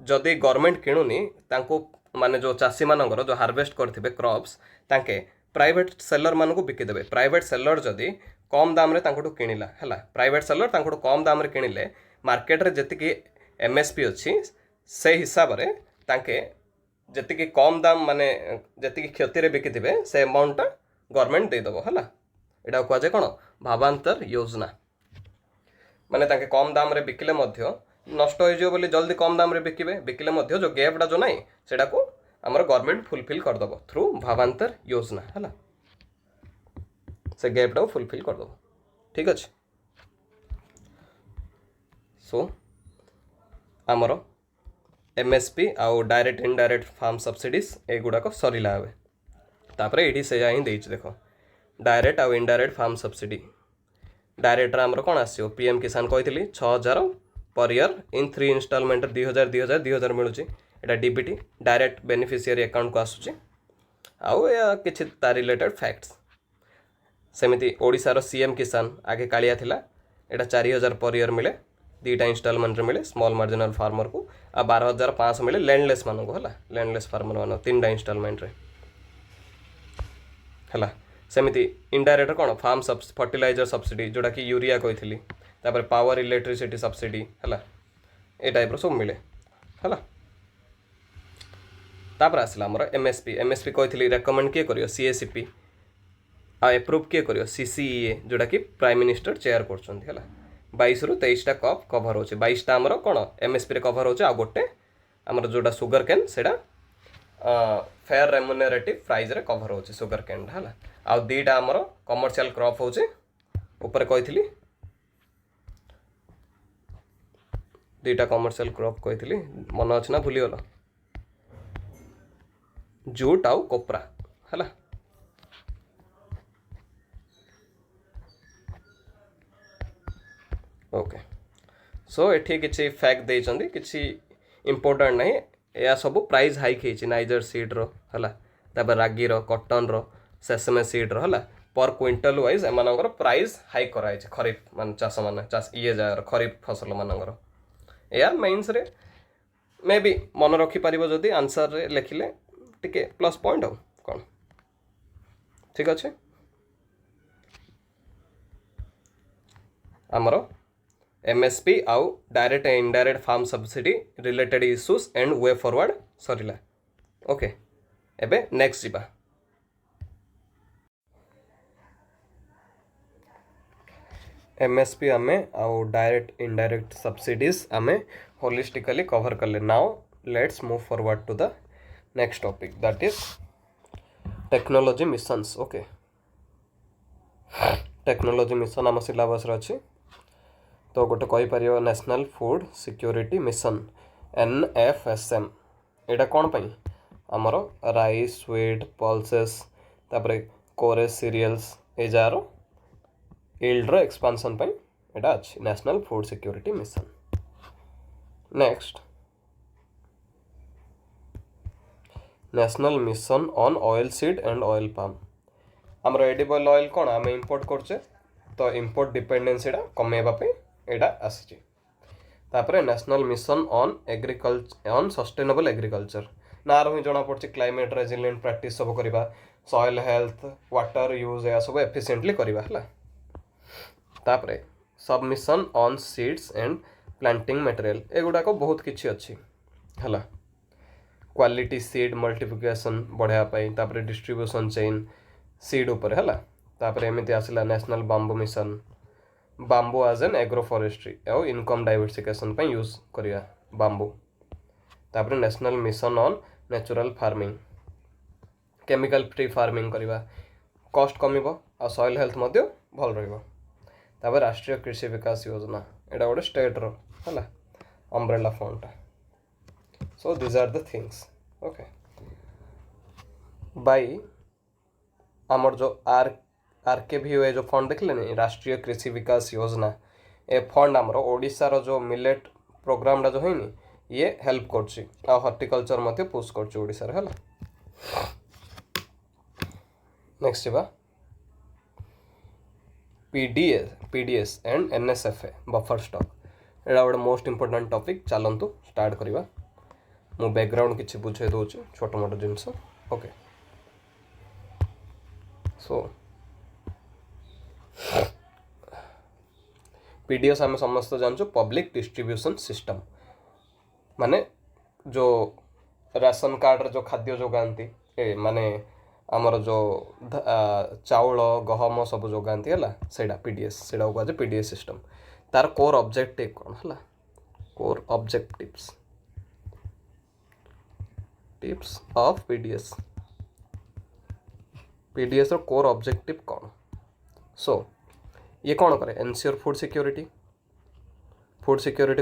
जदि गवर्नमेंट किणुनी तांको माने जो चाषी मानकर जो हार्वेस्ट करथिबे क्रॉप्स तांके प्राइवेट सेलर मानक बिकी देबे प्राइवेट सेलर जदि कम दाम रे तांकोटू किनिला हला प्राइवेट सेलर तांकोटू कम दाम रे किनिले मार्केट रे जतिकी एमएसपी अछि से हिसाब रे तांके जतिकी कम दाम माने जतिकी क्षति रे बिकी दिबे से अमाउंट गवर्नमेंट दे दबो हला एटा को जे कोन भावांतर योजना माने तांके कम दाम रे बिकिले मध्य नष्ट हो जियो बोली जल्दी कम दाम रे बिकिले मध्य जो गैपटा जो नाही सेटा को हमर गवर्नमेंट फुलफिल कर दबो थ्रू भावांतर योजना हला से गैपटा फुलफिल कर दो ठीक अच्छे सो आमर एमएसपी आउ डायरेक्ट इनडायरेक्ट फार्म सब्सिडीज एगुड़ाक सरला ए तापर ये से ही देख देख डायरेक्ट आउ इनडायरेक्ट फार्म सब्सिडी डायरेक्ट आमर कौन आसो पीएम किसान कही 6000 पर ईयर इन 3 इनस्टॉलमेंट 2000 2000 2000 मिलूँ एटा डीबीटी डायरेक्ट बेनिफिशियरी अकाउंट को आसूँ आउ किसी ता रिलेटेड फैक्ट्स सेमिति ओडिशार सीएम किसान आगे कालिया थिला एटा 4000 पर ईयर मिले 2टा इनस्टॉलमेंट रे मिले स्मॉल मार्जिनल फार्मर को आ 12500 मिले लैंडलेस मानक हला लैंडलेस फार्मर मान 3टा इनस्टॉलमेंट रे हला सेमिति इनडायरेक्ट कोन फार्म फर्टिलाइजर सब्सिडी जोड़ा कि यूरिया कही तापर पावर इलेक्ट्रिसिटी सब्सिडी हला ए टाइप रो सब मिले हला तापर आसला हमर एमएसपी कही रेकमेंड किए करियो सीएसीपी आ एप्रूव किए करियो सीसीईए जोड़ा कि प्राइम मिनिस्टर चेयर करछन्ती हला 22 रु 23टा कप कवर होचे 22टा हमर कोन एमएसपी रे कवर होचे आ गोटे हमर जोड़ा सुगर केन सेडा फेयर रेम्युनरेटिव प्राइस रे कवर होचे सुगर केन हला आ 2टा हमर कमर्शियल क्रॉप होचे ऊपर कहितली 2टा कमर्शियल क्रॉप कहितली मन अछि ना भूली गलो जूट आउ कोपरा हला ओके सो एठी किछि फैक्ट देइचंदी किछि इंपोर्टेंट नहीं या सब प्राइस हाइक होइछि नाइजर सीड रो हला तापर रागी रो कॉटन रो सेसमे सीड रो हला पर क्विंटल वाइज एमानकर प्राइस हाइक कराइछि खरीफ मान चाष मान चाष ये जा खरीफ फसल मानकर या मेंस रे मे बी मन रखि पारिबो जदी आंसर रे लिखिले टिके प्लस पॉइंट हो कोन ठीक अच्छे आमर एमएसपी आउ direct and indirect farm subsidy related issues and way forward सरिला ओके एबे नेक्स्ट जीवा एमएसपी आमे आउ डायरेक्ट इनडायरेक्ट सब्सिडीज आमे होलिस्टिकली कवर करले now let's move forward to the next topic that is technology missions okay technology mission आम syllabus अच्छी तो गोटे कहीपर national food security mission NFSM यहाँ कौन पाई आमर राइस व्हीट पल्सेस तापर कोरेज सीरियल्स ए जार इल्ड्र एक्सपांशन पाई यहाँ अच्छी national food security mission next national mission on oil seed and oil palm आमर एडिबल ऑयल कौन आम इंपोर्ट करचे तो इंपोर्ट डिपेंडेंसी कमेवाई यहाँ आसी national mission on agriculture on sustainable agriculture ना ही जना पड़ी क्लाइमेट रेजिलिएंट प्रैक्टिस सब करवा सॉइल हेल्थ वाटर यूज या सब एफिशिएंटली करवा है submission on seeds and planting material एगुड़ाक बहुत किसी अच्छी है क्वालिटी सीड मल्टीप्लिकेशन बढ़ावाई तापर डिस्ट्रीब्यूशन चेन सीड उपर है तापर एमती आसला national bamboo mission bamboo as an agro forestry और इनकम डाइवर्सिफिकेशन पे यूज करिया बांबू तापर national mission on natural farming chemical free farming करवा कॉस्ट कमिबो आ सॉइल हेल्थ मध्य भल रहिबो तापर राष्ट्रीय कृषि विकास योजना एटा गोटे स्टेट रो हला umbrella fund so this are the things okay बाई आमर जो आरकेवी जो फंड देखले नहीं राष्ट्रीय कृषि विकास योजना ए फंड आमर ओडिशा रो जो मिलेट प्रोग्राम जो है ये हेल्प करछि आ हॉर्टिकल्चर मते पुश करछि ओडिशा रे हला नेक्स्ट बा पीडीएस एंड एनएसएफए बफर स्टॉक एटा गोटे मोस्ट इंपोर्टेंट टॉपिक चलंतु स्टार्ट करिवा मु बैकग्राउंड किछि बुझे दोछि छोट मोट जिंस ओके सो पीडीएस आम समस्त जानछु पब्लिक डिस्ट्रीब्यूशन सिस्टम माने जो राशन कार्ड जो खाद्य जोगाती माने आमर जो चाउल गहम सब जोगाती है सेटा पीडीएस सेटा कहुए पीडीएस सिस्टम तार कोर ऑब्जेक्टिव कौन है core objectives tips of PDS PDS रो कोर ऑब्जेक्टिव कौन सो ये कौन करे एनश्योर फूड सिक्योरिटी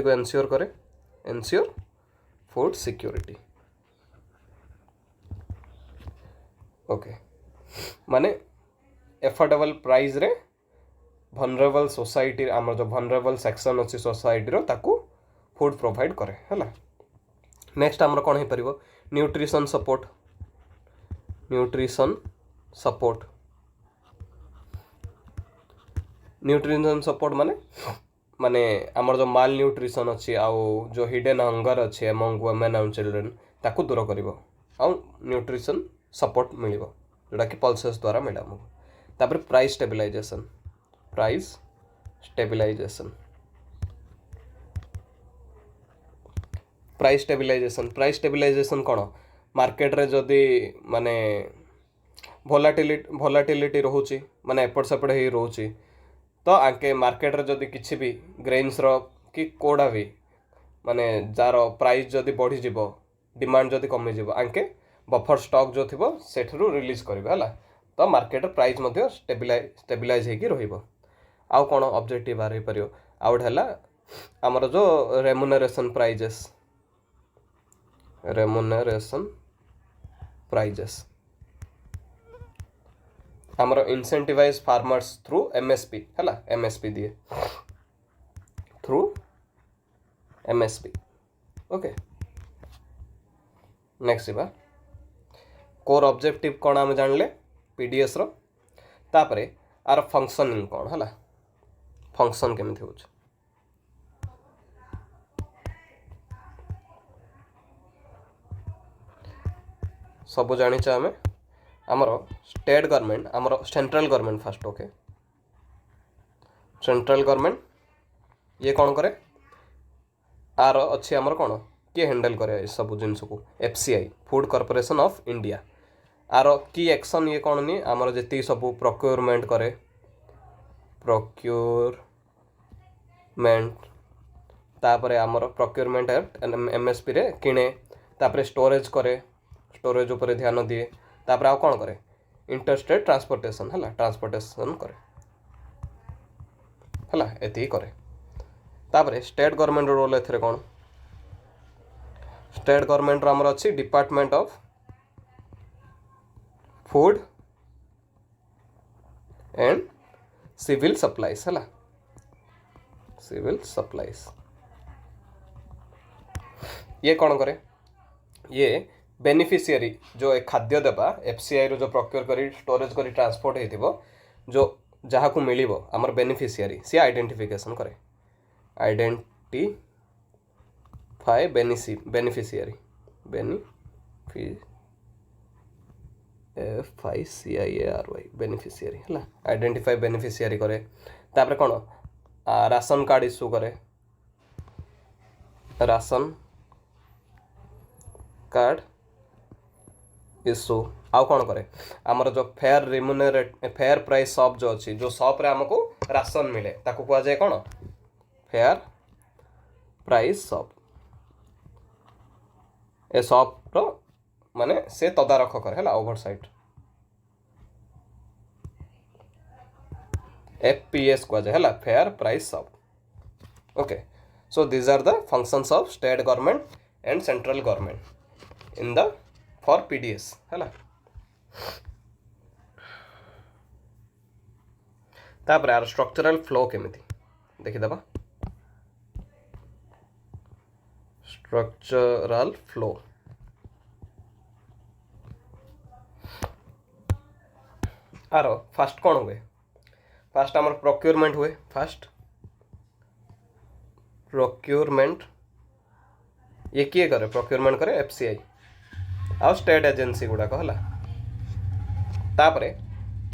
को एनश्योर करे एनश्योर फूड सिक्योरिटी ओके माने एफोर्डेबल प्राइस रे भनरेबल सोसाइटी आम जो भनरेबल सेक्शन अच्छी सोसाइटी रो ताकू फूड प्रोवाइड करे है नेक्स्ट आमर कौन हो पार न्यूट्रिशन सपोर्ट माने माने आमर जो माल न्यूट्रिशन अच्छी आउ जो हिडन हंगर अच्छी एमंग वुमेन एंड चिल्ड्रेन ताकू दूर करिवो आउ न्यूट्रिशन सपोर्ट मिलिवो जोटा कि पल्सेस द्वारा मिला आमको तापर प्राइस स्टेबिलाइजेशन प्राइस स्टेबिलाइजेशन कौन मार्केट रे जदि माने भोलाटिलिटी रोचे माने एपट सेपट हो रोचे तो आके मार्केट रे जदि किसी भी ग्रेन्स रो कि कोड़ा भी माने जार प्राइस जदि बढ़ी जीवो डिमांड जदि कमी जीवो आके बफर स्टॉक जो थिबो सेठरू रिलीज करबे हला तो मार्केट प्राइस मध्य स्टेबिलाइज हेकी रहिबो आउ कोन ऑब्जेक्टिव बाहर हो परियो आउट हला हमर जो रेमुनरेशन प्राइजेस हमर इंसेंटिवाइज फार्मर्स थ्रू एमएसपी हला एमएसपी दिए थ्रू MSP ओके नेक्स्ट जीवा कोर ऑब्जेक्टिव कौन आम जानले PDS रो तापरे आर फंक्शनिंग कौन है फंक्शन केमिति हो सब जानिचे आम आमर स्टेट गवर्नमेंट आमर central government fast okay central government ये कौन करे आर अच्छी आमर कौन किए हैंडल करे सब जिन को FCI food corporation of India आर की एक्शन ये कौन नहीं आमर जी सब प्रोक्योरमेंट करे प्रोक्योरमेंट तापरे आमर प्रोक्योरमेंट MSP रे किणे तापरे स्टोरेज करे स्टोरेज ऊपर ध्यान दिए तापर आउ कौन करे इंटरस्टेट ट्रांसपोर्टेशन है ट्रांसपोर्टेशन करे है एति करे तापर स्टेट गवर्नमेंट रोल एथरे कौन स्टेट गवर्नमेंट आमर अच्छी department of food and civil supplies है सिविल सप्लाईज ये कौन करे ये बेनिफिशियरी जो खाद्य देवा FCI रो जो प्रोक्योर करी स्टोरेज करी ट्रांसपोर्ट हेतिबो जो जहाँ को मिलिबो हमर बेनिफिशियरी सी आइडेंटिफिकेशन करे आइडेंटिफाई बेनिफिशियरी FICIARY बेनिफिशियरी है आइडेंटिफाई बेनिफिशियरी करे तापर कौन राशन कार्ड इश्यू करे राशन कार्ड इश्यू आउ कौन करे आमर जो फेयर रिम्यूनरेट फेयर प्राइस शॉप जो अच्छी जो शॉप रे हमको राशन मिले ताको कुआ जाए कौन फेयर प्राइस शॉप ए शॉप रो माने से तदारख करे है ओवरसाइट FPS कुआ जाए है fair price shop okay so these are the functions of state government and central government in the for PDS है तापर यार स्ट्रक्चरल फ्लो केमिति देखिदेबा स्ट्रक्चरल फ्लो आर फास्ट कौन हुए फास्ट आमर प्रोक्योरमेंट हुए फास्ट प्रोक्योरमेंट ये किए करे प्रोक्योरमेंट करे FCI आउ स्टेट एजेंसी गुड़ाक है तापरे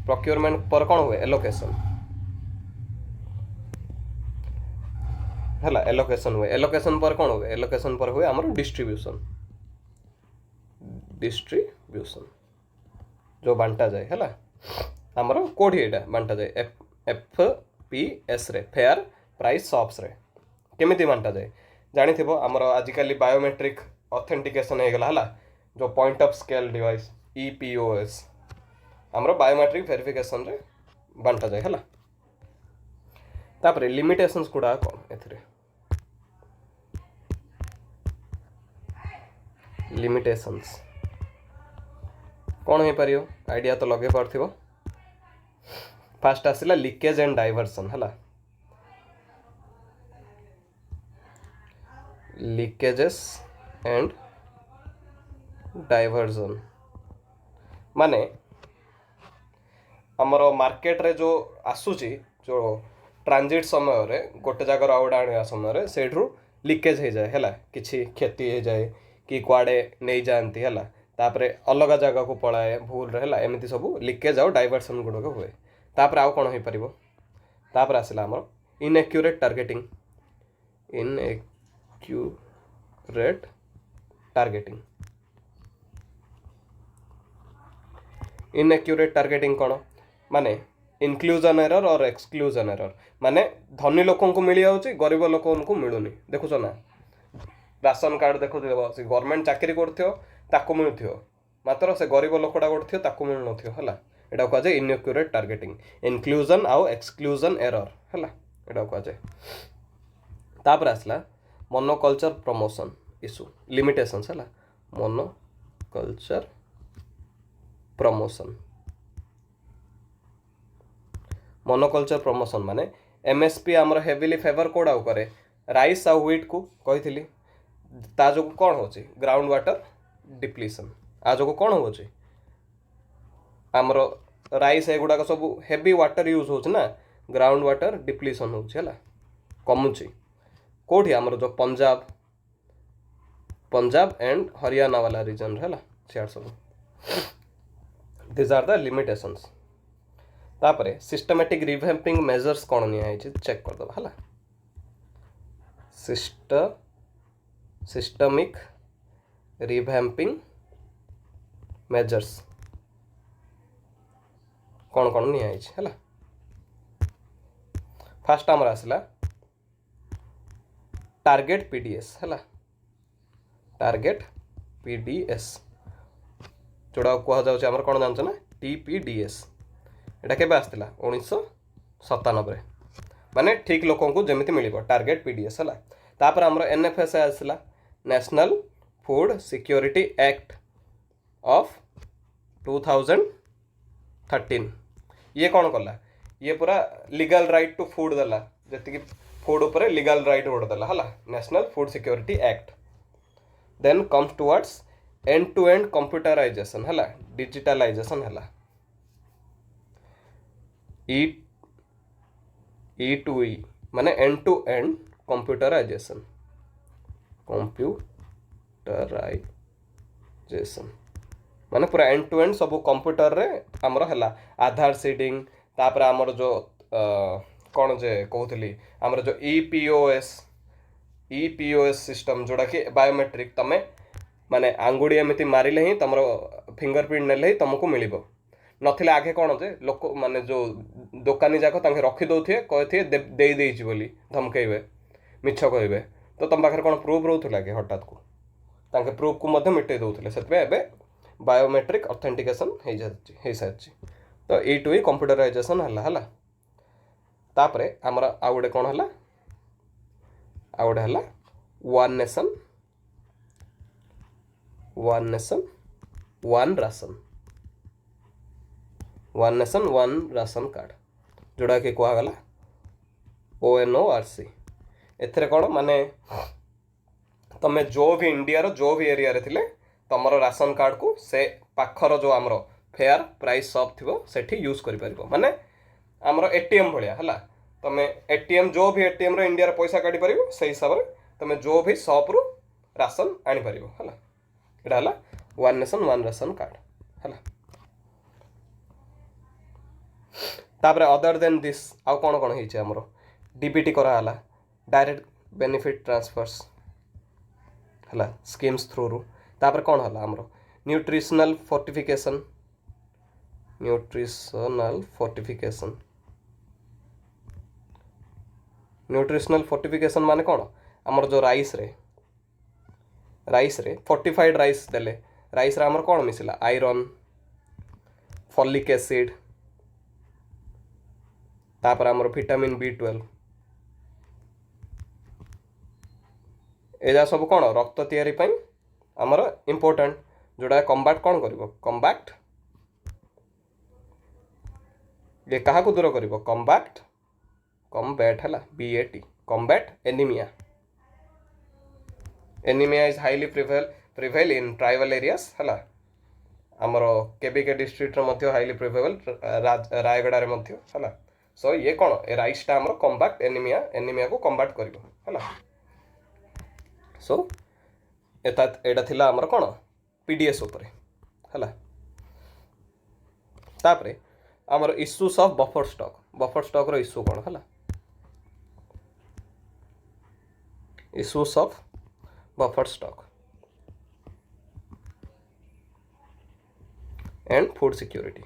प्रोक्योरमेंट पर कौन हुए एलोकेशन है एलोकेशन हुए एलोकेशन पर कौन हुए एलोकेशन पर हुए आमर डिस्ट्रीब्यूशन जो बांटा जाए है आमर कोठी एटा बांटा जाए FPS रे फेयर प्राइस शॉप्स रे केमिति बांटा जाए जानी थिबो आमर आजिकली बायोमेट्रिक ऑथेंटिकेशन हो गला जो point of scale device EPOS आमर बायोमेट्रिक वेरिफिकेशन रे बांटा जाए है तापर लिमिटेशंस गुड़ा कौन एथरे लिमिटेशंस कौन हो पारियो आइडिया तो लगे पारथिबो फास्ट आसिला लीकेज एंड डाइवर्सन है लीकेजेस एंड डाइवर्जन माने हमर मार्केट रे जो आसुची जो ट्रांजिट समय रे गोटे जगह आउडा आनिया समय रे सेठरू लीकेज हो जाए है किछि क्षति हो जाए कि कुआडे नहीं जाती है तापरे अलग जगह को पलाए भूल है एमती सब लीकेज आउ डाइवर्सन गुड़क हुए तापर आउ कौन हो पार तापर आसला आमर inaccurate targeting inaccurate targeting inaccurate targeting कौन माने इनक्लूजन एरर और एक्सक्लूजन एरर माने धनी लोकों को मिल जाऊँगी गरीब लोकों को मिलूनी देखुच ना राशन कार्ड देखो से गवर्नमेंट चाकरी करथियो मिलुथियो मात्र से गरीब लोकटा करथियो ताको मिलुनथियो हला एटा कह जाय इनएक्यूरेट टार्गेटिंग इनक्लूजन आउ एक्सक्लूजन एरर हला एटा कह जाय तापर आसला मोनोकल्चर प्रमोशन इशू लिमिटेशंस हला मोनोकल्चर प्रमोशन माने एमएसपी आमर हेविली फेवर कोडा करे राइस आ व्हीट को कही ता जो कौन हो ग्राउंड वाटर डिप्लीसन आ जो कौन हो आमर राइस एगुड़ाक सब हेवी वाटर यूज हो ना ग्राउंड वाटर डिप्लीसन होगा कमुची कौटी आमर जो पंजाब पंजाब एंड हरियाणा वाला रीजन है सियाड़ सब दिज आर द लिमिटेशंस तापरे सिस्टमैटिक रिवैम्पिंग मेजर्स कौन निया चेक करदे है सिस्टमिक रिवैम्पिंग मेजर्स कौन कौन निया है फास्ट आमर आसला टार्गेट पीडीएस है टार्गेट पीडीएस जोड़ा कह जाऊँ कौन जानते ना टीपीडीएस एटा केबे आसला 1997 माने ठीक लोकों को जमिति मिलिबो टार्गेट पीडीएस है तापर हमरो एनएफएसए आसला national food security act of 2013 ये कौन कला ये पूरा लीगल राइट टू फूड देला जति फूड ऊपर लीगल राइट गोटे देला है national food security act then comes towards end to end computerization है डिजिटलाइजेशन है ई टू ई माने एंड टू एंड कंप्यूटराइजेशन माने पूरा एंड टू एंड सब कंप्यूटर रे हमर हला आधार सीडिंग तापर हमर जो कौन जे कहूली हमर जो ईपीओएस सिस्टम जोड़ा कि बायोमेट्रिक तमे माने आंगुड़ी एमती मारिले ही तुम फिंगरप्रिंट नेले ही तुमको मिलिबो नथिले आगे कौन जे लोक माने जो दुकानी जाक तांके रखी दउथिए कहथिए दे देइछि बोली धमकेइबे मिछ कहबे तो तुम पाखरे कौन प्रूफ रहउथला कि हठात को तांके प्रूफ को मध्य मिटे दउथिले सेतबे एबे बायोमेट्रिक ऑथेंटिकेशन हे सारछि तो ई टू ई कंप्यूटराइजेशन हला तापरे हमर आ गुडे कौन हला आ गुडे हला one nation one ration card जोड़ा कि कहगला ONORC एथरे कौन माने तमे जो भी इंडिया रो जो भी एरिया रे थिले तमरो राशन कार्ड को से पाखर जो आमर फेयर प्राइस शॉप थी सेठी यूज करि परिबो माने आमर एटीएम भलिया हला तमे एटीएम जो भी एटीएम रो इंडिया रो पैसा काढी परिबो से हिसाब रे तमे जो भी शॉप रो राशन आनी परिबो हला एटा हला one nation one ration card हला तापर अदर देन दिस आउ कौन कौन होइছে हमरो डीबीटी करा हला डायरेक्ट बेनिफिट ट्रांसफर्स हला स्कीम्स थ्रू रु तापर कौन हला हमरो न्यूट्रिशनल फोर्टिफिकेशन माने कौन हमर जो राइस रे फोर्टिफाइड राइस देले राइस रे हमर कौन मिसिला आयरन फॉलिक एसिड तापर हमर विटामिन B12 एजा सब कौन रक्त तैयारी पई हमर इंपोर्टेंट जोड़ा कम्बाट कौन करिवो कम्बाट ये कहा को दूर करिवो कम्बाट है BAT combat anaemia is highly prevalent in tribal areas है आमर केबीके डिस्ट्रिक्ट मध्य हाईली प्रिवेल रायगड़ा रे मध्य है सो ये कौन ए राइसटा आमर कम्बाट एनीमिया को कम्बाट करिवो है सो एटा थिला आमर कौन पीडीएस उपरे है तापरे आमर इश्यूज ऑफ बफर स्टॉक रो इश्यू कौन है issues of buffer stock and food security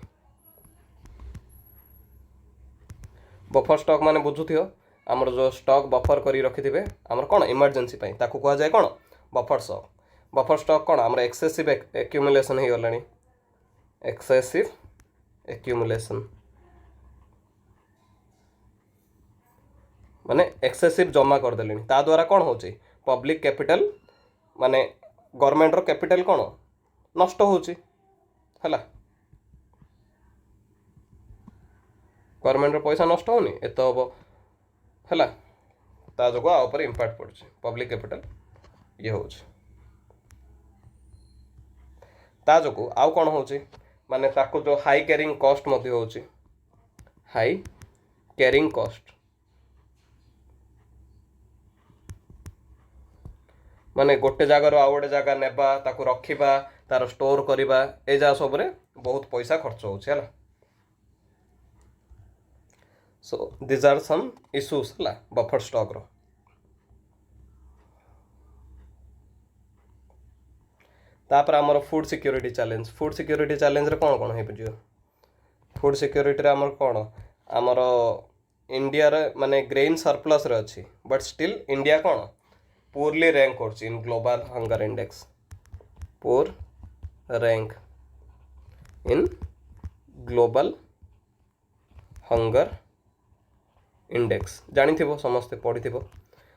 buffer stock माने बुझुथियो आमर जो स्टॉक बफर करी रखि थिबे आमर कोन इमरजेंसी पई ताकू कहा जाय कोन बफर स्टॉक कोन आमर एक्सेसिव एक्यूमुलेशन हे गलानी एक्सेसिव एक्यूमुलेशन माने एक्सेसिव जमा कर देलेनी ता द्वारा कोन होची पब्लिक कैपिटल माने गवर्नमेंट रो कैपिटल कोन नष्ट होची हला गवर्नमेंट रो पैसा नष्ट होनी एत हम है ता जो आपर इम्पैक्ट पड़े पब्लिक कैपिटल ये हूँ ता जो आउ कौन हो माने ताको जो हाई कैरिंग कॉस्ट मध्य हो हाई कैरिंग कॉस्ट माने गोटे जगार आउ गोटे जगह नेबा ताको रखिबा तार स्टोर करवा ए जा सब बहुत पैसा खर्च होछि हला so this are some issues हला बफर स्टॉक रो तापर आमर फूड सिक्योरिटी चैलेंज रे कौन कौन हो पार फूड सिक्योरिटी आमर कौन आमर इंडिया रे माने ग्रेन सरप्लस रे अच्छी बट स्टिल इंडिया कौन poorly rank करछि in global hunger index poor rank in global hunger index जानी थी समस्ते पढ़ी थी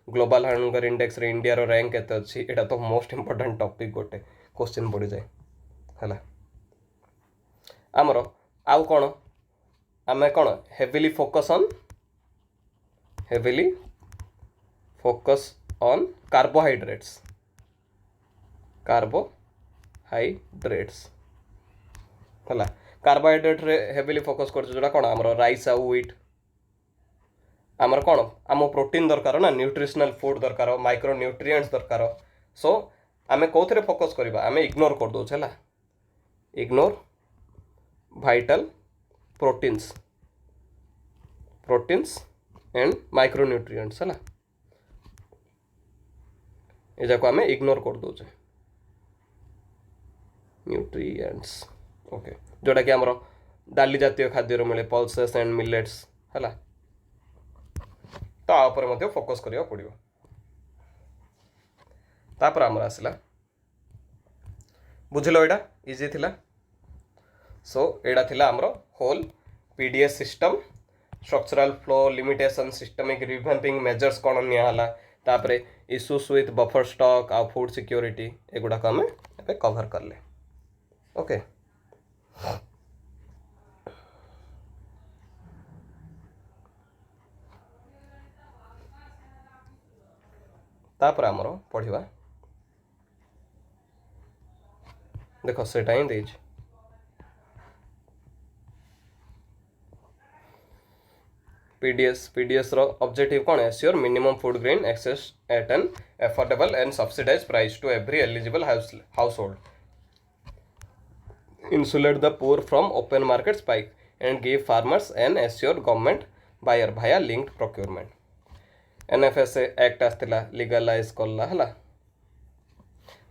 ग्लोबल हंगर इंडेक्स रे इंडिया रो रैंक केते अछि एटा तो मोस्ट इंपोर्टेंट टॉपिक गोटे क्वेश्चन पड़ी जाए हला आमर आउ कोन आमे कोन हेवीली फोकस ऑन कार्बोहाइड्रेट्स हला कार्बोहाइड्रेट रे हेवीली फोकस कर जोड़ा कोन हमरो राइस आ व्हीट आमर कोन आम प्रोटीन दरकार ना न्यूट्रिशनल फूड दरकार माइक्रो न्यूट्रिएंट्स दरकार सो आमे कोथरे फोकस करबा आमे इग्नोर कर दो छला ignore vital proteins and micro nutrients है ये जाको आमे इग्नोर कर दो न्यूट्रिएंट्स ओके जोटा कि आमर डाली जातीय खाद्य मिले पल्सेस एंड मिलेट्स है तो आपर मध्य फोकस करिया पड़िबो तापर आमर आसला बुझिलो एटा इजी थिला सो एटा थिला आमर whole PDS system structural flow limitation systemic revamping measures कोन निया हला तापरे इश्यूज विथ बफर स्टॉक आ फूड सिक्योरिटी एगुडा को हमें एबे कवर करले ओके तापर आमर पढ़िबा देखो सेटा ही देज पीडीएस रो ऑब्जेक्टिव कौन है assure minimum food grain access at an affordable and subsidize price to every eligible household insulate the poor from open market spike and give farmers an assured government buyer via linked procurement NFSA act आसला legalise कला हला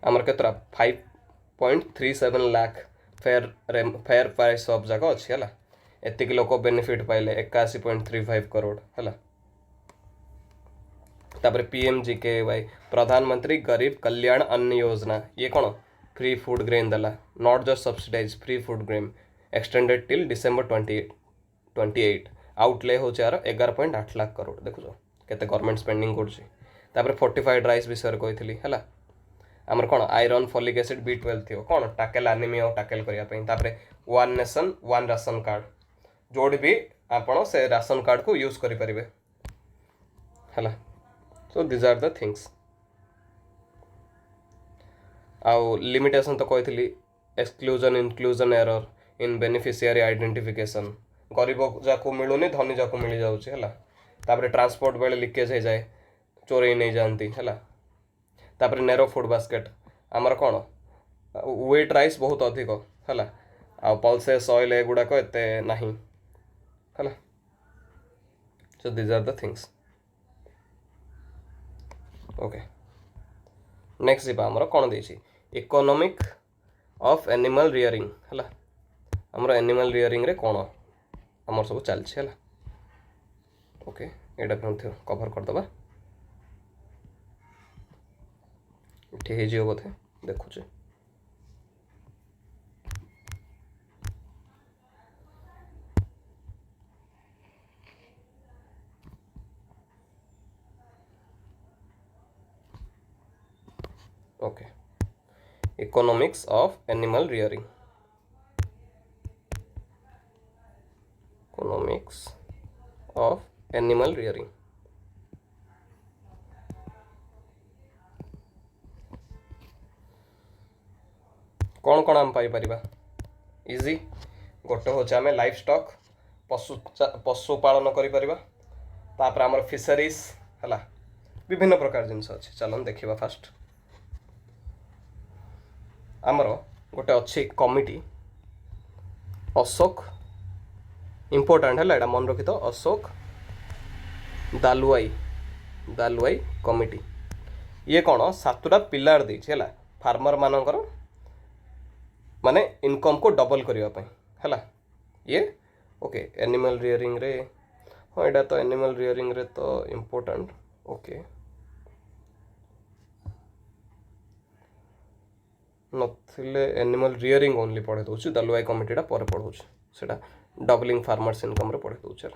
आमर केतरा 5.37 lakh fair price of जाक अच्छी है एतिक लोक benefit पाइले 81.35 करोड़ है तापर PMKSY प्रधानमंत्री गरीब कल्याण अन्न योजना ये कौन फ्री फूड ग्रेन देला not just subsidize free food grain extended till December 2028 outlay हो 11.8 लाख करोड़ देखुछ केते गवर्नमेंट स्पेंडिंग कर फोर्टिफाइड राइस विषय कही है आमर कौन आयरन फॉलिक एसिड B12 थी कौन टाकेल आनिमिया टाकेल करने one nation one ration card जोड़ भी आपण से राशन कार्ड को यूज करें है so these are the things आउ लिमिटेशन तो कही exclusion inclusion error in beneficiary identification गरीब जाको मिलूनी धनी जाको मिल जाऊँगी है तापर ट्रांसपोर्ट बेले लिकेज हो जाए चोरई नहीं जाती है तापर नेरो फूड बास्केट आमर कौन वेट राइस बहुत अधिक है आ पल्सेस ऑयल एगुड़ाक एत ना है so these are the things okay next जी आमर कौन देछि इकोनॉमिक ऑफ एनिमल रियरिंग है आमर एनिमल रियरिंग रे कौन आमर सब चलछि है ओके एटा कभर करदबा ठीक है बोधे देखुचे okay economics of animal rearing economics of animal rearing कौन कौन आम पाई परिबा इजी गोटे हूँ आम लाइफ स्टॉक पशु पालन करिपरिबा तापर आमर फिशरीज है विभिन्न प्रकार जिनस अच्छे चलन देखा फास्ट आमर गोटे अच्छी कमिटी अशोक इम्पोर्टाट है यहाँ मन रखी तो अशोक दालुआई कमिटी ये कौन सातटा पिलार देछि है फार्मर मानकर माने इनकम को डबल करने है ये ओके एनिमल रियरिंग रे हाँ यहाँ तो एनिमल रियरिंग रे तो इम्पोर्टाट ओके नथिले एनिमल रियरिंग ओनली पढ़े दूसरी दलुआई कमिटीटा पर पढ़ाऊँ से डबलिंग फार्मर्स इनकम रे पढ़े दूसरे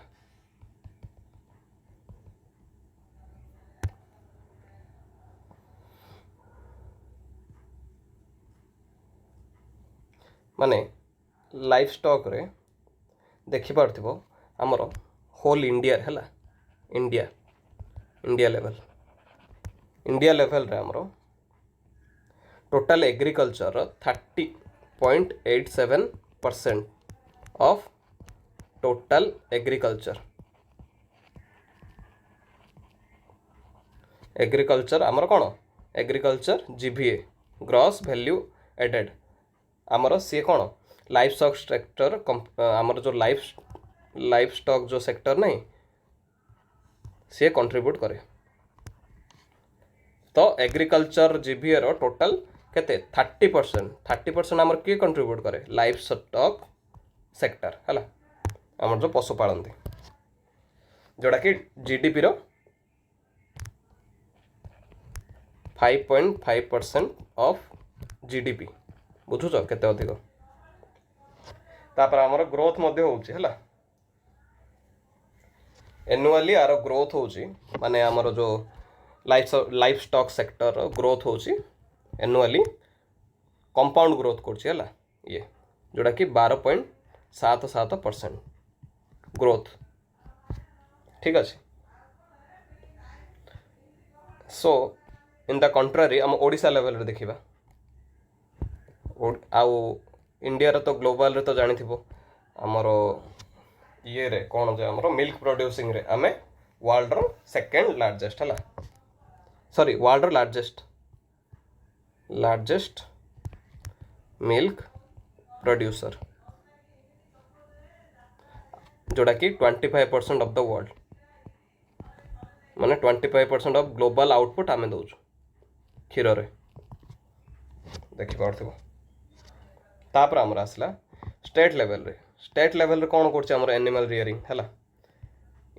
माने लाइफ स्टॉक रे देखि पारथिबो हमर होल इंडिया है इंडिया लेवल रे हमर total agriculture 30.87% of total agriculture आमर कौन एग्रीकल्चर जीभीए ग्रॉस वैल्यू एडेड आमर सी कौन लाइफ स्टॉक सेक्टर आमर जो लाइफ स्टॉक जो सेक्टर नहीं सी कंट्रीब्यूट करे तो एग्रीकल्चर जीभीए रो टोटल केते 30% आमर किए कंट्रीब्यूट करे लाइफ स्टॉक सेक्टर है आमर जो पशु पालती जोड़ा कि जीडीपी रो 5.5% ऑफ जीडीपी बुझुच केते अधिक तापर आमर ग्रोथ मध्य होउची है एनुअली आर ग्रोथ होउची माने आमर जो लाइफ स्टॉक सेक्टर ग्रोथ होउची एनुअली कंपाउंड ग्रोथ करची है ये जोड़ा कि 12.77% ग्रोथ ठीक अच्छे सो इन द कंट्रारी आम ओडिशा लेवल रे देखिबा आउ इंडिया रे तो ग्लोबल रे तो जानी थिबो हमर ये रे कौन जे हमर मिल्क प्रोड्यूसिंग रे आमे वर्ल्ड रो सेकंड लार्जेस्ट है सॉरी वर्ल्ड रो लार्जेस्ट मिल्क प्रोड्यूसर जोड़ा कि 25% ऑफ द वर्ल्ड माने 25% ऑफ ग्लोबल आउटपुट आमे दउछु क्षीर रे देखि पारथिबो तापर आमर आसला स्टेट लेवल रे कौन करछे हमर एनिमल रियरिंग है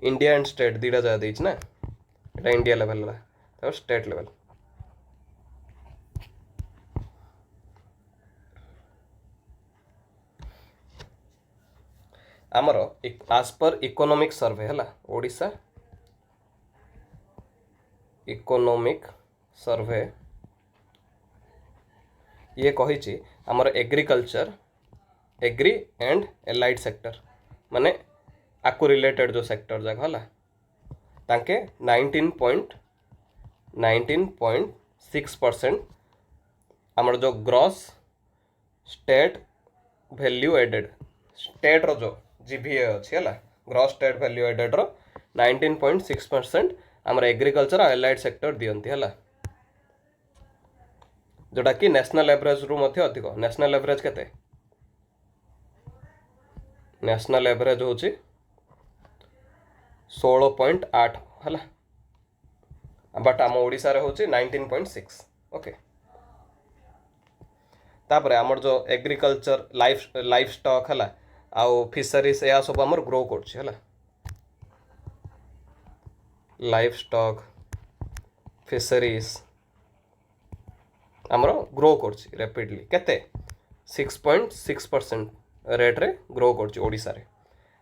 इंडिया एंड स्टेट दीटा जा देछ ना एटा इंडिया लेवल ला तो स्टेट लेवल आमर आज पर इकोनॉमिक सर्वे है ओडिशा इकोनॉमिक सर्वे ये कही आमर agriculture agri and allied sector माने आकु रिलेटेड जो सेक्टर जाक है तांके 19.6% आमर जो gross state value added state रो जो जीभीए अच्छी है ग्रॉस स्टेट वैल्यू एडेड रो 19.6% आमर एग्रीकल्चर एलाइड सेक्टर दियंती है जोटा कि नेशनल एवरेज रु मध्य अधिक नेशनल एवरेज केते नेशनल एवरेज होची 16.8 है बट आम ओडिशा रे होची 19.6 ओके तापर आमर जो एग्रीकल्चर लाइफ स्टॉक है आउ फिशरीज या सब आमर ग्रो करछि है लाइफ स्टॉक फिशरीज आमर ग्रो करछि रैपिडली केते 6.6% रेट रे ग्रो करछि ओडिशा रे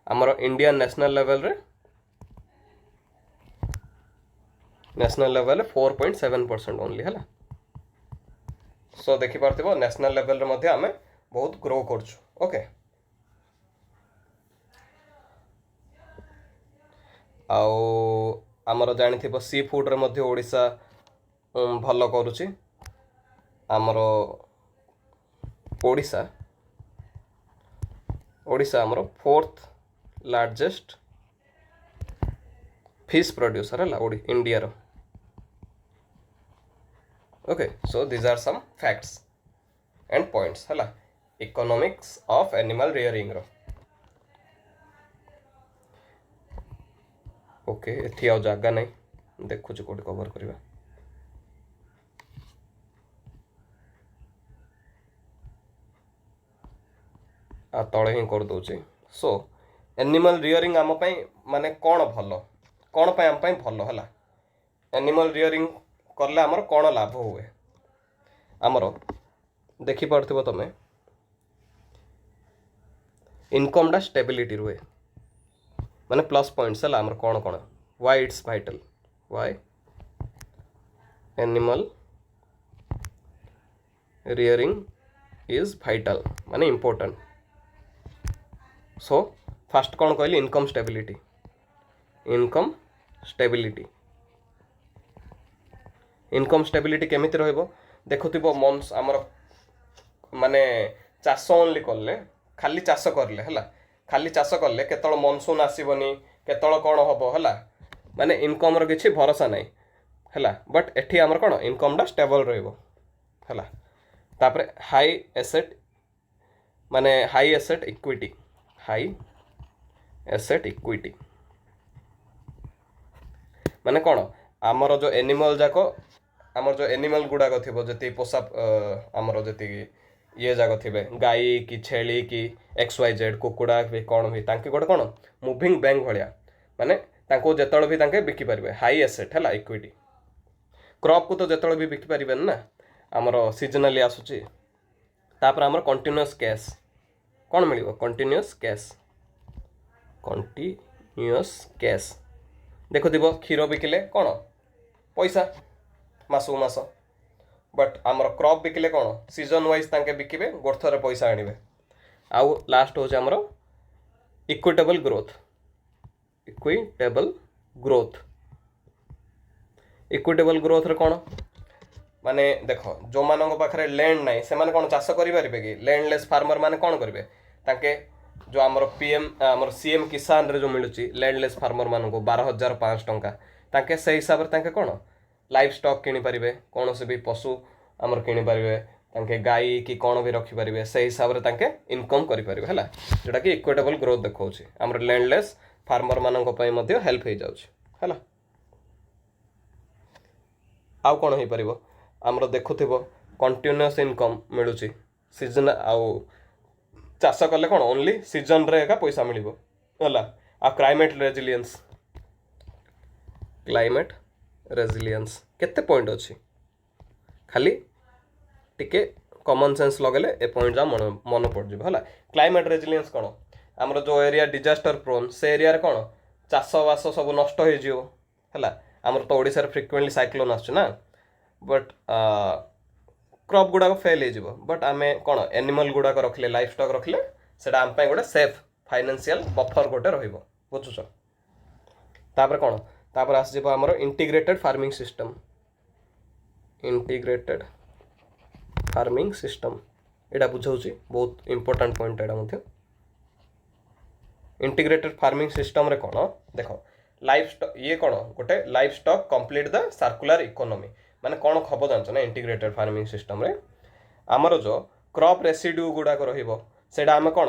आमर इंडियन नेशनल लेवल रे 4.7% ओनली है सो देखि पारथिबो नेशनल लेवल रे मध्ये आमे बहुत ग्रो करछु ओके आउ आमर जानी थिबो सी फूड रे मध्ये ओडिशा भलो करूछि आमर ओडिशा ओडिशा आमर 4th लार्जेस्ट फिश प्रोड्यूसर है इंडिया रो. Okay, so these are some facts and points है economics of animal rearing रो. ओके एथि आउ जागा नहीं देखु कोड कवर करबा. आ तळे ही कर दोचे. सो एनिमल रियरिंग आम पई माने कोन भलो कोन पई आम पई भलो हला. एनिमल रियरिंग करले हमर कोन लाभ हुए आमर देखि पड़थिबो तमे इनकम डा स्टेबिलिटी रुए माने प्लस पॉइंट्स है आमर कोन कोन why it's vital why animal rearing is vital माने इंपोर्टेंट. सो फास्ट कोन कहली इनकम स्टेबिलिटी इनकम स्टेबिलिटी केमिति रहइबो देखुथिबो मन्स आमर माने चाष ओनली करले खाली चाष करले हला खाली चाष करले केतळ मनसून आसीबनी केतळ कोन हबो हला माने इनकम रो किछि भरोसा नै हला. बट एठी आमर कोन इनकम डा स्टेबल रहइबो हला. तापरे हाई एसेट इक्विटी माने कोन आमर जो एनिमल जाको आमर जो एनिमल गुड़ाक थी जी पोषा आमर जी ये जाक थे गाई कि छेली कि XYZ कुकुड़ा भी कौन भी तांके गोटे कौन मुविंग बैंक भाया माने तांको जेतल भी तांके बिकी पारिबे हाई एसेट है इक्विटी. क्रॉप को तो जेतल भी बिकी पारिबे ना आमर सीजनली आसुची. तापर आमर कंटिन्यूअस कैश कौन मिलिबो कंटिन्यूअस कैश देखुथिबो क्षीर बिकिले कौन पैसा मासु मास. बट आमर क्रॉप बिकिले कौन सीजन वाइज तांके बिकिबे गोर्थर पैसा आनिबे. आउ लास्ट होचे आमर इक्विटेबल ग्रोथ रे कौन माने देखो जो मानक पाखरे लैंड नाही से माने कौन चाष करि परिबे कि लैंडलेस फार्मर माने कौन करिवे तांके जो आमर CM किसान रे जो मिलुची लैंडलेस फार्मर मानक 12,500 टंका तांके से हिसाब रे तांके कौन लाइफ स्टॉक किनी पारिबे कौन से भी पशु आमर किनी पारिबे तांके गाई कि कौन भी रखि पारिबे से हिसाब रे तांके इनकम करि पारिबे हला जेटा कि इक्विटेबल ग्रोथ देखौची आमर लैंडलेस फार्मर मानक पई मध्ये हेल्प हे जाउची हला. आउ कौन हो पारिबो आमर देखुथिबो कंटिन्यूअस इनकम मिलुची सीजन आउ चाष कले कौन ओनली सीजन रे एका पैसा मिलिबो हला. आ क्लाइमेट रेजिलियंस केते पॉइंट अच्छी खाली टिके कॉमन सेंस लगेले ए पॉइंट जा मन पड़ जाए है. क्लाइमेट रेजिलियंस कौन आमर जो एरिया डिजास्टर प्रोन से एरिया रे कौन चाष बास सब नष्ट हो जिवो है. आमर तो ओडिसा रे फ्रिक्वेंटली साइक्लोन आसछ ना बट क्रॉप गुड़ाक फेल हो जिवो. बट आमे कौन एनिमल गुड़ाक रखले लाइफ स्टॉक रखले सेटा आम गोटे सेफ फाइनेंशियल बफर गोटे रहिबो बुझुछ. तापर कौन तापर आस जिवो आमर इंटीग्रेटेड फार्मिंग सिस्टम एटा बुझाउची बहुत इंपोर्टेंट पॉइंट एटा मध्ये. इंटीग्रेटेड फार्मिंग सिस्टम रे कौन देखो लाइफ स्टॉक ये कौन गोटे life stock complete the circular economy माने कौन खब जानछ ना इंटीग्रेटेड फार्मिंग सिस्टम रे आमर जो क्रॉप रेसिड्यू गुड़ाक रहिबो सेटा आमे कौन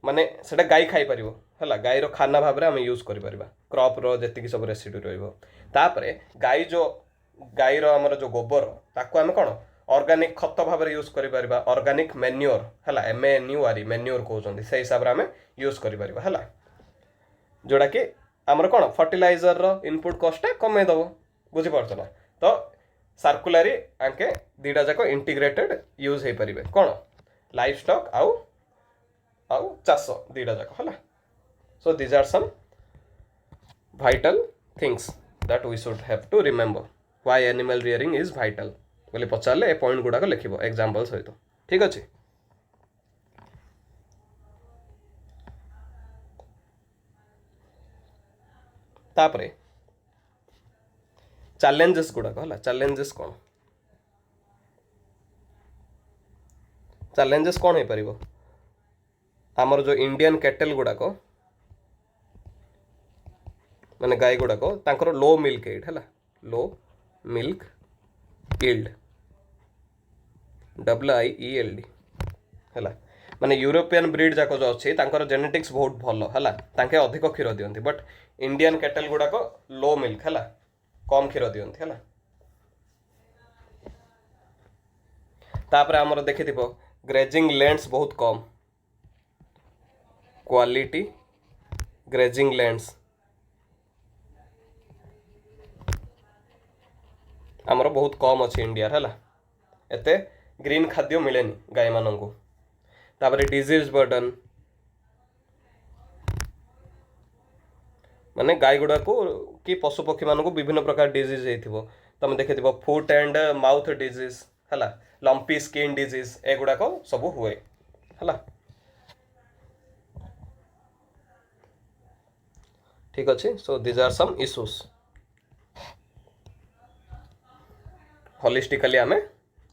माने सेटा गाई खाई परिबो हला गाई रो खाना भाव रे आमे यूज करि परिबा क्रॉप रो जेतिकी सब रेसिड्यू रहिबो. तापरे गाई रो आमर जो गोबर ताको आमे कौन ऑर्गेनिक खत भाव रे यूज करि परिबा ऑर्गेनिक मैन्योर हला MANURE मैन्योर कहउचंदी से हिसाब रे आमे यूज करि परिबा हला जोड़ा कि आमर कौन फर्टिलाइजर रो इनपुट कॉस्ट कमे दबो बुझि परछ ना. तो सर्कुलरी आंके दीटा जाक इंटीग्रेटेड यूज हो पारे कौन लाइफ स्टॉक आउ चाष दीटा जाक है. So these are some vital things that we should have to remember why animal rearing is vital बोले पचारे ए पॉइंट गुड़ाक लिखिबो एग्जांपल सहित ठीक अच्छे. तापरे चैलेंजेस गुड़ाक है चैलेंजेस कौन चैलेंजेस कौन हो पारिबो आमर जो इंडियन कैटल गुड़ाक माने गाय गुड़ाक तांकर लो मिल्क एड है लो मिल्क इल्ड WIELD है माने यूरोपियन ब्रीड जाक जो अच्छी तांकर जेनेटिक्स बहुत भल है तांके अधिक क्षीर दियंती बट इंडियन कैटल गुड़ाक लो मिल्क है कम क्षीर दियंती है तापर आमर देखि ग्रेजिंग लैंड्स बहुत कम क्वालिटी ग्रेजिंग लैंड्स आमर बहुत कम अच्छे इंडिया है एते ग्रीन खाद्य मिलेनी गाय मानू तापर डिजीज बर्डन माने गाय गुड़ा को कि पशु पक्षी मानक विभिन्न प्रकार डिजीज होइथिबो तुम देखि फुट एंड माउथ डिजीज है लंपी स्किन डिजीज एगुड़ाक सब हुए है ठीक अच्छे so these are some issues holistically आमे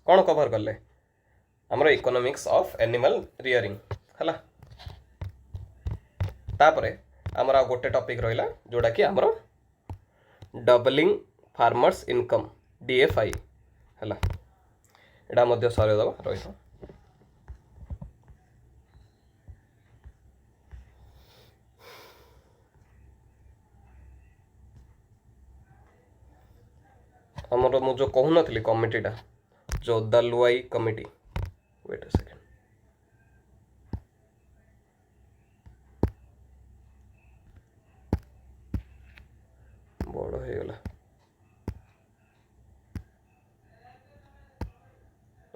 कौन कवर कले हमर इकोनॉमिक्स ऑफ एनिमल रियरिंग है तापरे आमर आ गोटे टॉपिक रहिला जोड़ा कि आमर डबलिंग फार्मर्स इनकम DFI है एटा मध्य सरदेवा रही आमर मु जो कहू नथली कमिटीटा जो Dalwai committee wait a second बड़ हो गला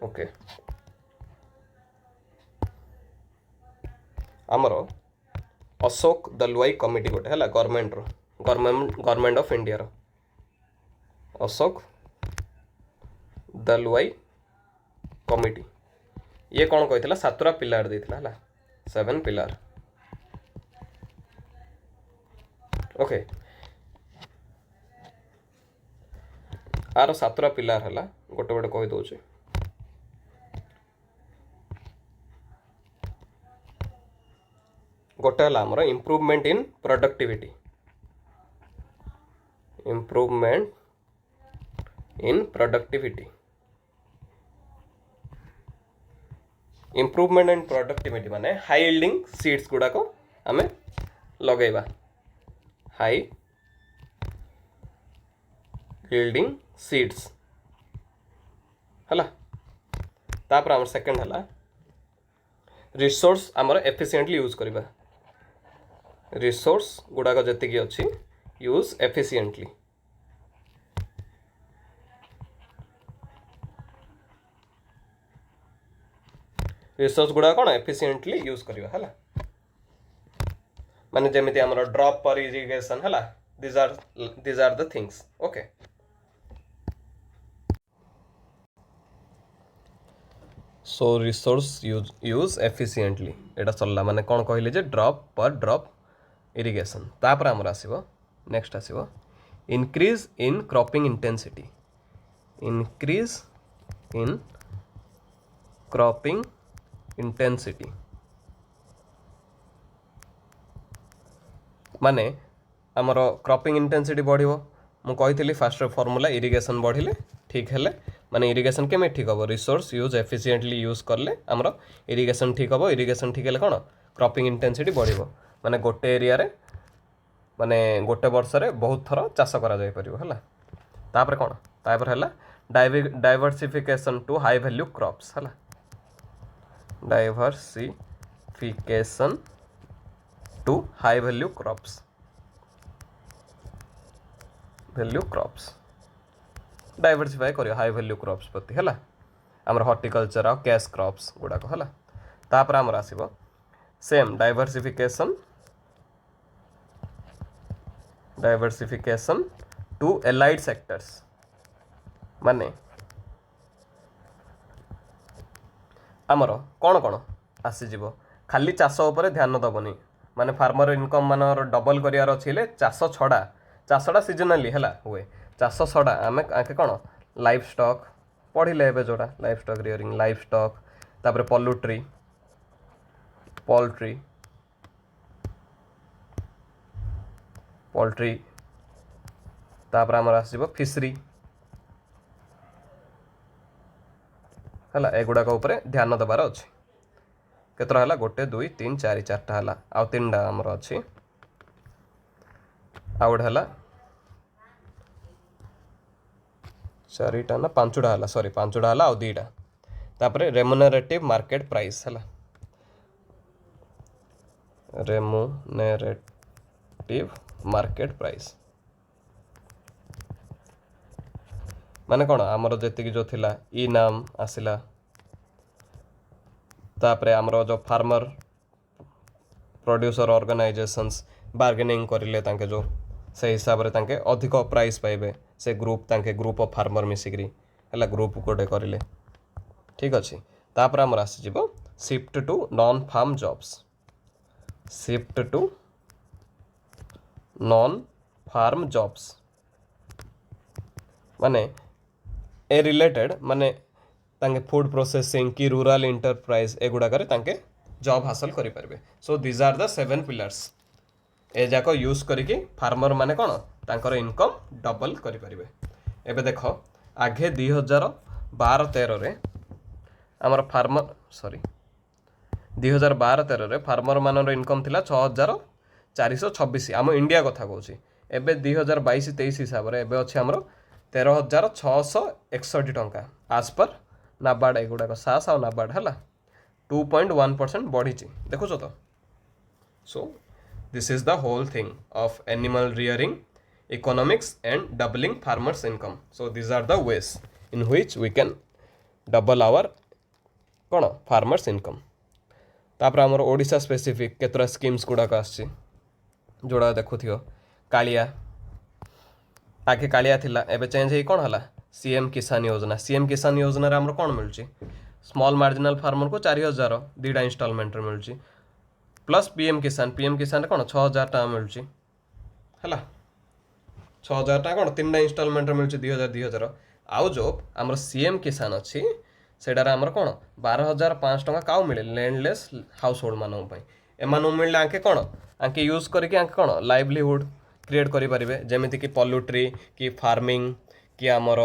ओके आमर अशोक दलवाई कमिटी गोटे है गवर्नमेंट ऑफ इंडिया रो अशोक दलवाई कमिटी ये कौन कही सातटा पिलार देता है 7 पिलार ओके आर 7टा पिलार है गोटे गोटे कही दौर गोटे है आमर improvement in productivity improvement in productivity improvement in productivity माने हाई यील्डिंग सीड्स गुड़ाक आम लगेगा हाई यील्डिंग सीड्स है तापर आम सेकेंड है रिसोर्स आमर एफिशिएंटली यूज करवा रिसोर्स गुड़ाक जी अच्छी यूज एफिशिएंटली रिसोर्स गुड़ा कौन एफिशिएंटली यूज करवा है माने जेमिति हमर ड्रॉप पर इरिगेशन है these are the things okay so resource use efficiently एटा चलला माने कौन कहले जे ड्रॉप पर ड्रॉप इरिगेशन तापर हमर आसीबो नेक्स्ट आसीबो increase in cropping intensity increase in cropping intensity माने आमर क्रॉपिंग इंटेंसिटी बढ़िबो मु कहितली फास्ट फॉर्मूला इरिगेशन बढ़िले ठीक हेले माने इरिगेशन केमे ठीक हबो रिसोर्स यूज एफिशिएंटली यूज करले आमर इरिगेशन ठीक हबो इरिगेशन ठीक हेले कोन क्रॉपिंग इंटेंसिटी बढ़िबो माने गोटे एरिया रे माने गोटे वर्ष रे बहुत थर चाष करा जाय परिबो हला तापर कोन तापर हला diversification to high value crops हला diversification to high value crops diversify करियो हाई वैल्यू क्रॉप्स प्रति है आमर हॉर्टिकल्चर आ कैश क्रॉप्स गुड़ाक है तापर आमर आसीबो same diversification to allied sectors माने आमर कौन कौन आसीजिवो खाली चाष उपर ध्यान दबनी माने फार्मर इनकम मान डबल करार अच्छे चाषटा सीजनाली है हुए चाष छड़ा आम आके कौन लाइफ स्टॉक पढ़ले जोड़ा life stock rearing life stock तापर पोल्ट्री पोल्ट्री पोल्ट्री तापर आमर आसीबो फिशरी हला एगुडा को ऊपर ध्यान देबार अछि केतरा हला 1 2 3 4 4टा हला आ 3टा आमर अछि आउड हला 4टा ना 5टा हला सॉरी 5टा हला आ 2टा तापर रेम्युनरेटिव मार्केट प्राइस हला रेम्युनरेटिव मार्केट प्राइस माने कौन आमर जेतिक जो थिला ई नाम आसिला तापरे आमर जो फार्मर प्रोड्यूसर ऑर्गेनाइजेशंस बार्गेनिंग करिले तांके जो से हिसाब रे तांके अधिक प्राइस पाइबे से ग्रुप तांके ग्रुप ऑफ फार्मर मिसिकरी हला ग्रुप कोटे करिले ठीक अछि तापर आमर आसी जिवो shift to non farm jobs shift to non farm jobs माने ए रिलेटेड माने तांके फूड प्रोसेसिंग की रूरल इंटरप्राइज एगुड़ा करे तांके जॉब हासिल करि परबे so these are the 7 pillars ए जाको यूज करिके फार्मर माने कोन तांकर इनकम डबल करि परबे एबे देखो आगे 2012-13 रे हमर फार्मर सॉरी 2012-13 रे फार्मर मानर इनकम थिला 6426 आम इंडिया कथा कहूँ एबे 2022-23 हिसाब रे एबे अछि हमर 13,661 टंका आज पर नाबार्ड एगुड़ाक सास आ नाबार्ड है 2.1% बढ़ी देखुच तो so this is the whole thing of animal rearing economics and doubling farmers income so this are the ways in which we can double our कौन फार्मर्स इनकम तापर आमर ओडिशा स्पेसिफिक केतरा स्कीम्स गुड़ाक आसी जोड़ा देखुथियो कालिया आगे कालिया थिला एबे चेंज हे कौन हला सीएम किसान योजना सीएम किसान योजना रे हमर कौन मिलची स्मॉल मार्जिनल फार्मर को 4000 दीडा इंस्टॉलमेंट रे मिलची प्लस पीएम किसान रे कौन 6000 टा मिलची हला 6000 टा कौन तीनटा इंस्टॉलमेंट रे मिलची 2000 आउ जो हमर सीएम किसान अछि सेडार हमर कौन 12500 टका काउ मिले लैंडलेस हाउस होल्ड मानन पई एमानु मिलले आके कौन आके यूज करके आके कौन लाइवलीहुड क्रिएट करि परिबे जेमिति कि पोल्ट्री कि फार्मिंग कि आमर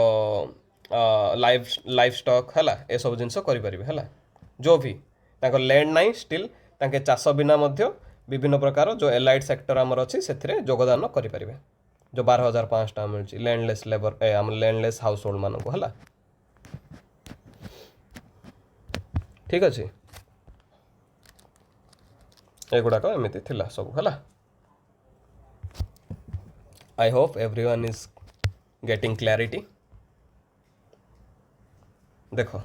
लाइफ स्टॉक हला ए सब जिंस करि परिबे हला जो भी ताको लैंड नाही स्टिल ताके चाष बिना मध्य विभिन्न प्रकार जो एलाइड सेक्टर आमर अछि सेथिरे योगदान करि परिबे जो 12500 टका मिलची लैंडलेस लेबर आम लैंडलेस हाउस होल्ड मानन को हला ठीक अछि एगुड़ा को एमिति थिला सब हला I hope everyone is getting clarity. देखो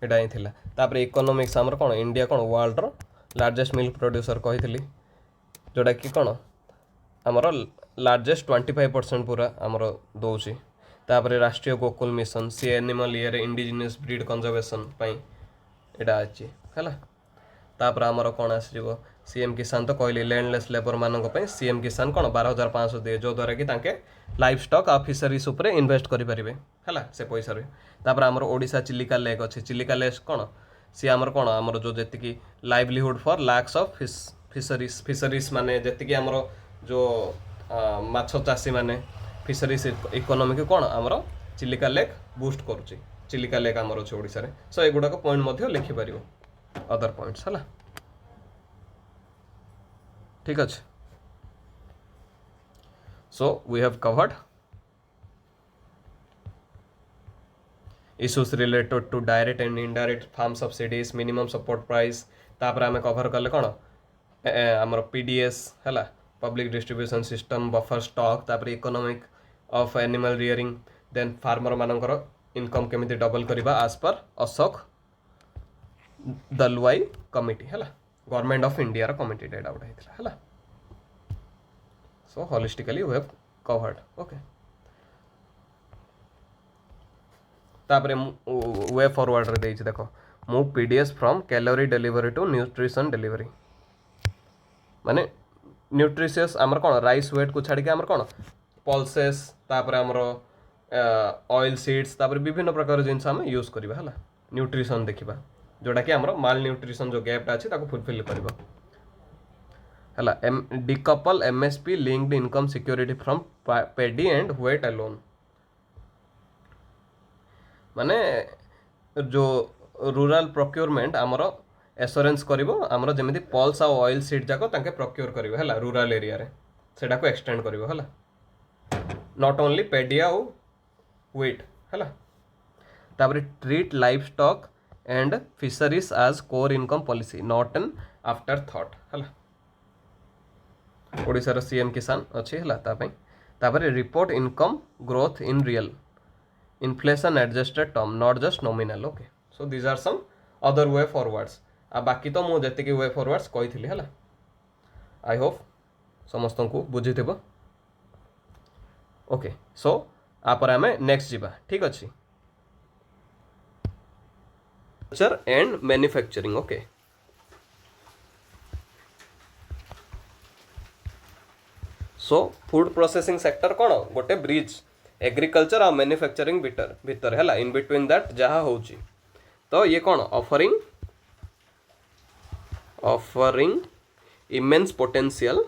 एटा ही थिला तापर इकोनॉमिक्स हमर कोन इंडिया कोन वर्ल्ड रो लार्जेस्ट मिल्क प्रोड्यूसर कहितली जोटा कि कोन हमर लार्जेस्ट 25% पूरा हमर दोची तापर राष्ट्रीय गोकुल मिशन सी एनिमल ईयर इंडिजिनियस ब्रीड कंजर्वेशन पई एटा अछि हला तापर आमर कौन आसो सीएम किसान तो कहली लैंडलेस लेबर मानक पई सीएम किसान कौन 12500 दिए जो द्वारा कि तांके लाइफ स्टॉक आ फिशरीज ऊपर इन्वेस्ट करि परिबे हला से पैसा रे तापर आमर ओडिशा चिलिका लेक अछि चिलिका लेक कौन सी आमर कौन आमर जो जेतिकी livelihood for lakhs of fisheries माने जेतिकी आमर जो माछ चासी माने फिशरीज इकोनॉमी को कौन आमर चिलिका लेक बूस्ट करूची चिलिका लेक आमर अछि ओडिशा रे सो एगुडा को पॉइंट मध्ये लिखि परिबो other points हला ठीक अछि so we have covered issues related to direct and indirect farm subsidies minimum support price तापर हमें कवर करले कोन हमर PDS हला public distribution system buffer stock तापर economic of animal rearing then farmer मानकर इनकम केमिति डबल करबा as per Ashok Dalwai committee है गवर्नमेंट ऑफ इंडिया रा कमिटी डेटा उठा हितला है so holistically we have covered okay तापरे वे फॉरवर्ड रे देछि देखो move PDS from calorie delivery to nutrition delivery माने न्यूट्रिशियस हमर कोन राइस वेट को छाडी के हमर कोन पल्सेस तापरे हमर ऑयल सीड्स तापर विभिन्न प्रकार जिनस आम यूज करवा है न्यूट्रिशन देखा जोटा कि आमर माल न्यूट्रिशन जो गैपटा अच्छे फुलफिल कर decouple MSP linked income security from pedi and weight alone माने जो रूरल प्रोक्योरमेंट आमर एश्योरेंस करिवो आमर जेमिति पल्स आ ऑयल सीड जाको तांके प्रोक्योर करिवो हला रूरल एरिया रे सेटा को एक्सटेंड करिवो हला नॉट ओनली पेडी आ व्हीट हला तापर treat livestock and fisheries as core income policy not an afterthought हला ओडिसा रो सीएम किसान अछि हला तापर report income growth in real inflation adjusted term not just nominal okay so these are some other way forwards आ बाकी तो मुझे जी वे forwards कही है आई होप समस्त को बुझी थी ओके सो आपर आम नेक्स्ट जीवा ठीक अच्छे and manufacturing okay so food processing sector कौन गोटे ब्रिज एग्रीकल्चर और मैन्युफैक्चरिंग भितर है इन बिटवीन दैट जहाँ हो तो ये कौन offering immense potential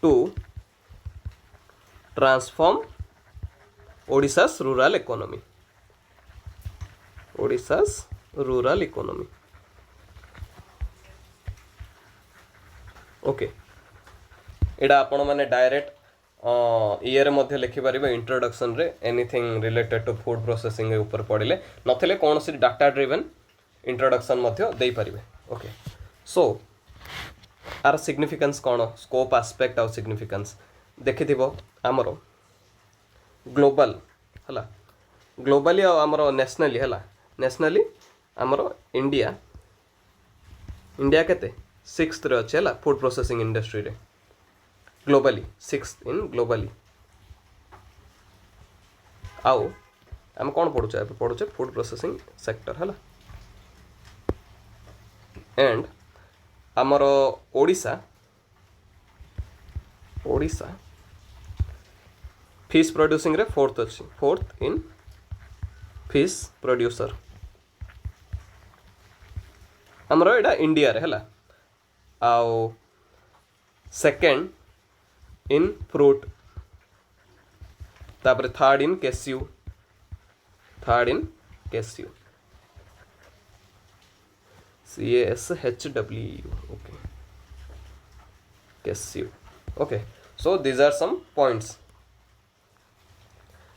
to transform Odisha's rural economy. Okay एडा आपण माने डायरेक्ट ईयर मध्य लिखिपारे इंट्रोडक्शन रे anything related to food processing ऊपर पढ़ले नथिले कौन सी डाटा ड्रिवन इंट्रोडक्शन मध्य दे पारिबे ओके सो आर सिग्निफिकेंस कौन स्कोप आस्पेक्ट और सिग्निफिकेंस देखिथिबो आमरो ग्लोबल हला ग्लोबली आमरो नेशनली हला नेशनली आमरो इंडिया केते 6th रे अछि हला फूड प्रोसेसिंग इंडस्ट्री रे ग्लोबली 6th इन ग्लोबली आउ आम कौन पढ़ुचे फूड प्रोसेसिंग सेक्टर है एंड आमर ओडिशा फिश प्रोड्यूसिंग रे 4th अच्छी 4th इन फिश प्रोड्यूसर आमर एटा इंडिया रे है आउ सेकेंड इन फ्रूट तापर third in cashew CASHW okay cashew okay so these are some points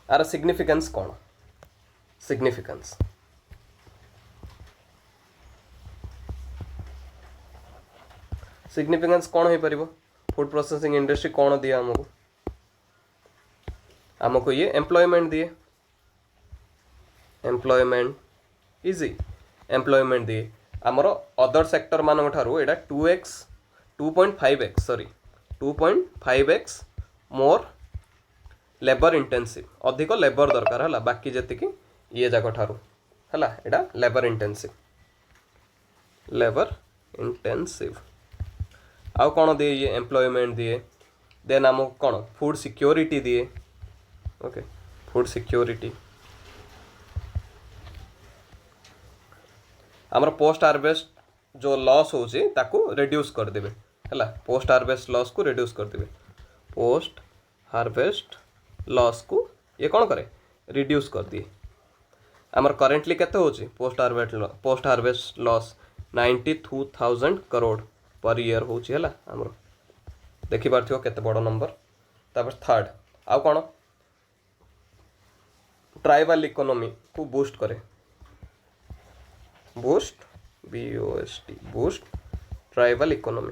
are significance कौन सिग्निफिकेंस कौन हो पारिबो फूड प्रोसेसिंग इंडस्ट्री कौन दिए आमको ये एम्प्लॉयमेंट दिए एम्प्लॉयमेंट दिए आमर अदर सेक्टर मान ठारू एटा 2.5x मोर लेबर इंटेंसिव अधिक लेबर दरकार है बाकी जी ये जाक ठारू है एटा लेबर इंटेंसिव आउ कौन दिए ये एम्प्लॉयमेंट दिए देन आमको कौन फूड सिक्योरिटी दिए ओके फूड सिक्योरिटी आमर पोस्ट हार्वेस्ट जो लॉस होची ताकू रिड्यूस कर देबे हला पोस्ट हार्वेस्ट लॉस को रिड्यूस कर देबे पोस्ट हार्वेस्ट लॉस को ये कौन करे रिड्यूस कर दिए आमर करेंटली केते होची post harvest loss 92,000 crore per year होची हला आमर देखि पारथियो केते बड़ नंबर तापर थर्ड आउ कौन ट्राइबल इकोनॉमी को बूस्ट करे बूस्ट ट्राइबल इकोनॉमी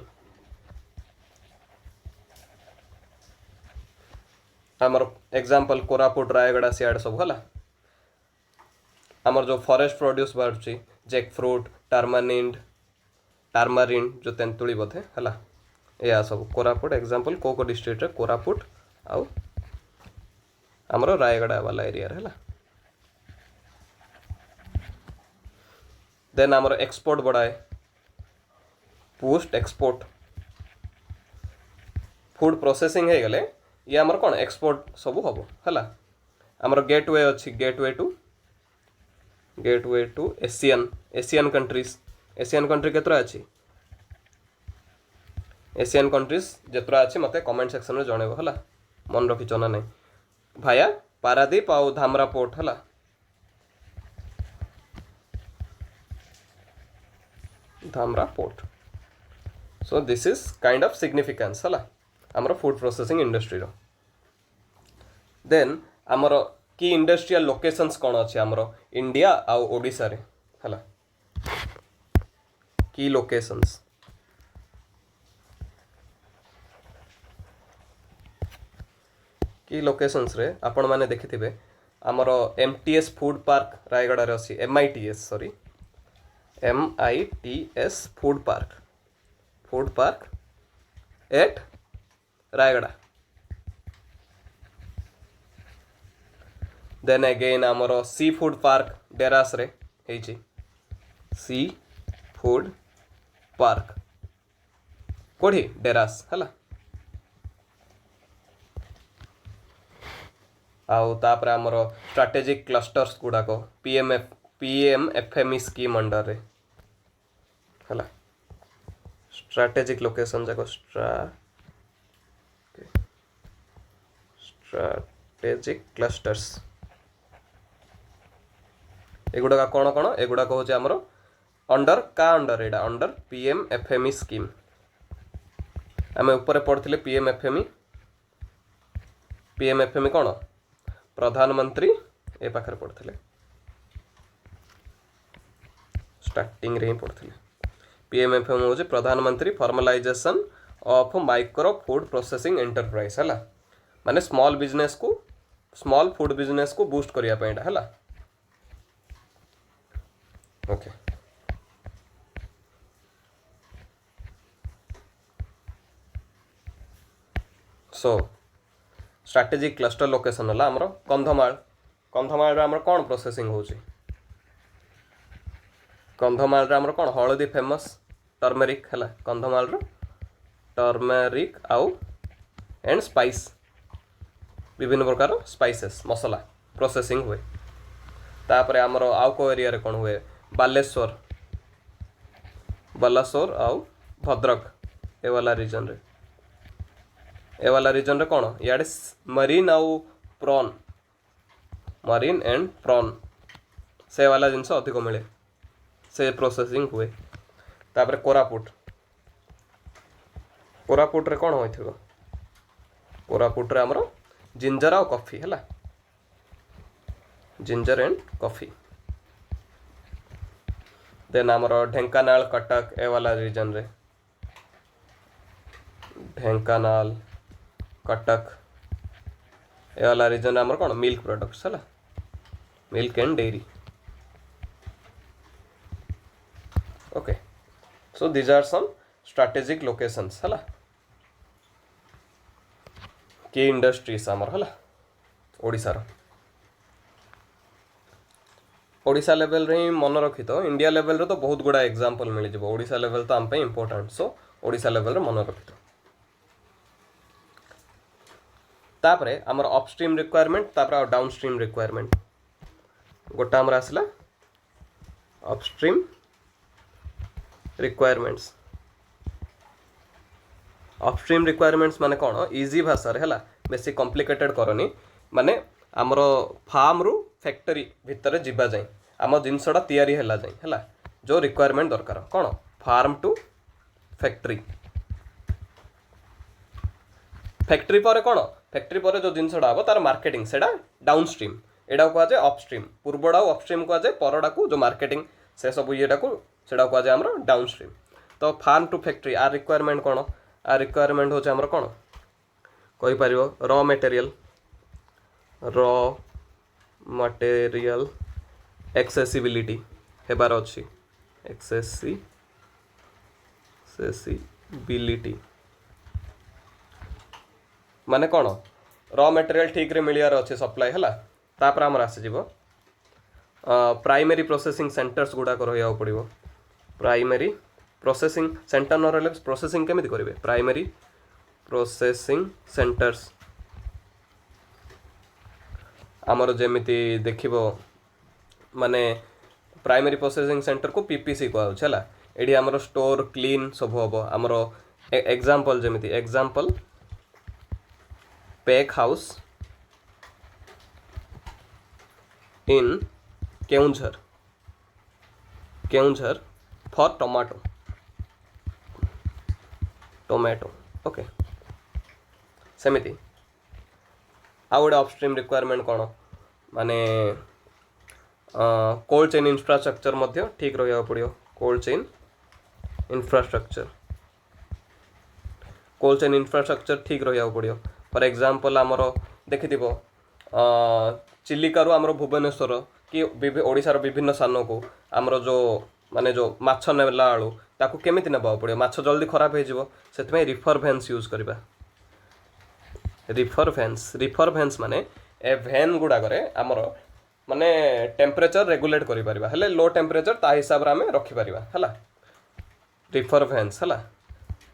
आमर एग्जांपल कोरापुट रायगड़ा सियाड़ सब हला आमर जो फॉरेस्ट प्रोड्यूस बारुची जैक फ्रूट टारमारिन जो तेंतुली बोधे हला या सब कोरापुट एग्जांपल को डिस्ट्रिक्ट रे कोरापुट आउ आमर रायगड़ा वाला एरिया रे हला देन आमर एक्सपोर्ट बढ़ाए पोस्ट एक्सपोर्ट फूड प्रोसेसिंग हो गले ये आमर कौन एक्सपोर्ट सब हम है आमर गेटवे अच्छी गेटवे टू एशियन कंट्री केतरा अच्छी एशियन कंट्रीज जेतरा अच्छी मते कमेंट सेक्शन में जनइब है मन रखिच ना नहीं भाया पारादीप आउ धामरा पोर्ट है Dhamra port so this is kind of significance है आमर फूड प्रोसेसिंग इंडस्ट्री रो देन आमर की इंडस्ट्रियल लोकेशंस कौन अच्छे आमर इंडिया आउ ओडिशा रे है की लोकेशंस की लोकेशंस रे आपण माने देखिथिबे आमर एमटीएस फूड पार्क रायगढ़ रे अछि MITS sorry MITS food park at Raigarh then again आमर सी फूड पार्क डेरास रे हेची सी फूड पार्क कोठी डेरास हला आउ तापर आमर स्ट्रैटेजिक क्लस्टर्स गुड़ाक पीएमएफएमई स्कीम अंडर रे हला स्ट्रैटेजिक लोकेशन जाको स्ट्रैटेजिक क्लस्टर्स एगुड़ा कौन एगुड़ा हूँ आमर अंडर एडा अंडर पीएमएफएमई स्कीम आम ऊपर पढ़ते पीएमएफएमई कौन प्रधानमंत्री ए पाखे पढ़ते स्टार्टिंग रे ही पढ़ते पीएमएफएमई हूँ प्रधानमंत्री formalisation of micro food processing enterprise है माने स्मॉल फूड बिजनेस को बूस्ट करने है okay so strategic cluster location है आमर कंधमाल आमर कौन प्रोसेसिंग होची कंधमाल आमर कौन हलदी फेमस टर्मेरिक है कंधमाल टर्मेरिक आउ एंड स्पाइस विभिन्न प्रकार स्पाइसेस मसला प्रोसेसिंग हुए तापर आमर आउ को एरिया रे कौन हुए बालेश्वर आउ भद्रक ए वाला रीजन रे कौन इे मरीन आउ मरीन एंड प्रॉन से वाला जिनस अधिक मिले से प्रोसेसिंग हुए तापर कोरापुट रे कौन हो कोरापुट रे आमर जिंजर आउ कॉफी है जिंजर एंड कॉफी देन आमर ढेंकानाल कटक ए वाला रीजन रे ढेंकानाल कटक ए वाला रीजन आमर कौन मिल्क प्रोडक्ट्स है milk and dairy okay so these are some strategic locations है की इंडस्ट्रीज आमर है ओडिशार ओडिशा लेवल रे मन रखी तो इंडिया लेवल रे तो बहुत गुड़ा एग्जांपल मिल जाए ओडिशा लेवल तो आम पे इंपोर्टेंट सो ओडिशा लेवल रे मन रखी तो तापरे आमर अपस्ट्रीम रिक्वायरमेंट तापर डाउनस्ट्रीम रिक्वायरमेंट गोटा आमर आसला अपस्ट्रीम रिक्वायरमेंट्स माने कौन इजी भाषा है बेसी कॉम्प्लिकेटेड करनी माने आमर फार्म रु फैक्ट्री भितर जीवा जाए आम जिनसटा तैयारी है जाए है जो रिक्वायरमेंट दरकार कौन फार्म टू फैक्ट्री पर कौन फैक्ट्री पर जो जिनसटा हम तार मार्केटिंग से डाउनस्ट्रीम एडा कह जाए अपस्ट्रीम पूर्वटा अपस्ट्रीम कह जाए परडा को जो मार्केटिंग से सब ये कह जाए आम डाउनस्ट्रीम तो farm to factory are requirement कौन आर रिक्वायरमेंट होचे आमर कौन कहि परिबो रॉ मटेरियल एक्सेसिबिलिटी हेबार अच्छी एक्सेसिबिलिटी माने कौन रॉ मटेरियल ठीक रे मिलियार अच्छे सप्लाई है तापर आमर आसीज प्राइमरी प्रोसेसिंग सेंटर्स गुड़ाक रहा पड़ो प्राइमरी प्रोसेसिंग सेंटर न रही प्रोसेसिंग केमी करेंगे प्राइमरी प्रोसेसिंग सेंटर्स आमर जमीती देखिब माने प्राइमरी प्रोसेसिंग सेंटर को पीपीसी कहला एडी आमर स्टोर क्लीन सब हम आमर एग्जांपल जमीती example pack house in Keonjhar for tomato okay सेमिति आउ गोटे अपस्ट्रीम रिक्वायरमेंट कौन माने कोल्ड चेन इंफ्रास्ट्रक्चर मध्य ठीक रहा पड़ो कोल्ड चेन इंफ्रास्ट्रक्चर ठीक रहा पड़ो फॉर एग्जांपल आमर देखि चिलिका आमर भुवनेश्वर कि ओडिशार विभिन्न स्थान को आमर जो माने जो माछ नेला बेलू ताकू केमिति नेबा पड़ो माछ जल्दी खराब हो से रिफर भैंस यूज करबा रिफर भैंस माने ए भैन गुड़ाक आमर माने टेम्परेचर रेगुलेट करि परिबा हेले लो टेम्परेचर ता हिसाब रे आमे रखि परिबा हला रिफर भैंस हला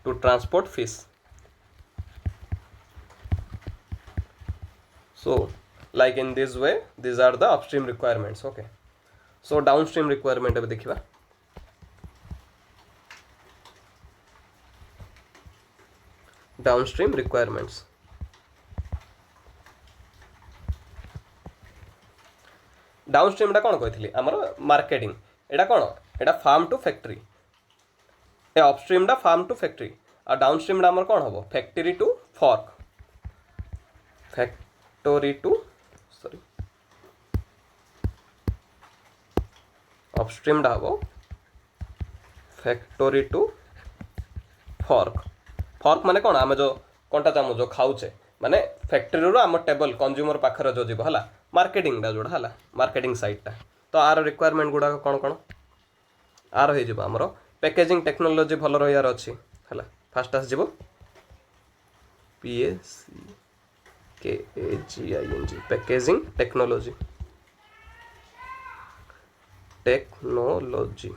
to transport fish so like in this way these are the upstream requirements okay so downstream requirement अब देखिबा downstream requirements डाउनस्ट्रीम टा कौन कही आमर मार्केटिंग एटा कौन एटा फार्म टू फैक्ट्री ए अपस्ट्रीम टा फार्म टू फैक्ट्री आ डाउनस्ट्रीम टा आमर कौन हम factory to fork factory to sorry upstream टा हम फैक्टरी टू फॉर्क फॉर्क माने कौन आम जो कंटा चामच जो खाऊचे माने फैक्ट्री रो आम टेबल कंज्यूमर पाखर जो जीव है मार्केटिंग टा जोड़ा है मार्केटिंग साइड टा तो आर रिक्वायरमेंट गुड़ा कौन कौन आर हो आमर पैकेजिंग टेक्नोलोजी भल रही अच्छी है फास्ट आसो PSCKAGING पैकेजिंग टेक्नोलोजी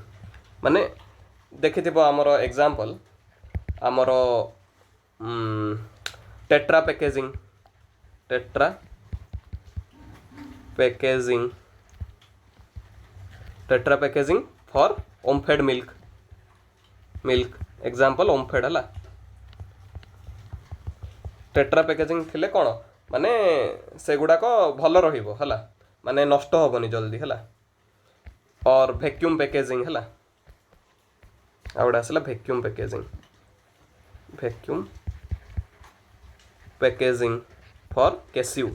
माने देखि आमर एग्जांपल आमर tetra packaging for Omfed milk example Omfed है टेट्रा पैकेजिंग थिले कौन माने से गुड़ाक भल रहिबो हला माने नष्ट होबनी जल्दी हला और वैक्यूम पैकेजिंग हला आउडा आसला वैक्यूम पैकेजिंग फॉर कैस्यू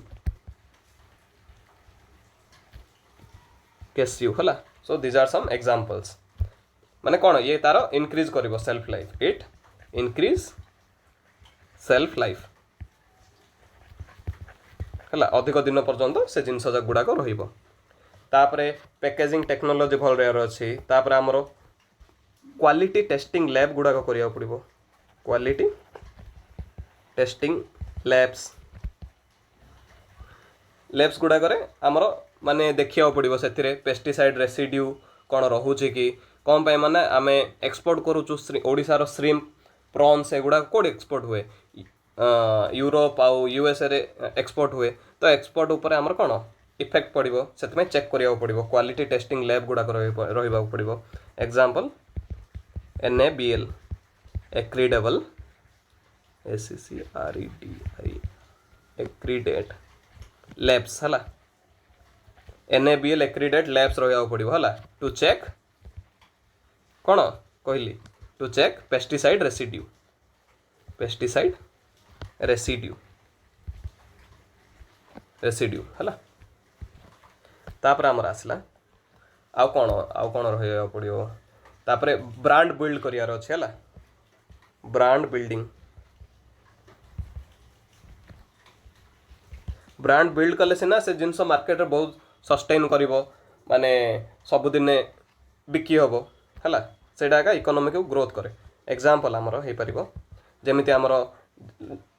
हला so these are some examples माने कौन ये तार इनक्रीज करिवो shelf life it increase shelf life हला अधिक दिन पर्यंत से जिनस गुड़ाक रहिबो तापरे पैकेजिंग टेक्नोलोजी भल रहा अच्छी तापरे आमर क्वालिटी टेस्टिंग लैब गुड़ाक करिया पड़िबो क्वालिटी टेस्टिंग लैब्स गुड़ाक आमर माने देखिया पड़ो से पेस्टिसाइड रेसिड्यू कौन रोचे कि कौन पे माने आम एक्सपोर्ट करुचु ओडिशार श्रिम्प प्रॉन्स एगुड़ा कौट एक्सपोर्ट हुए यूरोप आउ यूएसए रे एक्सपोर्ट हुए तो एक्सपोर्ट उपर आमर कौन इफेक्ट पड़ो से चेक करिया पड़ो क्वालिटी टेस्टिंग लैब गुड़ाक रहा पड़ो example NABL एक्रीडेबल ACCREDI accredit labs हला NABL एक्रीडेट लैब्स रहा पड़ो हला टू चेक कौन कहली टू चेक पेस्टिसाइड रेसिड्यू हला तापर आमर आसला आउ कौन रहा पड़ो तापरे ब्रांड बिल्ड करियार अच्छे हला ब्रांड बिल्ड कले सीना से जिनस मार्केट रे बहुत सस्टेन करिवो माने सबुदिन बिकी हबो हला सेटा का इकोनॉमी को ग्रोथ करे एग्जांपल आमर हो परिबो जेमिति आमर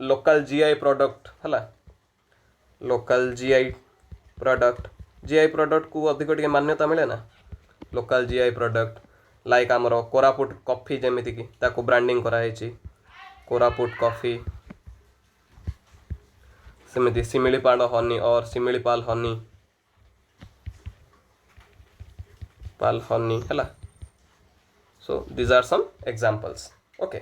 लोकल जीआई प्रोडक्ट हला लोकल जीआई प्रोडक्ट को अधिक टिके मान्यता मिले ना लोकल जीआई प्रोडक्ट लाइक आमर कोरापुट कॉफी जेमिति कि ताको ब्रांडिंग कराई कोरापुट कॉफी सेमिति सिमिलीपाल हनी और सिमिलीपाल हनी पाल हनी है. So these are some examples. Okay,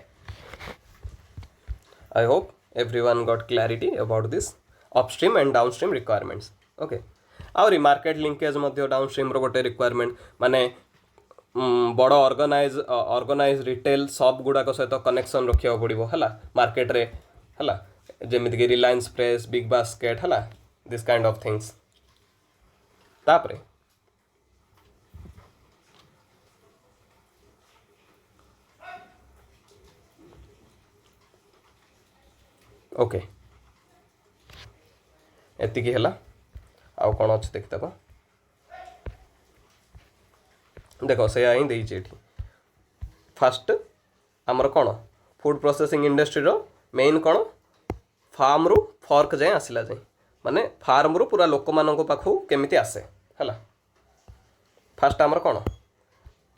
I hope everyone got clarity about this upstream and downstream requirements. Okay, आउरी मार्केट लिंकेज मध्य डाउनस्ट्रीम रो गोटे रिक्वायरमेंट माने बड़ ऑर्गेनाइज रिटेल शॉप गुड़ाक सहित कनेक्शन रखा पड़ो है मार्केट रे है जमीक रिलायंस फ्रेश बिग बास्केट है दिस काइंड ऑफ थिंग्स. तापरे ओके एतिकी है आउ कौन अच्छे देखिदेव देख से ही देती फास्ट आमर कौन फूड प्रोसेसिंग इंडस्ट्री रो मेन कौन फार्म रु फर्क जाए आसला जाए माने फार्म रु पूरा लोक मान पाखु केमिति आसे है. फास्ट आमर कौन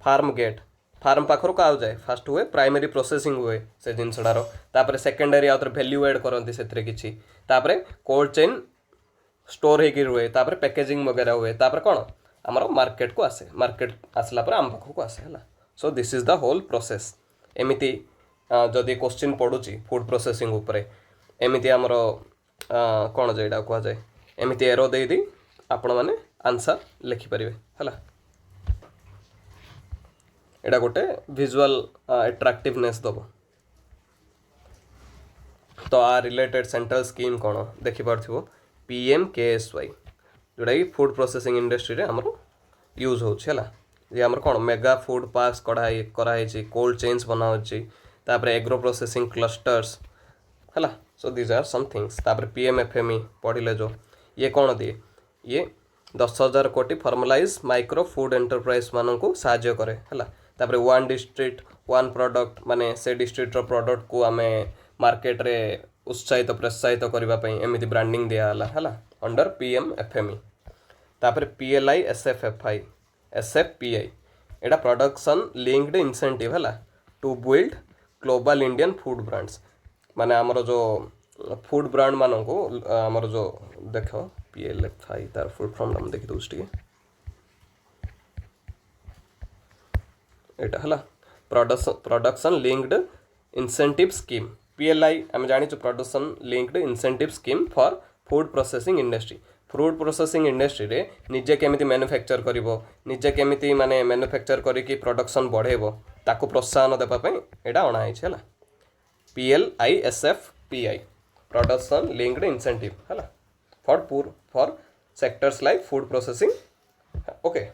फार्म गेट फार्म पाखर को आउ जाए फास्ट हुए प्राइमरी प्रोसेसिंग हुए से जिनसडार तापर सेकेंडरी आउे वैल्यू एड करती से किसी तापर कोल्ड चेन स्टोर होगी रुए तापर पैकेजिंग वगैरह हुए तापर कौन आमर मार्केट को आसे मार्केट आसला पर आम पाखक आसे है. So this is the whole process. एमती जदि क्वेश्चन पड़ुची फूड प्रोसेसिंग उपरे एमती आमर कौन जेटा कह जाए एमती एरो दे आपण मैंने आंसर लिखिपारे है. एटा गोटे विजुअल एट्राक्टिवनेस दब. तो आ रिलेटेड सेंट्रल स्कीम कौन देखिपार PMKSY जोटा कि फूड प्रोसेसिंग इंडस्ट्री रे हमर यूज होछि ये आमर कौन मेगा फूड पार्क्स कराई कोल्ड चेन्स बना तापर एग्रो प्रोसेसिंग क्लस्टर्स है. So these are some things. तापर PMFME पढ़िले जो ये कौन दिए ये 10,000 कोटी फॉर्मलाइज माइक्रो फूड एंटरप्राइज मान को साहाय्य करे है. तापर वन डिस्ट्रिक्ट वन प्रोडक्ट माने से डिस्ट्रिक्टर प्रोडक्ट को आमे मार्केट रे उत्साहित प्रोत्साहित करने एमती ब्रांडिंग दियाला है अंडर PMFME. तापर PLI SFFI SFPI एटा प्रोडक्शन लिंक्ड इंसेंटिव है to build global Indian food brands माने आमर जो फूड ब्रांड मान को आमर जो देख PLFI तार फुल फॉर्म नाम देखी दूस एटा है production linked incentive scheme PLI आम जानी production linked incentive scheme for food processing industry. Food processing industry रे निजे केमिति मैन्युफैक्चर करिवो निजे केमिति माने मैन्युफैक्चर करिकि प्रोडक्शन बढ़ेबो ताको प्रोत्साहन देबा पई एटा अणा है PLI SFPI production linked incentive है for sectors like food processing. Okay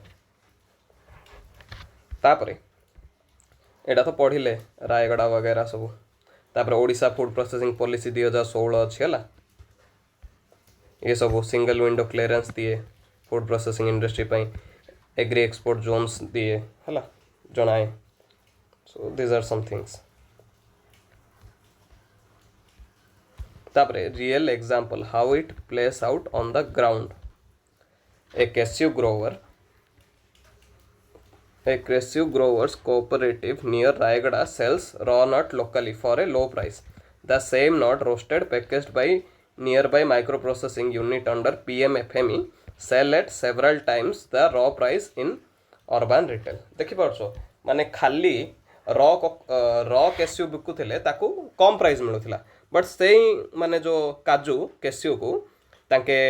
तापरे एटा तो पढ़िले रायगड़ा वगैरह सब. तापर ओडिशा फूड प्रोसेसिंग पॉलिसी 2016 अच्छी है ये सब सिंगल विंडो क्लियरेंस दिए फूड प्रोसेसिंग इंडस्ट्री पर एग्री एक्सपोर्ट जोन्स दिए है जनाए. So these are some things. तापरे real example how it plays out on the ground. A cashew growers cooperative near Rayagada sells raw nut locally for a low price. The same nut roasted packaged by nearby microprocessing unit under PMFME sell at several times the raw price in urban retail. देखि परछो माने खाली raw cashew बिकुथिले ताकू कम price मिलुथिला but सेही माने जो काजू cashew को ताके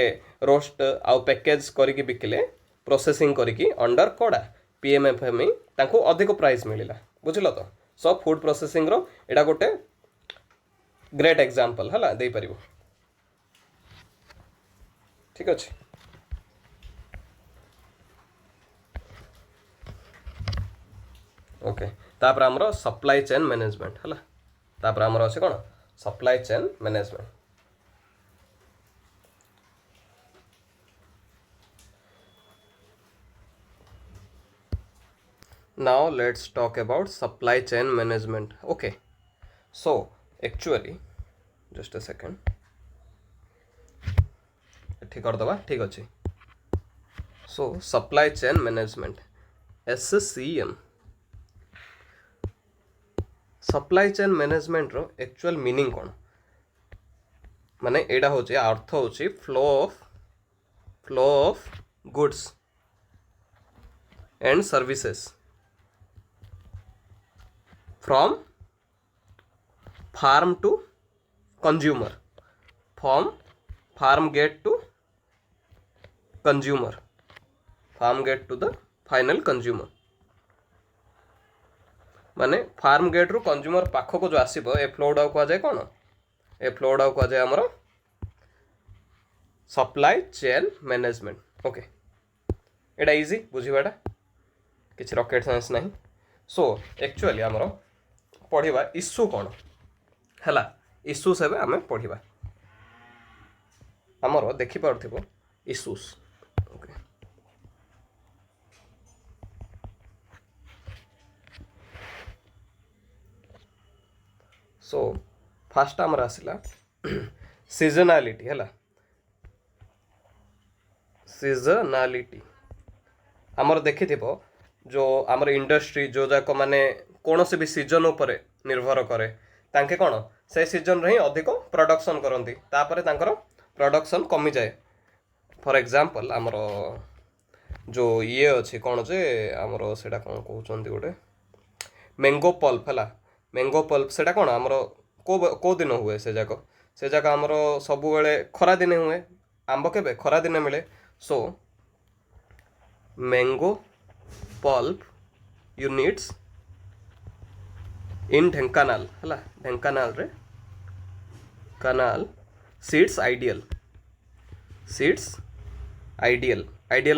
रोस्ट आउ पैकेज करिकि बिकिले प्रोसेसिंग करिकि अंडर कोडा PMFME तांको अधिक प्राइस मिलिला बुझिल तो. सो फूड प्रोसेसिंग रो एटा गोटे ग्रेट एग्जांपल हला दे परिबो. ठीक अछि. ओके तापर हमरो सप्लाई चेन मैनेजमेंट हला तापर हमरो अछि कोन supply chain management. Now let's talk about supply chain management. Okay, so actually just a second ठीक कर दबा ठीक अच्छे. So supply chain management SCM supply chain management रो एक्चुअल मीनिंग कौन माने एडा होची अर्थ होची flow of goods and services from farm to consumer from farm gate to consumer farm gate to the final consumer माने फार्म गेट रु consumer पाख को जो आसीबो ए फ्लोडा को जाय कोन ए फ्लोडा को जाय हमरो सप्लाई चेन मैनेजमेंट ओके एटा इजी बुझिबाटा किछि रॉकेट साइंस नहीं सो एक्चुअली हमरो पढ़िबा इश्यू कोन हला इश्यू सेबे हमें पढ़िबा हमरो देखि पारथिबो इश्यूज ओके सो फास्ट आमर आसला सीजनालिटी है सीजनालिटी आमर देखि जो आमर इंडस्ट्री जो जाक माने कौन से भी सीजन उपरे निर्भर करे तांके कौन से सीजन रे ही अधिक प्रोडक्शन करती तापरे तांकर प्रोडक्शन कमी जाए फॉर एग्जांपल आमर जो ये अच्छी कौन जे आमर सेटा कौन कहउचंदी गोटे मैंगो पल्प है मैंगो पल्प सेटा कौन आमर को दिन हुए से जाक आमर सब बेले खरा दिन हुए आंब के खरा दिन मिले सो mango pulp units in Dhenkanal है ढेंकानाल रे कानाल सीड्स आइडियल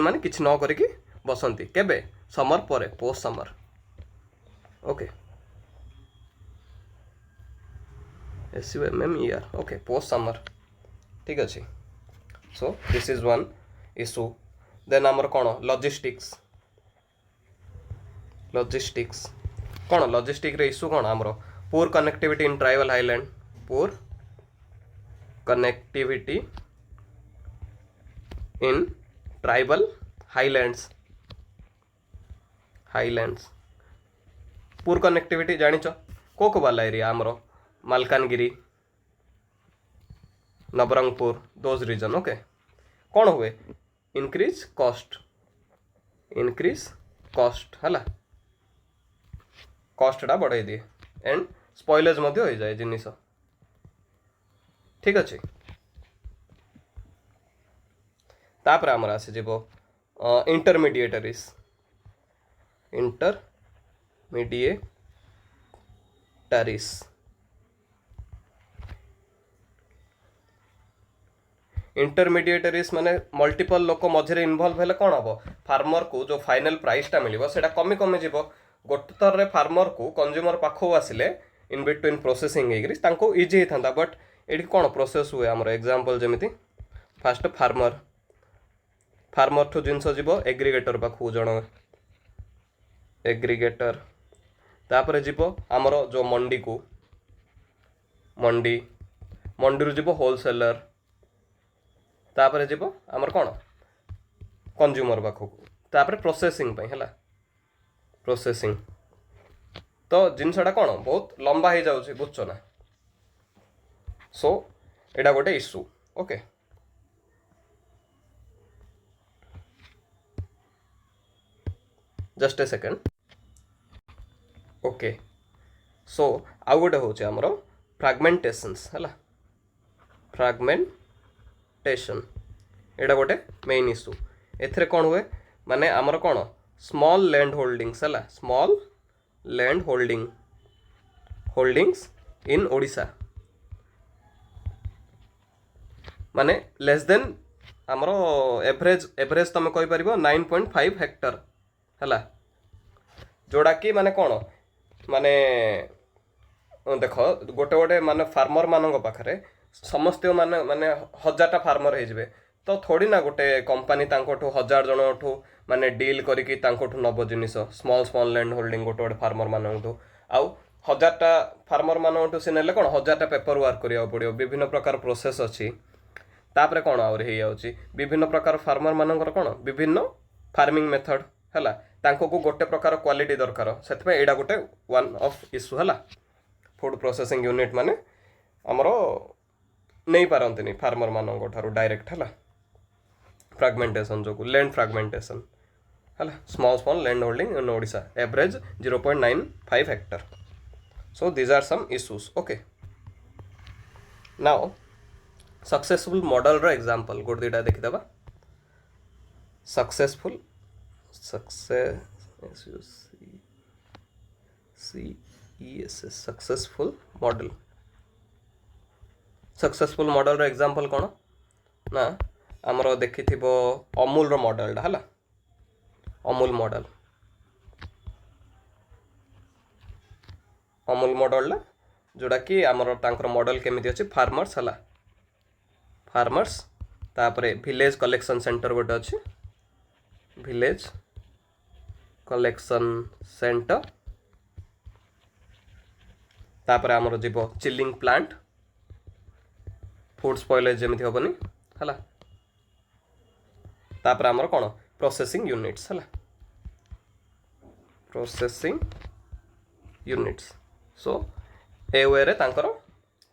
माने किछ न करिकी बसंती केबे समर परे post summer okay SUMM year okay post summer ठीक अच्छे so this is one issue then आमर कौन लॉजिस्टिक्स कौन लॉजिस्टिक रे इशू कौन आमर poor connectivity in tribal highland poor connectivity in tribal highlands poor connectivity जानिच को वाला एरिया आमर Malkangiri Nabarangpur those region okay कौन हुए इनक्रीज कॉस्ट है कॉस्टा बढ़ाई दिए एंड स्पॉइलेज मध्य हो जाए जिनिस ठीक अच्छे तापर आमर आसीज इंटरमीडिएटरीज इंटरमीडिएटरीज माने मल्टीपल लोक मझे इनवॉल्व हेले कौन हम फार्मर को जो फाइनल प्राइसटा मिले से कमी कमी जीव गोटे थर रे फार्मर को कंज्यूमर पाखु आसिले इन बिटवीन प्रोसेसिंग इजी होता बट ये कौन प्रोसेस हुए आमर एग्जांपल जमीती फास्ट फार्मर ठू जिनस जीव एग्रीगेटर पाखु जन एग्रीगेटर तापर जीव आमर जो मंडी को मंडी जीव होलसेलर तापर जीव आमर कौन कंज्यूमर पाखक तापर प्रोसेसिंग है प्रोसेसिंग तो जिनसटा कौन बहुत लंबा हो जाऊँ बुझ ना सो एटा गोटे issue okay just a second okay so आउ गोटे हूँ आमर फ्रागमेंटेशंस है फ्रागमेंटेशन एटा गोटे मेन इश्यू एथरे कौन हुए माने आमर कौन स्मॉल लैंड होल्डिंग्स है स्मॉल लैंड होल्डिंग्स इन ओडिशा माने लेस देन आमर एवरेज तुम कहि परिबो 9.5 हेक्टर है जोड़ा कि माने कौन माने देख गोटे गोटे माने फार्मर मान पाखे समस्त माने माने 1000टा फार्मर हो तो थोड़ी ना गोटे कंपनी 1000 जन माने डील करिकी नब जिनिस स्मॉल लैंड होल्डिंग गोटे गोटे फार्मर मानू आउ 1000टा फार्मर मानू से नेले कौन 1000टा पेपर वर्क करिया पड़ो विभिन्न प्रकार प्रोसेस अच्छी तापर कौन आउरी हो विभिन्न प्रकार फार्मर मानकर कौन विभिन्न फार्मिंग मेथड है को गोटे प्रकार क्वालिटी दरकार से यहाँ गोटे वन ऑफ इश्यू है फूड प्रोसेसिंग यूनिट माने आमर नहीं पारंतनी फार्मर मानक ठारू डायरेक्ट है फ्रागमेंटेशन जो लैंड फ्रागमेंटेशन है small land holding in Odisha average 0.95 hectare. So these are some issues. Okay. Now successful model रो एग्जांपल गोटे दुईटा देखिदेबा. Successful successful model. Successful model रो एग्जांपल कौन ना आमर देखिथिबो अमूल रो मॉडल है अमूल मॉडल. अमूल मॉडल जोड़ा कि आमर तांकर मॉडल केमिति अछि फार्मर्स है फार्मर्स तापरे विलेज कलेक्शन सेंटर गोटे अच्छी विलेज कलेक्शन सेंटर तापर आमर जीव चिलिंग प्लांट फूड स्पॉइलेज जमी हेनी है तापर आमर कौन प्रोसेसिंग यूनिट्स है प्रोसेसिंग यूनिट्स. सो ए वे रे तांकर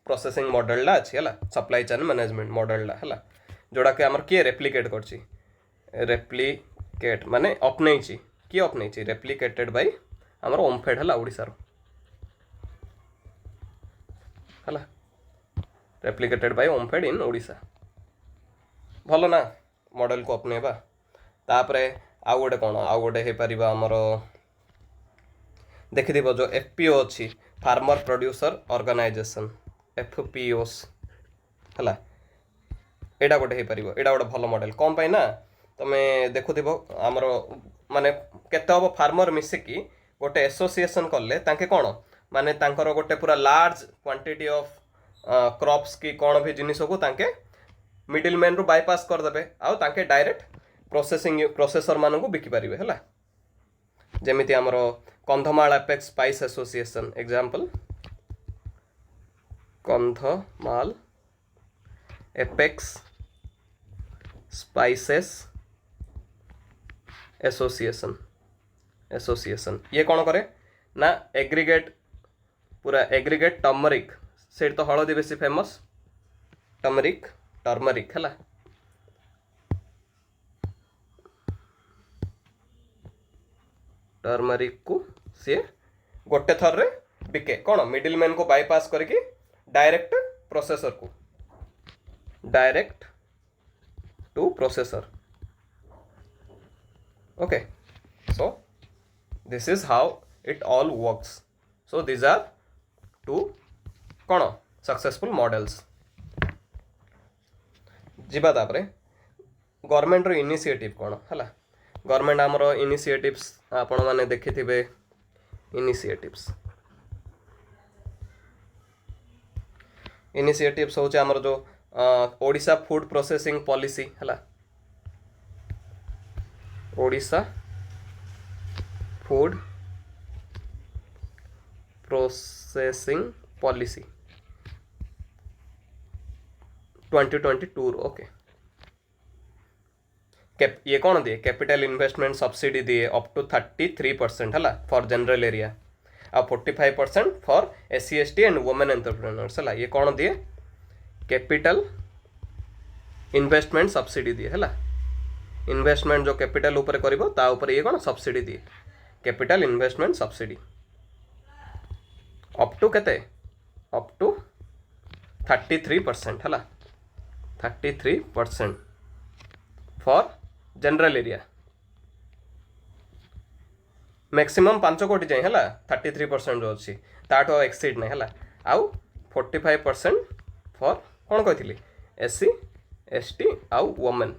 प्रोसेसिंग मॉडलटा अच्छी है सप्लाई चेन मैनेजमेंट मॉडलटा है जोड़ा कि आमर किए रेप्लिकेट करछि रेप्लिकेट माने अपनैछि किए अपनैछि रेप्लिकेटेड बाय आमर ओमफेड है ओडिसा रो है रेप्लिकेटेड बाय ओमफेड इन ओडिसा. भल ना मॉडल को अपनेबा. तापरे आउ गोटे कौन आउ गोटे हो पार आमर देखि जो एफपीओ अच्छी फार्मर प्रोड्यूसर ऑर्गेनाइजेशन एफपीओस है एटा गोटे हो पार एटा गोटे भल मॉडल कौन पाई ना तुम्हें देखुथिब आमर माने केते हम फार्मर मिसिकी गोटे एसोसिएशन कले तांके कौन माने तांकर गोटे पूरा लार्ज क्वांटिटी ऑफ क्रॉप्स की कौन भी जिनिस को तांके मिडिल मैन रु बायपास करदे आउ तांके डायरेक्ट प्रोसेसिंग प्रोसेसर मानू बिकी पारे है जमीती आमर Kandhamal apex spice association example Kandhamal apex spices association ये कौन करे ना एग्रीगेट पूरा एग्रीगेट टर्मरिक से तो हलदी बेसी फेमस टर्मरिक है टर्मरिक को सी गोटे थर रे बिके कौन मिडिल मैन को बाईपास करके डायरेक्ट प्रोसेसर को direct to processor. Okay so this is how it all works. So this are two कौन सक्सेसफुल मॉडल्स. जीवा तापरे गवर्नमेंट रो इनिशिएटिव कौन है गवर्नमेंट आमर इनिशिएटिव्स आपण माने देखिथिबे इनिशिएटिव्स होचे आमर जो ओडिशा फूड प्रोसेसिंग पॉलिसी है Odisha food processing policy 2022. Okay ये कौन दिए कैपिटल इन्वेस्टमेंट सब्सिडी दिए अप टू 33% है फॉर जनरल एरिया आ 45% for SC ST and women entrepreneurs है. ये कौन दिए कैपिटल इन्वेस्टमेंट सब्सिडी दिए है इन्वेस्टमेंट जो कैपिटल ऊपर करिवो ता ऊपर ये कौन सब्सिडी दिए capital investment subsidy up to केते अप टू 33% है 33% फॉर जनरल एरिया मैक्सिमम 5 कोटी जाए है 33% जो अच्छी ताठो एक्सीड नहीं है आउ 45% फॉर कौन कही SC ST आउ वुमेन.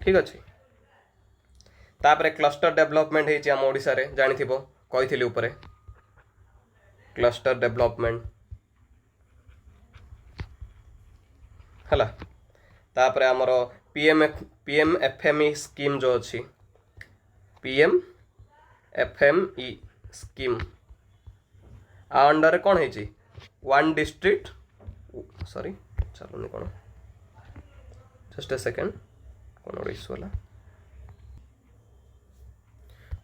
ठीक अच्छे तापरे क्लस्टर डेवलपमेंट होती आम ओडिशा रे जानी थी कही ऊपर क्लस्टर डेवलपमेंट है तापरे आमर PMFME स्कीम जो अच्छी PMFME स्कीम आ अंडर कौन है वन डिस्ट्रिक्ट सॉरी चलो कौन जस्ट ए सेकेंड कौन गोटे इश्यू है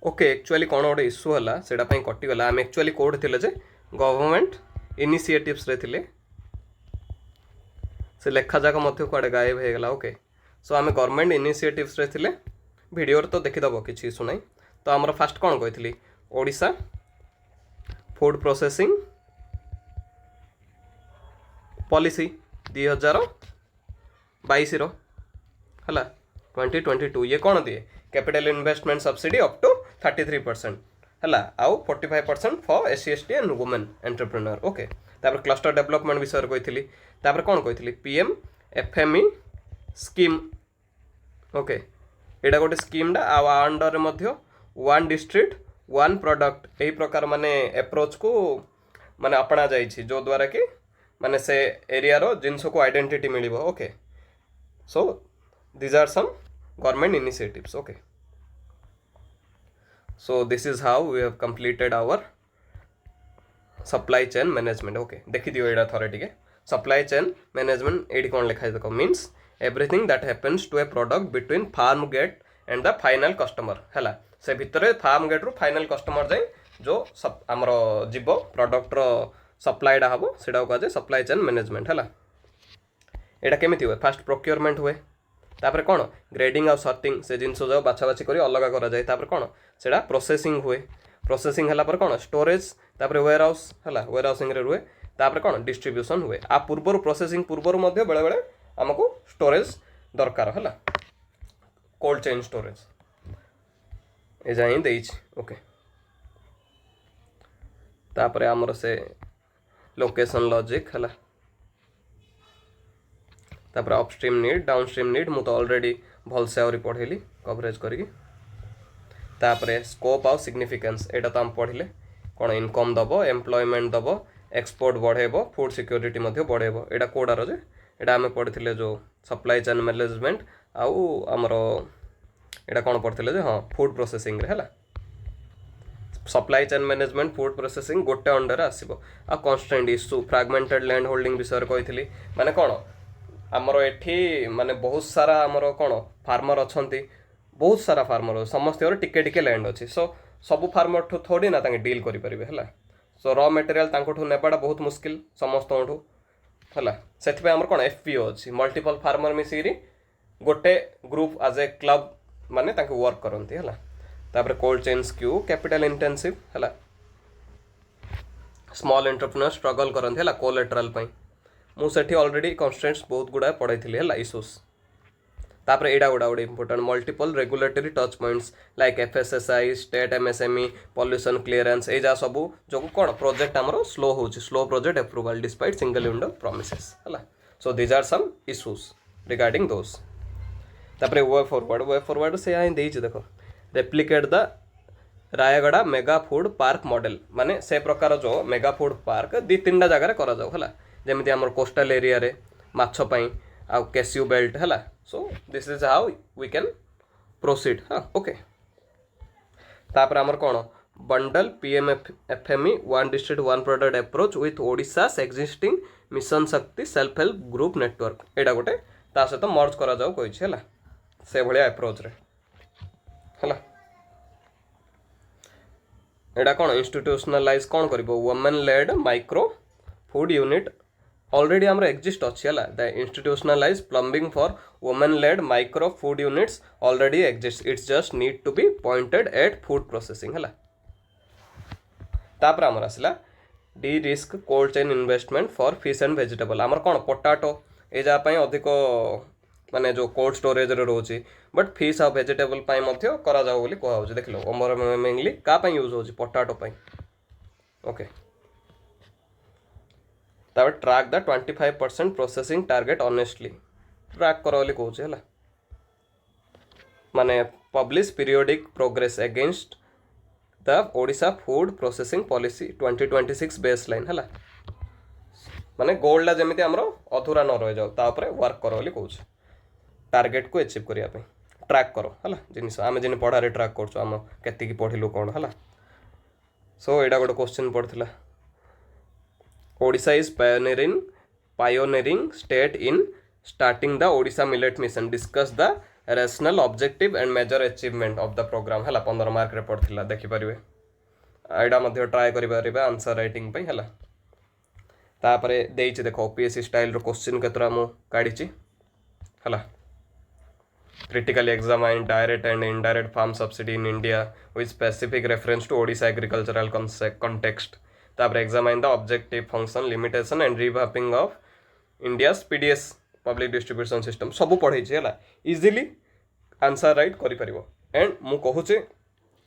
ओके एक्चुअली कौन गोटे इश्यू है से कटिगला आम एक्चुअली कौट थे जे गवर्नमेंट इनिशिएटिव्स रे थिले से लेखा जाक मध्य कुआडे गायब हो गला ओके सो आम गवर्नमेंट इनिशिएटिव्स रे थिले वीडियो तो देखिदब किसी इशू ना तो आमर फास्ट कौन कही ओडिशा फूड प्रोसेसिंग पॉलिसी 2022 रो हला 2022 ये कौन दिए capital investment subsidy up to 33% हला आउ 45% for SC/ST and women entrepreneur okay तापर क्लस्टर डेवलपमेंट विषय कही तापर कौन कही PM-FME स्कीम ओके एटा गोटे स्कीम डा अंडर मध्य वन डिस्ट्रिक्ट वन प्रोडक्ट यही प्रकार माने अप्रोच को माने अपना जाइछि जो द्वारा कि माने से एरिया रो जिनस को आइडेंटिटी मिलिबो okay so these are some government initiatives okay so this is how we have completed our supply chain management okay देखि दियो एडा थोरे टिके supply chain management एडी कोन लिखा देखो means everything that happens to a product between farm gate and the final customer हला से भितरे farm gate रो final customer जाय जो हमरो जीवो प्रोडक्ट रो सप्लाईडा हबो सेडा को जे supply chain management हला एडा केमिति हुए फर्स्ट प्रोक्योरमेंट हुए तापर कौन ग्रेडिंग आउ सॉर्टिंग से जिनस जो बाछा बाछी करी अलग करा जाए तापर कौन सेडा प्रोसेसिंग हुए प्रोसेसिंग हला पर कौन स्टोरेज तापर वेयर हाउस हला वेयर हाउसिंग रे रुए तापर कौन डिस्ट्रीब्यूशन हुए आ पूर्वर प्रोसेसिंग पूर्वर मध्य बेले बेले हमको स्टोरेज दरकार हला कोल्ड चेन स्टोरेज ए जाई देइछ ओके तापर हमर से लोकेशन लॉजिक हला तापर अपस्ट्रीम नीड डाउनस्ट्रीम नीड मु तो ऑलरेडी भल से आउरी पढ़ेली कवरेज करी तापर स्कोप आउ सिग्निफिकेंस एटा तो हम पढ़िले कौन इनकम दबो एम्प्लॉयमेंट दबो एक्सपोर्ट बढ़ेबो फूड सिक्योरिटी मध्य बढ़ेबो एटा कोडार जे एटा हमें पढ़िले जो सप्लाई चेन मैनेजमेंट आउ हमरो एटा कौन पढ़िले जे हां फूड प्रोसेसिंग रे हला supply chain management food processing गोटे अंडर आसीबो आ constant issue fragmented land holding विषय कहितली माने कौन आमर एठी माने बहुत सारा आमर कौन फार्मर अच्छी बहुत सारा फार्मर समस्त टिके टिके लैंड अच्छी सो सब फार्मर ठू थोड़ी ना डील करेंगे है सो र मटेरियल नेबाटा बहुत मुस्किल समस्त है से आम कौन FPO अच्छी मल्टीपल फार्मर मिसिकी गोटे ग्रुप एज ए क्लब माने वर्क करती है तापर cold chain Q capital intensive है स्मॉल एंटरप्रेन्योर स्ट्रगल करती है कोलेटरल मुझे ऑलरेडी कन्स्ट्रेंट्स बहुत गुड़ा पढ़ाई है इश्यूज तापर एडा गुड़ा गोटे important multiple regulatory touch points like FSSI state MSME pollution clearance ए जा सब जो कौन प्रोजेक्ट आमर स्लो हो slow project approval despite single window promises है so these are some issues regarding those तापर वे फॉरवर्ड से यहाँ देख देखो replicate the Rayagada mega food park model माने से प्रकार जो मेगा फूड पार्क दी तीन जगह करा जाऊ है जमी आम कोस्टल एरिया रे माछ पई आउ कैस्यू बेल्ट है so this is how we can proceed हाँ ओके तापर आमर कौन bundle PM-FME one district one product approach with Odisha's existing mission Shakti self help group network एटा गोटे ता सहित मर्ज करा जाऊ कहि है से भलिया अप्रोच रे है एटा कौन इंस्टीट्यूशनलाइज कौन करिवो women led micro food unit already आमर एक्जिस्ट अच्छी है the institutionalize plumbing for women led micro food units already exist it's just need to be pointed at food processing है तापर आमर आसला derisk cold chain investment for fish and vegetable आमर कौन potato ए जापाई अधिक माने जो कोल्ड स्टोरेज रे रोची बट फिश आ वेजिटेबल पाई मध्य करा जाऊ बोली कहौ देख लो अमर मेनली का पाई यूज होची पोटाटो पाई ओके तापर track the 25% processing target honestly track करो बोली कहूँ है माने publish periodic progress against the Odisha food processing policy 2026 baseline है माने गोल्डा जमी आमर अधूरा न रही जाऊ तापर वर्क करो बोली कहूँ टारगेट को अचीव करने ट्रैक करो है जिनिस आम जिन पढ़ारे ट्रैक करम के पढ़लु कौन है सो यहाँ गोटे क्वेश्चन पड़ता Odisha is pioneering state in starting the Odisha Millet Mission. Discuss the rational objective and major achievement of the program. है 15 मार्क रे पड़थिला देखि परिवे एटा मध्य ट्राए करिबा आंसर राइटिंग पे हला तापरे देइछि देखो ओपीएससी स्टाइल रो क्वेश्चन केतरा मु काढिछि हला critically examine direct and indirect farm subsidy in India with specific reference to Odisha agricultural context. तापर examine the objective function limitation and revamping of India's PDS public distribution system सब पढ़े है easily answer right करें and मु कहूचे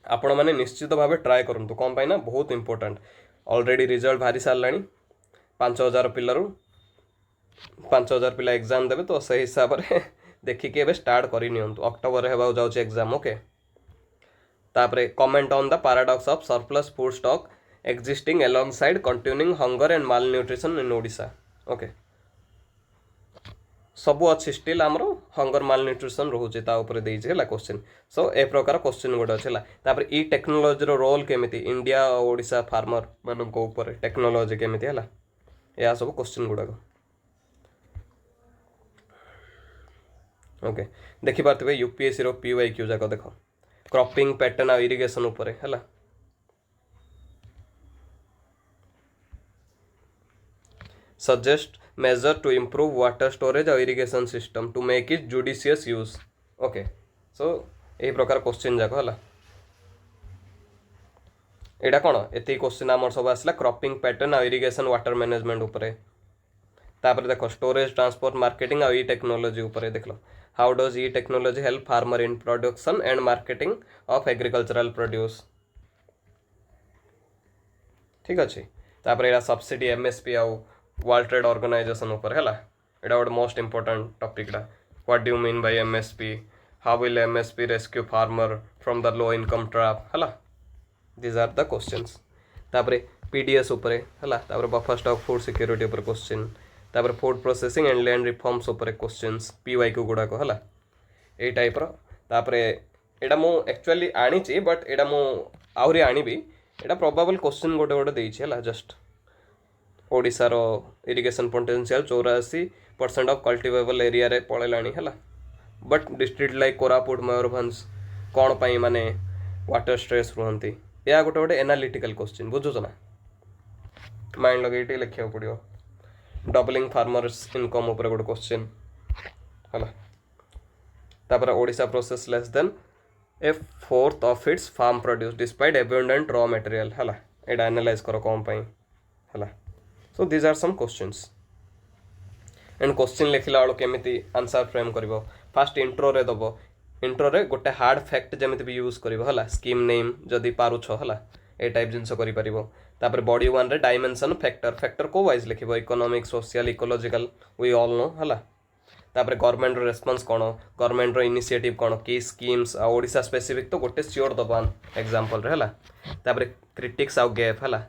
आपण मैंने निश्चित भाव ट्राए करूँ कौन पाई ना बहुत इंपोर्टेंट ऑलरेडी रिजल्ट बाहरी सारा 5000 पिलू 5000 पिला एग्जाम देवे तो सही हिसाब से देखिए एवं स्टार्ट करनी अक्टोबर होगा जाऊँ एग्जाम ओके तापरे comment on the paradox of surplus food stock existing alongside continuing hunger and malnutrition in Odisha okay सबू अच्छी स्टिल आमर हंगर माल न्यूट्रिशन रोचे क्वेश्चन सो ए प्रकार क्वेश्चन गोटे अच्छे तापर ई टेक्नोलोजी रोल केमी इंडिया ओडिशा फार्मर मान टेक्नोलोजी केमी है यह सब क्वेश्चन गुड़ाक ओके देखिपे यूपीएससी रो पीवाईक्यू जाक देख क्रॉपिंग पैटर्न आ इरिगेशन उपरे है suggest measure to improve water storage और irrigation system to make it judicious use okay so यही प्रकार क्वेश्चन जाक है यहाँ कौन ये क्वेश्चन आम सब आसला क्रॉपिंग पैटर्न आ इरिगेशन वाटर मैनेजमेंट उपरे तापर देख स्टोरेज ट्रांसपोर्ट मार्केटिंग आ ई टेक्नोलोजी उपरे देख लो how does e technology help farmer in production and marketing of agricultural produce ठीक अच्छे तापर यहाँ सब्सिडी एमएसपी आउ वर्ल्ड ट्रेड ऑर्गेनाइजेशन ऊपर है यहाँ गोटे most important topic what do mean by MSP how will MSP rescue farmer from the low income trap है दीज आर द क्वेश्चंस तापर पीडीएस उपरे है तापर बफर स्टॉक फूड सिक्योरिटी ऊपर क्वेश्चन तापर food processing and land reforms ऊपर questions PYQ गुड़ाक है यही टाइप तापर यहाँ मु एक्चुअली आनी बट यहाँ मु आहरी आनीबी यहाँ प्रोबेबल क्वेश्चन गोटे गोटे देइछि है जस्ट ओडिशार irrigation potential 84% of cultivable area रे पड़ेलानी है but district like Koraput Mayurbhanj कौन पाई माने वाटर स्ट्रेस रुहंती या गोटे गोटे एनालिटिकल क्वेश्चन बुझुछ ना माइंड लगे लिखा पड़ो डबलिंग फार्मर्स इनकम ऊपर गोटे क्वेश्चन है तापर Odisha process less than a fourth of its farm produce despite abundant raw material है यहाँ एनालाइज कर कौन पाई है so these are some questions and question लिखला बेलू केमी आंसर फ्रेम कर फास्ट इंट्रो रे दब इंट्रो रे गोटे हार्ड फैक्ट जमी भी यूज कर स्कीम नेम जदि पारुछ है ए टाइप जिनस कर बॉडी वन रे डायमेंशन फैक्टर फैक्टर को वाइज लिख economic social ecological we all know है तापर गवर्नमेंट रेस्पॉन्स कौन गवर्नमेंट इनिशिएटिव कौन कि स्कीम्स ओडिशा स्पेसिफिक तो गोटे सियोर दबान एग्जांपल रे है तापर क्रिटिक्स आउ गैप है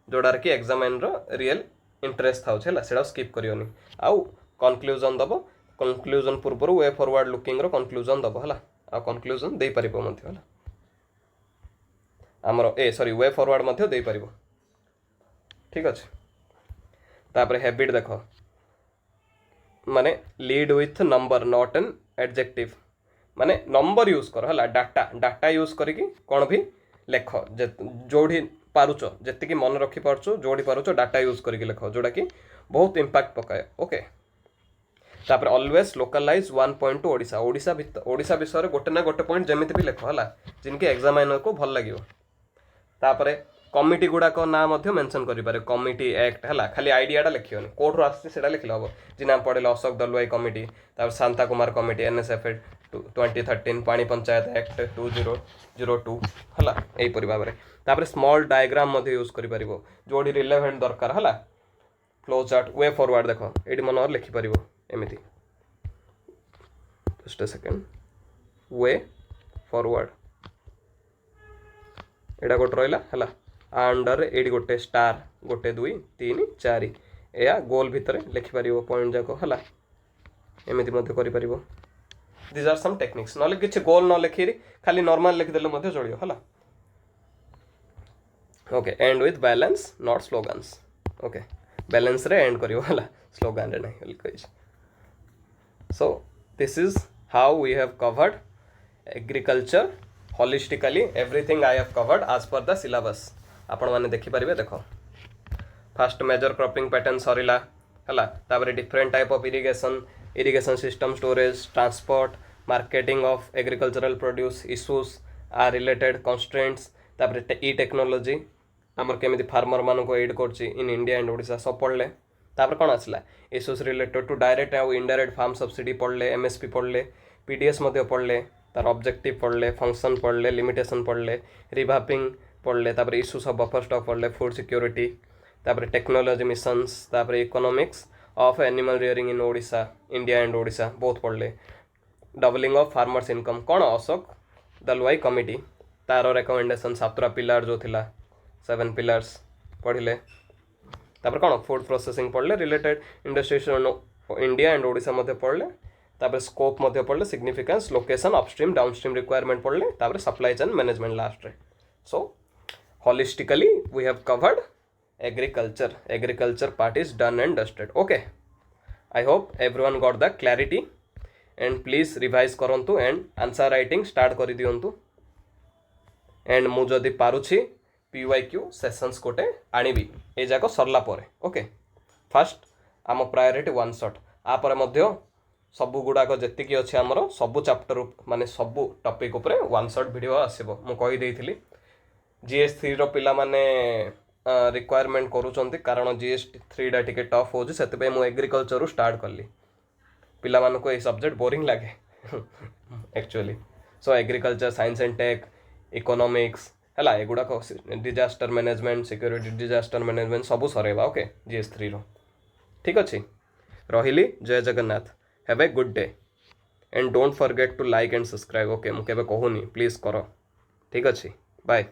जोड़ार कि एग्जामिन रियल इंटरेस्ट था से स्किप करनी आउ कनक्लूजन दब कनक्लूजन पूर्व वे फॉरवर्ड लुकिंग कनक्लूजन दब है आ कनक्लूजन दे पारिबो मध्य है आमर ए सॉरी वे फॉरवर्ड दे पारिबो ठीक अच्छे तापर हैबिट देख माने lead with number not an adjective माने नंबर यूज कर है डाटा डाटा यूज करके कौन भी लेख जोड़ी पारुच जी मन रखी पार्छ जोड़ी पारुच डाटा यूज करके लेख जोटा कि बहुत इंपैक्ट पकाए ओके तापर always localise one point two Odisha Odisha Odisha विषय में गोटे ना गोटे पॉइंट जमी भी लेख है जिनके एग्जामिनर को भल लगे तापर कमिटी गुड़ाक ना मेंशन करें कमिटी एक्ट है खाली आइडियाटा लिखियोनी कोर्टर आसा लिखले हम जिना पढ़े अशोक दलवाई कमिटी तापर शांता कुमार कमिटी एनएसएफ 2013 पानी पंचायत एक्ट 2002 है यहीपरी भाव में तापर स्मॉल डायग्राम यूज कर जोड़ी रिलेवेंट दरकार है फ्लो चार्ट वे फॉरवर्ड देख ये मन लिखिपर एमती जस्ट सेकेंड वे फॉरवर्ड यहाँ गोटे रहा है अंडर ये गोटे स्टार गोटे 2 3 4 या गोल भितर लिखिपर पॉइंट जाक है एमती कर दिज आर सम टेक्निक्स ना कि गोल न लिखी खाली नॉर्मल लिखिदेले चलिए है okay and with balance not slogans okay balance रे एंड करियो है स्लोगन रे नहीं कही so this is how we have covered agriculture holistically everything I have covered as per the syllabus आपण मैंने देखिपारे देख फास्ट मेजर क्रॉपिंग पैटर्न सरिला है तापर different type of irrigation system storage transport marketing of agricultural produce issues are related constraints तापर ई technology आमर केमी फार्मर मान को एड कर इन इंडिया एंड ओडिशा सब पढ़ले तापर कौन आसला इश्यूज रिलेटेड टू डायरेक्ट और इनडायरेक्ट फार्म सब्सिडी पढ़ले एमएसपी पढ़ले पीडीएस पढ़ले तार ऑब्जेक्टिव पढ़ले फंक्शन पढ़ले लिमिटेशन पढ़ले रिवापिंग पढ़ले तापर इश्यूज ऑफ बफर स्टॉक पढ़ले फूड सिक्योरिटी तापर टेक्नोलॉजी मिशंस तापर economics of animal rearing in Odisha India and Odisha बहुत पढ़ले डबलिंग ऑफ फार्मर्स इनकम कौन अशोक दलवाई कमिटी तार रेकमेंडेशन 7 पिलार जो थिला 7 पिलर्स पढ़ले तापर कौन फूड प्रोसेसिंग पढ़ले related industries India and Odisha मध्य पढ़ले तापर स्कोप मध्य पढ़ले significance location upstream downstream requirement पढ़ले तापर सप्लाई चेन मैनेजमेंट लास्ट रे सो holistically we have covered agriculture part is done and dusted. Okay, I hope everyone got the clarity and please revise करंतु and answer writing start करि दियंतु and मु जदि पारुछि PYQ sessions कोटे आनिबि ए जाको सरला परे. Okay fast आम priority one shot आपर मध्य सबु गुड़ाक जेतिकी अच्छे आमर सबु चैप्टर माने सबु टॉपिक उपरे वन शॉट वीडियो आसीबो मु कहि देइथिली GS3 रो पिला माने रिक्वायरमेंट करूचंती कारण GS3 डा टिके टफ होजी सेते मु एग्रीकल्चर स्टार्ट करली पिला मान को ए सब्जेक्ट बोरिंग लागे actually so agriculture science and tech economics है एगुड़ा disaster management security disaster management सबू सरेबा. ओके GS3 रो ठीक अच्छे रही Jai Jagannath have a good day and don't forget to like and subscribe. Okay मुझे कहूनी प्लीज कर ठीक अच्छे बाय.